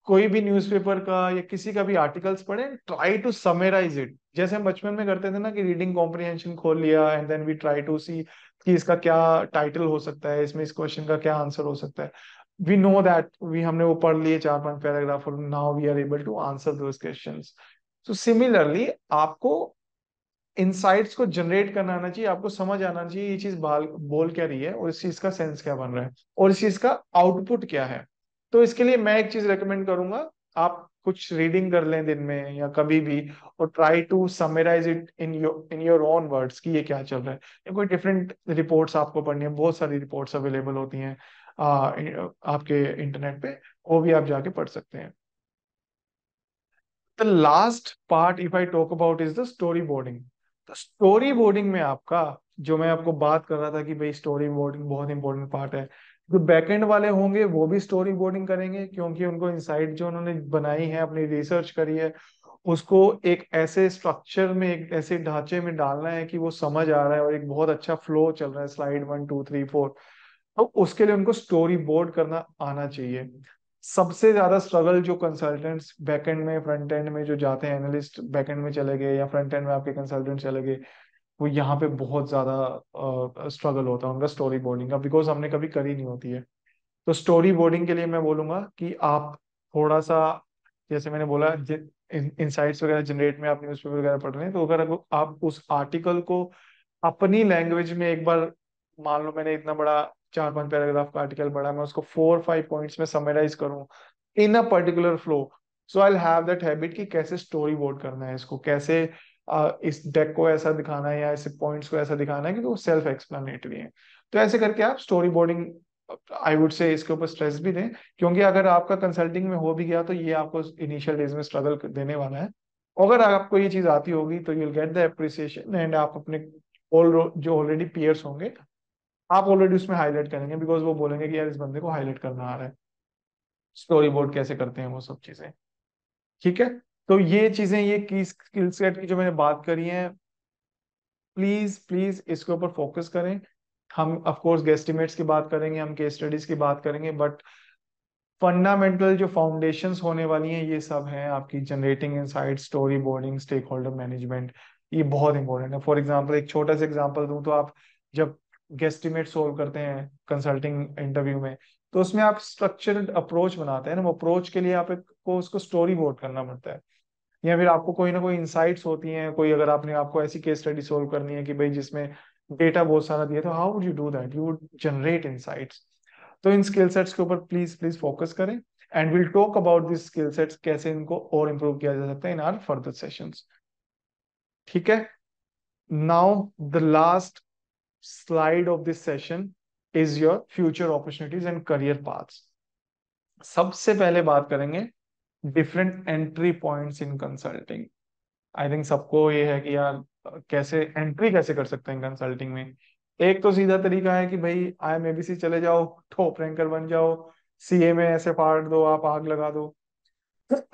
कोई भी न्यूज़पेपर का या किसी का भी आर्टिकल्स पढ़ें, ट्राई टू समराइज इट, जैसे हम बचपन में करते थे ना कि रीडिंग कॉम्प्रिहेंशन खोल लिया and then we try to see कि इसका क्या टाइटल हो सकता है, इसमें इस क्वेश्चन का क्या आंसर हो सकता है। वी नो दैट वी हमने वो पढ़ लिए 4-5 पैराग्राफ और now we are able to answer those questions. So similarly आपको इनसाइट्स को जनरेट करना आना चाहिए, आपको समझ आना चाहिए ये चीज बोल क्या रही है और इस चीज का सेंस क्या बन रहा है और इस चीज का आउटपुट क्या है। तो इसके लिए मैं एक चीज रेकमेंड करूंगा, आप कुछ रीडिंग कर लें दिन में या कभी भी, और try to summarise it in your own words कि ये क्या चल रहा है। या कोई डिफरेंट रिपोर्ट्स आपको पढ़नी है, बहुत सारी रिपोर्ट्स अवेलेबल होती हैं आपके इंटरनेट पे, वो भी आप जाके पढ़ सकते हैं। The last part if I talk about is the story boarding. तो स्टोरी बोर्डिंग में आपका, जो मैं आपको बात कर रहा था कि भाई स्टोरी बोर्डिंग बहुत इंपॉर्टेंट पार्ट है, जो बैकएंड वाले होंगे वो भी स्टोरी बोर्डिंग करेंगे, क्योंकि उनको इनसाइट जो उन्होंने बनाई है, अपनी रिसर्च करी है, उसको एक ऐसे स्ट्रक्चर में, एक ऐसे ढांचे में डालना है कि वो समझ आ रहा है और एक बहुत अच्छा फ्लो चल रहा है, स्लाइड 1 2 3 4। तो उसके लिए उनको स्टोरी बोर्ड करना आना चाहिए। सबसे ज्यादा स्ट्रगल जो कंसल्टेंट्स बैकएंड में, फ्रंट एंड में जो जाते हैं, एनालिस्ट बैकएंड में चले गए या फ्रंट एंड में आपके कंसल्टेंट चले गए, वो यहाँ पे बहुत ज्यादा स्ट्रगल होता है उनका स्टोरी बोर्डिंग का, बिकॉज हमने कभी करी नहीं होती है। तो स्टोरी बोर्डिंग के लिए मैं बोलूंगा कि आप थोड़ा सा, जैसे मैंने बोला, इंसाइट्स वगैरह जनरेट में आप न्यूज़पेपर वगैरह पढ़ रहे हैं, तो अगर आप उस आर्टिकल को अपनी लैंग्वेज में एक बार, मान लो मैंने इतना बड़ा 4 5 पैराग्राफ का आर्टिकल पढ़ा, मैं उसको 4 5 पॉइंट्स में समराइज करूं in a particular flow, so I have that habit कि कैसे स्टोरी बोर्ड करना है इसको, कैसे इस डेक को ऐसा दिखाना है या इस पॉइंट्स को ऐसा दिखाना है कि वो सेल्फ एक्सप्लेनेटरी है। तो ऐसे करके आप स्टोरी बोर्डिंग, आई वुड से इसके ऊपर स्ट्रेस भी दें, क्योंकि अगर आपका कंसल्टिंग में हो भी गया तो ये आपको इनिशियल डेज में स्ट्रगल देने वाला है। अगर आपको ये चीज आती होगी तो you'll get the appreciation, and आप अपने ऑल जो ऑलरेडी पीयर्स होंगे, आप ऑलरेडी उसमें हाईलाइट करेंगे, बिकॉज वो बोलेंगे कि यार इस बंदे को हाईलाइट करना आ रहा है, स्टोरी बोर्ड कैसे करते हैं वो सब चीजें। ठीक है। तो ये चीजें, ये की स्किल सेट की जो मैंने बात करी है, प्लीज प्लीज इसके ऊपर फोकस करें। हम ऑफ कोर्स गेस्टिमेट्स की बात करेंगे, हम केस स्टडीज की बात करेंगे, बट फंडामेंटल जो फाउंडेशंस होने वाली हैं ये सब हैं आपकी, generating insight, story boarding, stake holder management, ये बहुत इंपॉर्टेंट है। फॉर एग्जांपल, एक छोटा सा एग्जांपल दूं तो आप जब गेस्टिमेट सोल्व करते हैं कंसल्टिंग इंटरव्यू में, तो उसमें आप स्ट्रक्चर्ड अप्रोच बनाते हैं ना, वो अप्रोच के लिए आपको उसको स्टोरी बोर्ड करना पड़ता है, या फिर आपको कोई ना कोई इंसाइट्स होती हैं, कोई अगर आपने आपको ऐसी केस स्टडी सोल्व करनी है कि भाई जिसमें डेटा बहुत सारा दिया, तो how would you do that, you would generate insights. तो इन स्किल सेट्स के ऊपर प्लीज प्लीज फोकस करें, and will talk about this skill sets, कैसे इनको और इम्प्रूव किया जा सकता है इन आवर फर्दर सेशंस। ठीक है। Now the last slide of this session is your future opportunities and career paths. सबसे पहले बात करेंगे different entry points in consulting. I think सबको ये है कि यार कैसे एंट्री कैसे कर सकते हैं कंसल्टिंग में। एक तो सीधा तरीका है कि भाई IIM ABC चले जाओ, टॉप रैंकर बन जाओ, CA में ऐसे फाड़ दो, आप आग लगा दो,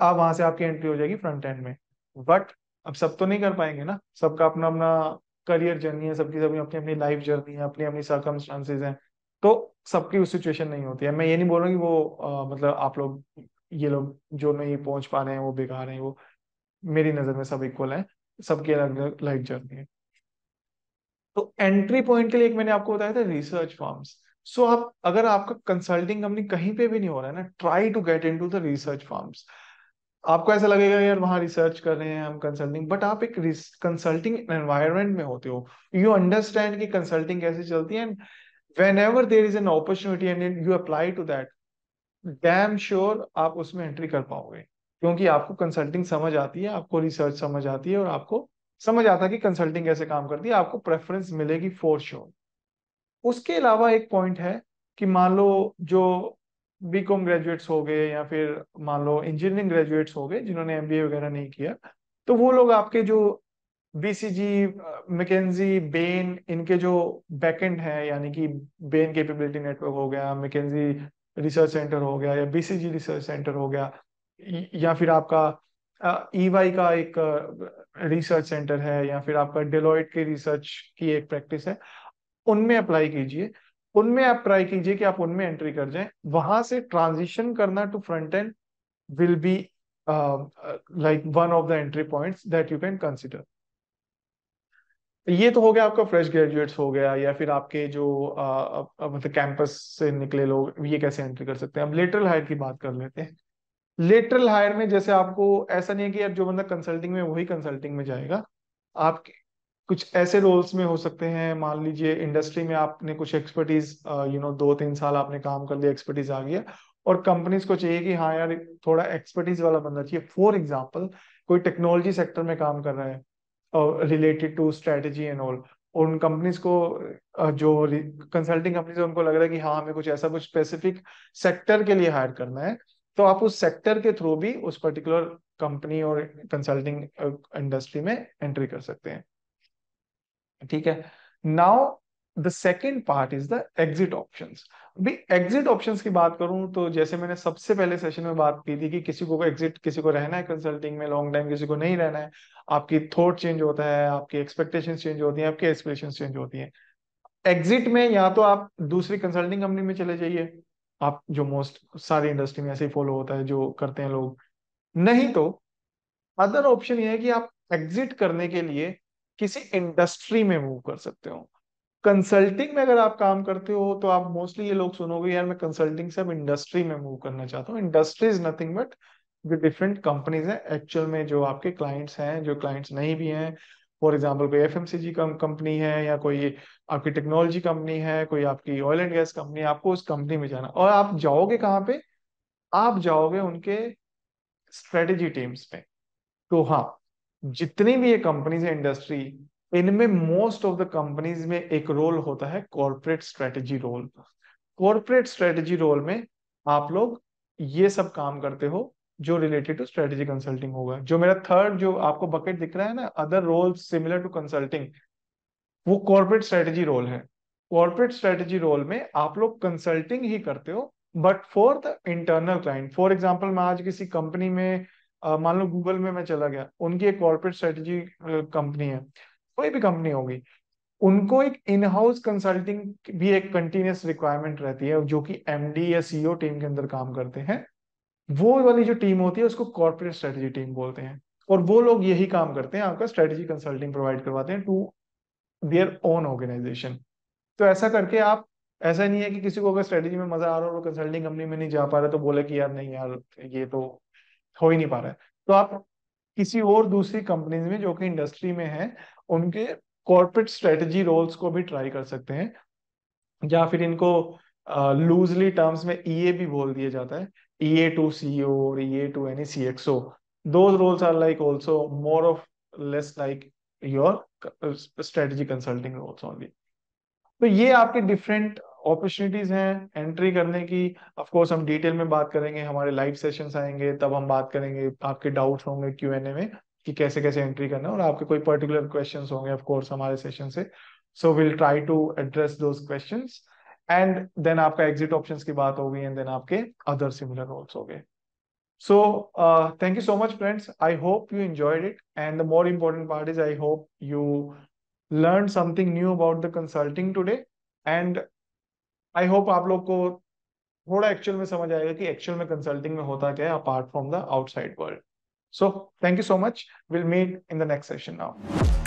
आप वहां से आपकी एंट्री हो जाएगी फ्रंट एंड में। बट अब सब तो नहीं कर पाएंगे ना, सबका अपना अपना करियर जर्नी है, सबकी सबकी अपनी अपनी लाइफ जर्नी है, अपनी अपनी सर्कमस्टांसेस हैं। तो सबकी उस सिचुएशन नहीं होती है। मैं ये नहीं बोल रहा कि वो मतलब आप लोग, ये लोग जो नहीं पहुंच पा रहे हैं वो बेकार हैं, वो मेरी नजर में सब इक्वल है, सबकी अलग अलग लाइफ जर्नी है। तो एंट्री पॉइंट के लिए एक मैंने आपको बताया था, रिसर्च फर्म्स। सो आप, अगर आपका कंसल्टिंग कंपनी कहीं पे भी नहीं हो रहा है ना, try to get into the research firms. आपको ऐसा लगेगा यार वहां रिसर्च कर रहे हैं हम कंसल्टिंग, बट आप एक कंसल्टिंग एनवायरनमेंट में होते हो, यू अंडरस्टैंड कि कंसल्टिंग कैसे चलती है, and whenever there is an opportunity and you apply to that, damn sure आप उसमें एंट्री कर पाओगे, क्योंकि आपको कंसल्टिंग समझ आती है, आपको रिसर्च समझ आती है, और आपको समझ आता है कि कंसल्टिंग कैसे काम करती है, आपको प्रेफरेंस मिलेगी फॉर श्योर। उसके अलावा एक पॉइंट है कि मान लो जो B.Com ग्रेजुएट्स हो गए, या फिर मान लो इंजीनियरिंग ग्रेजुएट्स हो गए जिन्होंने MBA वगैरह नहीं किया, तो वो लोग आपके जो BCG, मैकेंजी, बेन, इनके जो बैकएंड है, यानी कि बेन कैपेबिलिटी नेटवर्क हो गया, मैकेंजी रिसर्च सेंटर हो गया, या BCG रिसर्च सेंटर हो गया, या फिर आपका EY का एक रिसर्च सेंटर है, या फिर आपका डेलोइट के रिसर्च की एक प्रैक्टिस है, उनमें अप्लाई कीजिए। उनमें आप ट्राई कीजिए कि आप उनमें एंट्री कर जाएं, वहां से ट्रांजिशन करना to front end will be like one of the entry points that you can consider. ये तो हो गया आपका फ्रेश ग्रेजुएट्स हो गया, या फिर आपके जो मतलब कैंपस से निकले लोग, ये कैसे एंट्री कर सकते हैं। अब लेटरल हायर की बात कर लेते हैं। लेटरल हायर में जैसे आपको ऐसा नहीं है कि यार जो बंदा कंसल्टिंग में वही कंसल्टिंग में जाएगा, आप कुछ ऐसे रोल्स में हो सकते हैं, मान लीजिए इंडस्ट्री में आपने कुछ एक्सपर्टीज, 2 3 साल आपने काम कर लिया, एक्सपर्टीज आ गया, और कंपनीज को चाहिए कि हाँ यार थोड़ा एक्सपर्टीज वाला बंदा चाहिए। फॉर एग्जांपल, कोई टेक्नोलॉजी सेक्टर में काम कर रहा है related to strategy and all, उन कंपनीज को जो कंसल्टिंग कंपनीज है उनको लग रहा है कि हाँ हमें कुछ ऐसा कुछ स्पेसिफिक सेक्टर के लिए हायर करना है, तो आप उस सेक्टर के थ्रू भी उस पर्टिकुलर कंपनी और कंसल्टिंग इंडस्ट्री में एंट्री कर सकते हैं। ठीक है। Now the second part is the exit options. अभी एग्जिट ऑप्शंस की बात करूं तो जैसे मैंने सबसे पहले सेशन में बात की थी कि किसी को एग्जिट, किसी को रहना है कंसल्टिंग में लॉन्ग टाइम, किसी को नहीं रहना है। आपकी थॉट चेंज होता है, आपकी एक्सपेक्टेशंस चेंज होती हैं, आपकी एस्पिरेशंस चेंज होती हैं। एग्जिट में या तो आप दूसरी कंसल्टिंग कंपनी में चले जाइए, आप जो मोस्ट सारी इंडस्ट्री में ऐसे ही फॉलो होता है जो करते हैं लोग। नहीं तो अदर ऑप्शन ये है कि आप एग्जिट करने के लिए किसी इंडस्ट्री में मूव कर सकते हो। कंसल्टिंग में अगर आप काम करते हो तो आप मोस्टली ये लोग सुनोगे यार मैं कंसल्टिंग से अब इंडस्ट्री में मूव करना चाहता हूँ। इंडस्ट्री इज नथिंग बट जो डिफरेंट कंपनीज हैं एक्चुअल में, जो आपके क्लाइंट्स हैं, जो क्लाइंट्स नहीं भी हैं। फॉर एग्जाम्पल कोई एफएमसीजी कंपनी है, या कोई आपकी टेक्नोलॉजी कंपनी है, कोई आपकी ऑयल एंड गैस कंपनी है, आपको उस कंपनी में जाना। और आप जाओगे कहाँ पे? आप जाओगे उनके स्ट्रेटेजी टीम्स में। तो हाँ, जितनी भी ये कंपनीज है इंडस्ट्री, इनमें मोस्ट ऑफ द कंपनीज में एक रोल होता है corporate strategy role. Corporate strategy role में आप लोग ये सब काम करते हो जो रिलेटेड टू स्ट्रेटेजी कंसल्टिंग होगा। जो मेरा थर्ड जो आपको बकेट दिख रहा है ना, other role similar to consulting, वो कॉर्पोरेट स्ट्रेटेजी रोल है। कॉर्पोरेट स्ट्रेटेजी रोल में आप लोग कंसल्टिंग ही करते हो but for the internal client. For example मैं आज किसी कंपनी में मान लो गूगल में मैं चला गया, उनकी एक कॉर्पोरेट स्ट्रेटेजी कंपनी है, कोई भी कंपनी होगी, उनको एक इन हाउस कंसल्टिंग भी एक कंटिन्यूस रिक्वायरमेंट रहती है जो कि एमडी या सीईओ टीम के अंदर काम करते हैं। वो वाली जो टीम होती है उसको कॉर्पोरेट स्ट्रेटेजी टीम बोलते हैं। और वो लोग यही काम करते हैं, आपका स्ट्रेटेजी कंसल्टिंग प्रोवाइड करवाते हैं टू देयर ओन ऑर्गेनाइजेशन। तो ऐसा करके आप, ऐसा नहीं है कि किसी को अगर स्ट्रेटेजी में मजा आ रहा है और वो कंसल्टिंग कंपनी में नहीं जा पा रहा तो बोले कि यार नहीं यार ये तो हो ही नहीं पा रहा है, तो आप किसी और दूसरी कंपनीज में जो कि इंडस्ट्री में है उनके कॉर्पोरेट स्ट्रेटेजी रोल्स को भी ट्राई कर सकते हैं। या फिर इनको लूजली टर्म्स में ईए भी बोल दिया जाता है, ईए टू सीईओ और EA to any CXO. Those roles are like also more of less like your strategy consulting roles only. तो ये आपके डिफरेंट अपॉर्चुनिटीज हैं एंट्री करने की। ऑफ कोर्स हम डिटेल में बात करेंगे, हमारे लाइव सेशंस आएंगे तब हम बात करेंगे, आपके डाउट्स होंगे क्यूएनए में कि कैसे कैसे एंट्री करना है, और आपके कोई पर्टिकुलर क्वेश्चंस होंगे ऑफ कोर्स हमारे सेशन से। So will try to address those questions and then आपका एग्जिट ऑप्शंस की बात होगी एंड देन आपके अदर सिमिलर रोल्स हो गए। So, thank you so much, friends. I hope you enjoyed it. And the more important part is, I hope you learned something new about the consulting today. And I hope आप लोग को थोड़ा actual में समझ आएगा कि actual में consulting में होता क्या है apart from the outside world. So thank you so much, will meet in the next session now.